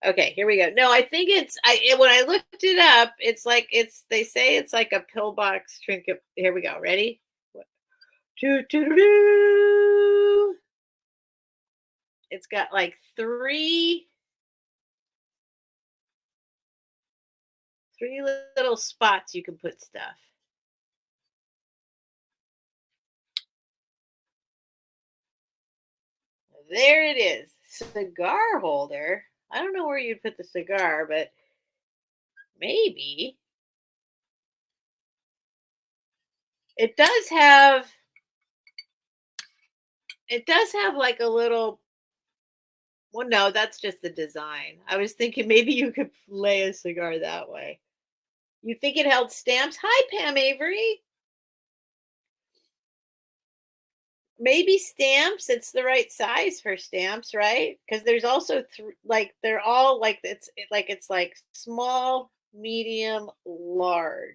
Okay, here we go. No, I think it's, when I looked it up, it's like, it's, they say it's like a pillbox trinket. Here we go. Ready? It's got like three little spots you can put stuff. There it is. Cigar holder. I don't know where you'd put the cigar, but maybe. It does have like a little, well, no, that's just the design. I was thinking maybe you could lay a cigar that way. You think it held stamps? Hi, Pam Avery. Maybe stamps. It's the right size for stamps, right? Because there's also like, they're all like, it's like small, medium, large.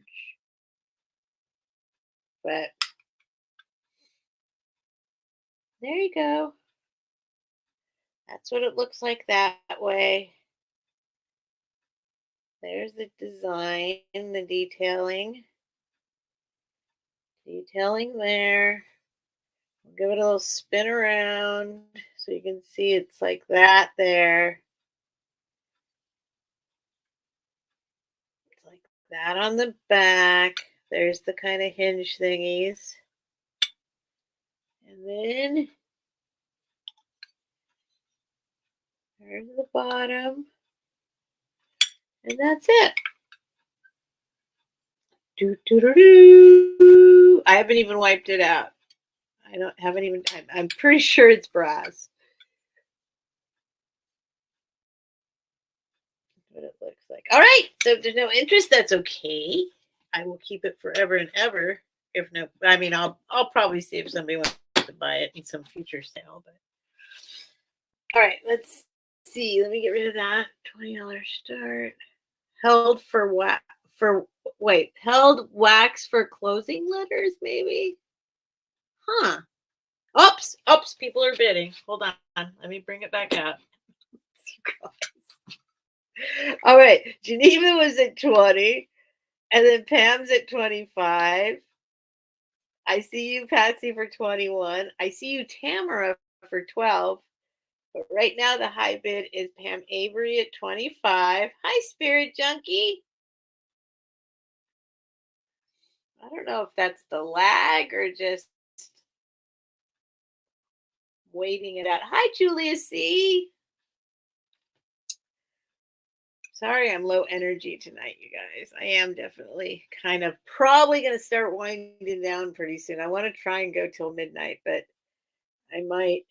But there you go. That's what it looks like that way. There's the design, the detailing. Detailing there. I'll give it a little spin around so you can see it's like that there. It's like that on the back. There's the kind of hinge thingies. And then there's the bottom. And that's it. I haven't even wiped it out. I'm pretty sure it's brass. What it looks like. All right. So if there's no interest, that's okay. I will keep it forever and ever. If no, I mean, I'll probably see if somebody wants to buy it in some future sale. But all right, let's see. Let me get rid of that. $20 start. Held for wax held wax for closing letters, maybe. Huh. Oops, people are bidding. Hold on. Let me bring it back up. All right. Geneva was at 20. And then Pam's at 25. I see you, Patsy, for 21. I see you, Tamara, for 12. But right now, the high bid is Pam Avery at 25. Hi, Spirit Junkie. I don't know if that's the lag or just waiting it out. Hi, Julia C. Sorry, I'm low energy tonight, you guys. I am definitely kind of probably going to start winding down pretty soon. I want to try and go till midnight, but I might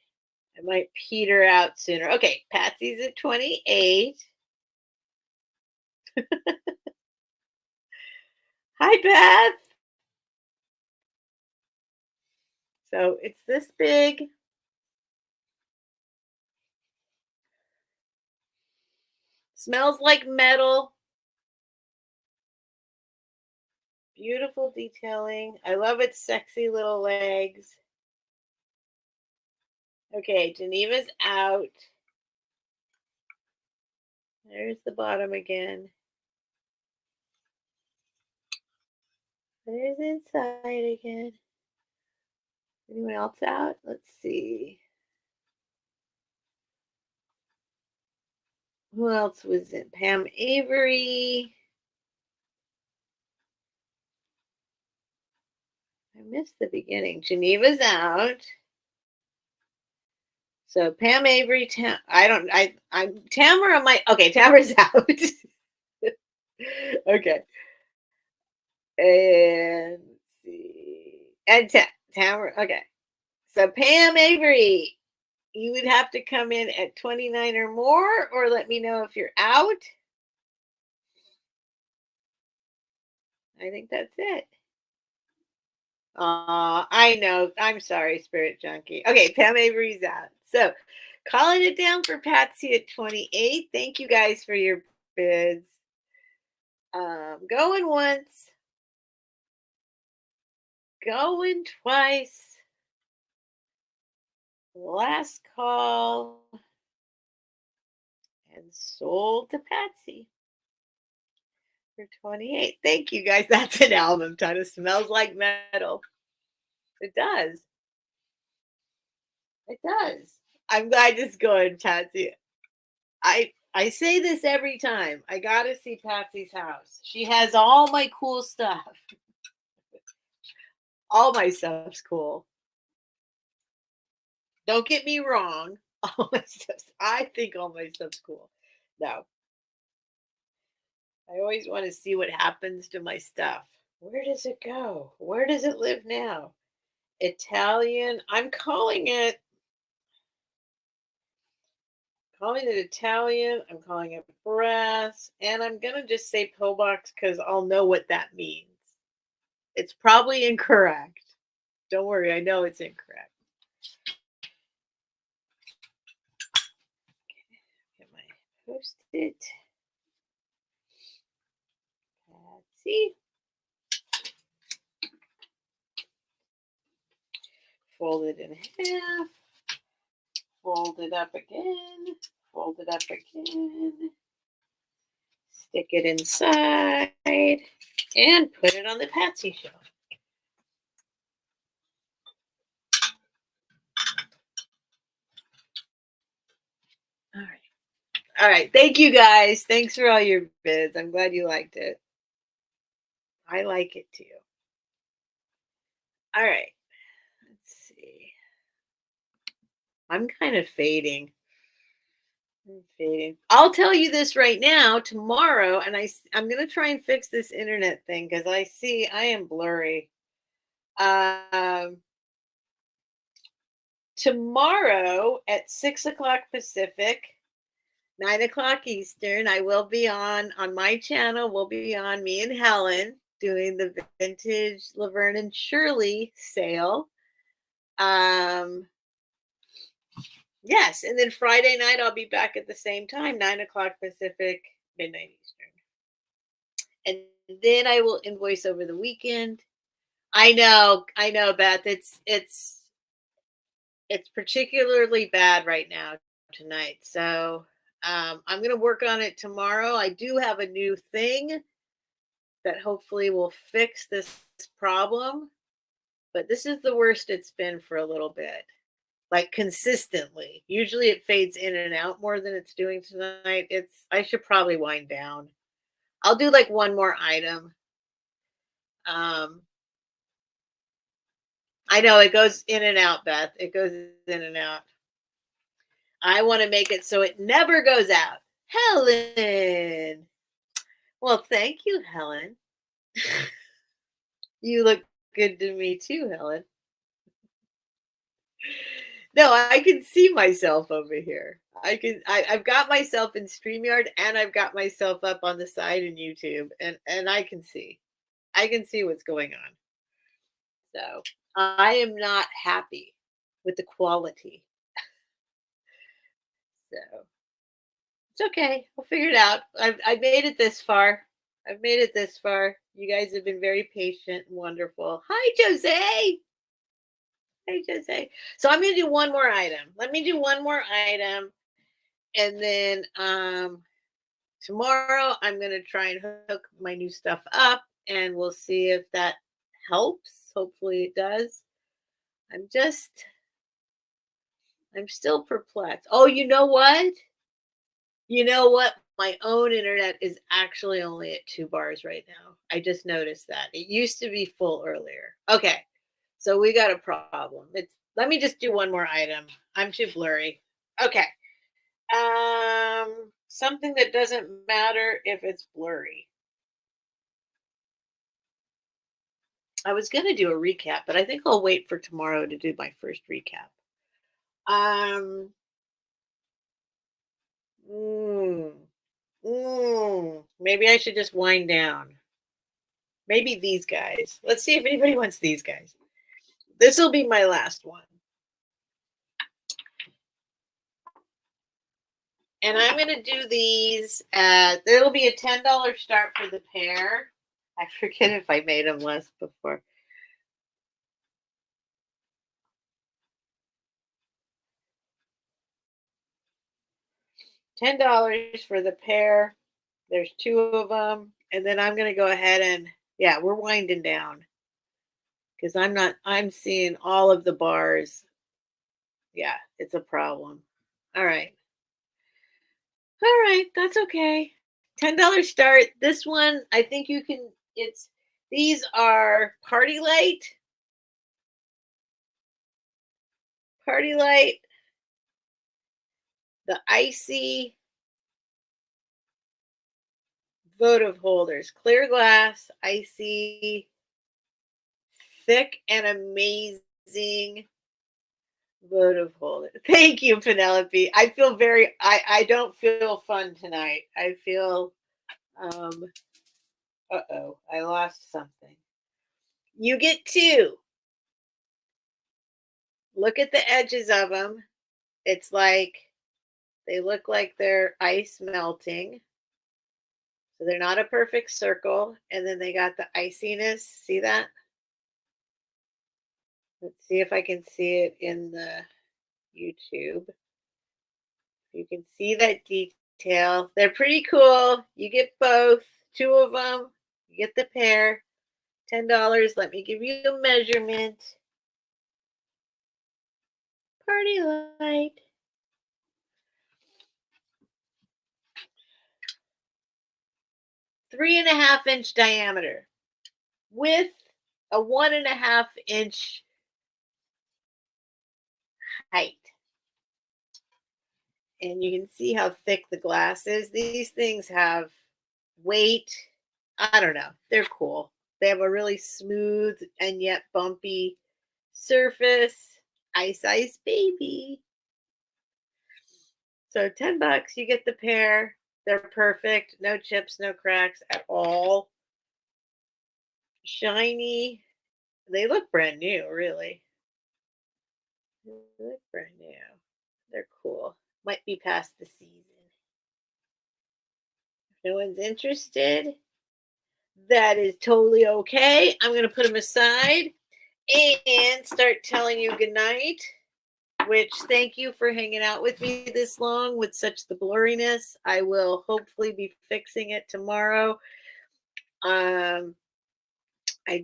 I might peter out sooner. Okay, Patsy's at 28. Hi, Beth. So it's this big. Smells like metal. Beautiful detailing. I love its sexy little legs. Okay, Geneva's out. There's the bottom again. There's inside again. Anyone else out? Let's see. Who else was in? Pam Avery. I missed the beginning. Geneva's out. So Pam Avery, I'm Tamara might, okay, Tamara's out. Okay. And let's see. And Tamara, okay. So Pam Avery, you would have to come in at 29 or more, or let me know if you're out. I think that's it. I know. I'm sorry, Spirit Junkie. Okay, Pam Avery's out. So calling it down for Patsy at 28. Thank you guys for your bids. Going once, going twice. Last call. And sold to Patsy for 28. Thank you guys. That's an album title. Smells like metal. It does. It does. I'm glad it's going, Patsy. I say this every time. I gotta see Patsy's house. She has all my cool stuff. All my stuff's cool. Don't get me wrong. All my stuff. I think all my stuff's cool. No. I always want to see what happens to my stuff. Where does it go? Where does it live now? Italian. I'm calling it Italian. I'm calling it brass. And I'm going to just say pillbox because I'll know what that means. It's probably incorrect. Don't worry. I know it's incorrect. Get my Post-it. Patsy. Fold it in half. Fold it up again. Fold it up again. Stick it inside. And put it on the Patsy shelf. All right. All right. Thank you guys. Thanks for all your bids. I'm glad you liked it. I like it too. All right. Let's see. I'm kind of fading. I'm fading. I'll tell you this right now. Tomorrow, and I'm going to try and fix this internet thing because I see I am blurry. Tomorrow at 6 o'clock Pacific, 9 o'clock Eastern, I will be on my channel. We'll be on, me and Helen, doing the vintage Laverne and Shirley sale. Yes, and then Friday night I'll be back at the same time, 9 o'clock Pacific, midnight Eastern. And then I will invoice over the weekend. I know, Beth. It's particularly bad right now tonight. So I'm going to work on it tomorrow. I do have a new thing that hopefully will fix this problem. But this is the worst it's been for a little bit. Like consistently. Usually it fades in and out more than it's doing tonight. I should probably wind down. I'll do like one more item. I know it goes in and out, Beth. It goes in and out. I want to make it so it never goes out. Helen. Well, thank you, Helen. You look good to me too, Helen. No, I can see myself over here. I've got myself in StreamYard and I've got myself up on the side in YouTube and I can see. I can see what's going on. So I am not happy with the quality. So it's okay. We'll figure it out. I've made it this far. I've made it this far. You guys have been very patient and wonderful. Hi, Jose. Hi, Jose. So I'm gonna do one more item. Let me do one more item, and then tomorrow I'm gonna try and hook my new stuff up, and we'll see if that helps. Hopefully it does. I'm just I'm still perplexed. Oh, you know what? You know what? My own internet is actually only at 2 bars right now. I just noticed that. It used to be full earlier. Okay. So we got a problem. It's let me just do one more item. I'm too blurry. Okay. Something that doesn't matter if it's blurry. I was going to do a recap, but I think I'll wait for tomorrow to do my first recap. Um mm, maybe I should just wind down. Maybe these guys. Let's see if anybody wants these guys. This will be my last one. And I'm going to do these at, there'll be a $10 start for the pair. I forget if I made them less before. $10 for the pair. There's 2 of them. And then I'm going to go ahead and, yeah, we're winding down. Because I'm seeing all of the bars. Yeah, it's a problem. All right. All right, that's okay. $10 start. This one, I think you can, these are party light, the icy votive holders, clear glass, icy, thick and amazing votive holder. Thank you, Penelope. I feel I don't feel fun tonight. I feel, uh-oh, I lost something. You get 2. Look at the edges of them. It's like, they look like they're ice melting. So they're not a perfect circle. And then they got the iciness. See that? Let's see if I can see it in the YouTube. You can see that detail. They're pretty cool. You get both. 2 of them. You get the pair. $10. Let me give you a measurement. Party light. 3.5-inch diameter with a 1.5-inch height. And you can see how thick the glass is. These things have weight. I don't know. They're cool. They have a really smooth and yet bumpy surface. Ice Ice Baby. So $10, you get the pair. They're perfect. No chips, no cracks at all. Shiny. They look brand new, really. They look brand new. They're cool. Might be past the season. If no one's interested, that is totally okay. I'm going to put them aside and start telling you goodnight. Which, thank you for hanging out with me this long with such the blurriness. I will hopefully be fixing it tomorrow. I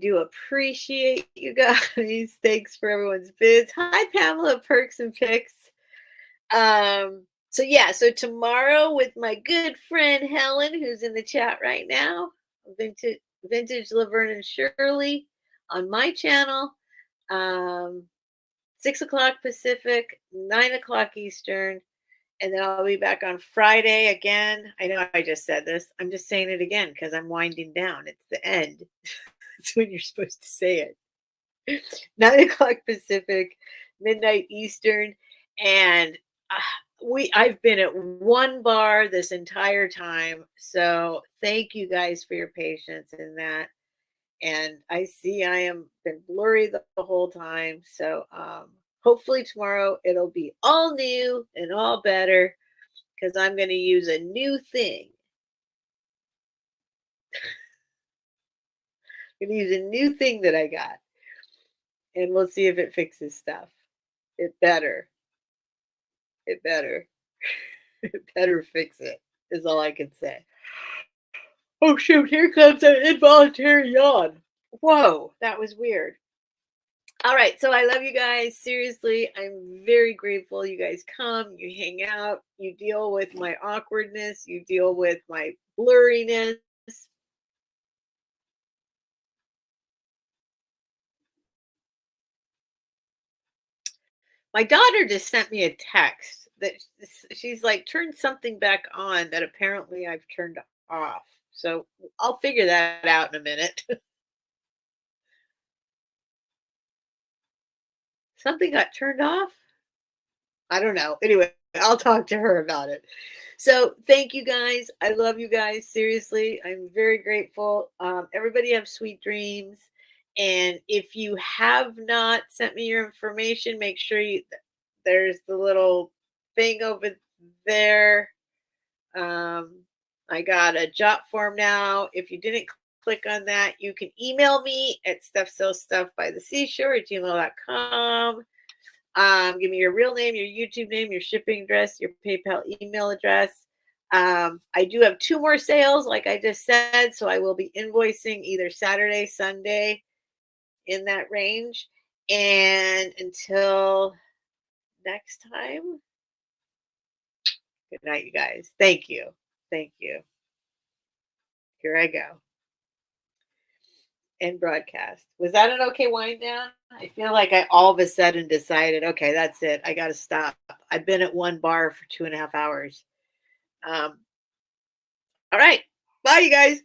do appreciate you guys. Thanks for everyone's vids. Hi, Pamela, Perks and Picks. So tomorrow with my good friend Helen, who's in the chat right now, Vintage Laverne and Shirley on my channel. 6 o'clock Pacific, 9 o'clock Eastern. And then I'll be back on Friday again. I know I just said this. I'm just saying it again because I'm winding down. It's the end. It's when you're supposed to say it. 9 o'clock Pacific, midnight Eastern, and I've been at one bar this entire time. So thank you guys for your patience in that. And I see I am been blurry the whole time. So hopefully tomorrow it'll be all new and all better because I'm going to use a new thing. I'm going to use a new thing that I got, and we'll see if it fixes stuff. It better. It better. It better fix it. Is all I can say. Oh shoot! Here comes an involuntary yawn. Whoa, that was weird. All right, so I love you guys. Seriously, I'm very grateful you guys come, you hang out, you deal with my awkwardness, you deal with my blurriness. My daughter just sent me a text that she's like turned something back on that apparently I've turned off. So I'll figure that out in a minute. Something got turned off? I don't know. Anyway, I'll talk to her about it. So thank you guys. I love you guys. Seriously, I'm very grateful. Everybody have sweet dreams. And if you have not sent me your information, make sure there's the little thing over there. Um, I got a jot form now. If you didn't click on that, you can email me at StephSellsStuffByTheSeashore at gmail.com. Give me your real name, your YouTube name, your shipping address, your PayPal email address. I do have 2 more sales, like I just said, so I will be invoicing either Saturday, Sunday in that range. And until next time, good night, you guys. Thank you. Thank you. Here I go. End broadcast. Was that an okay wind down? I feel like I all of a sudden decided, okay, that's it. I got to stop. I've been at one bar for 2.5 hours. Um, all right. Bye, you guys.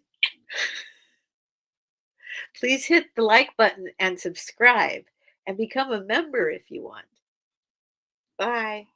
Please hit the like button and subscribe and become a member if you want. Bye.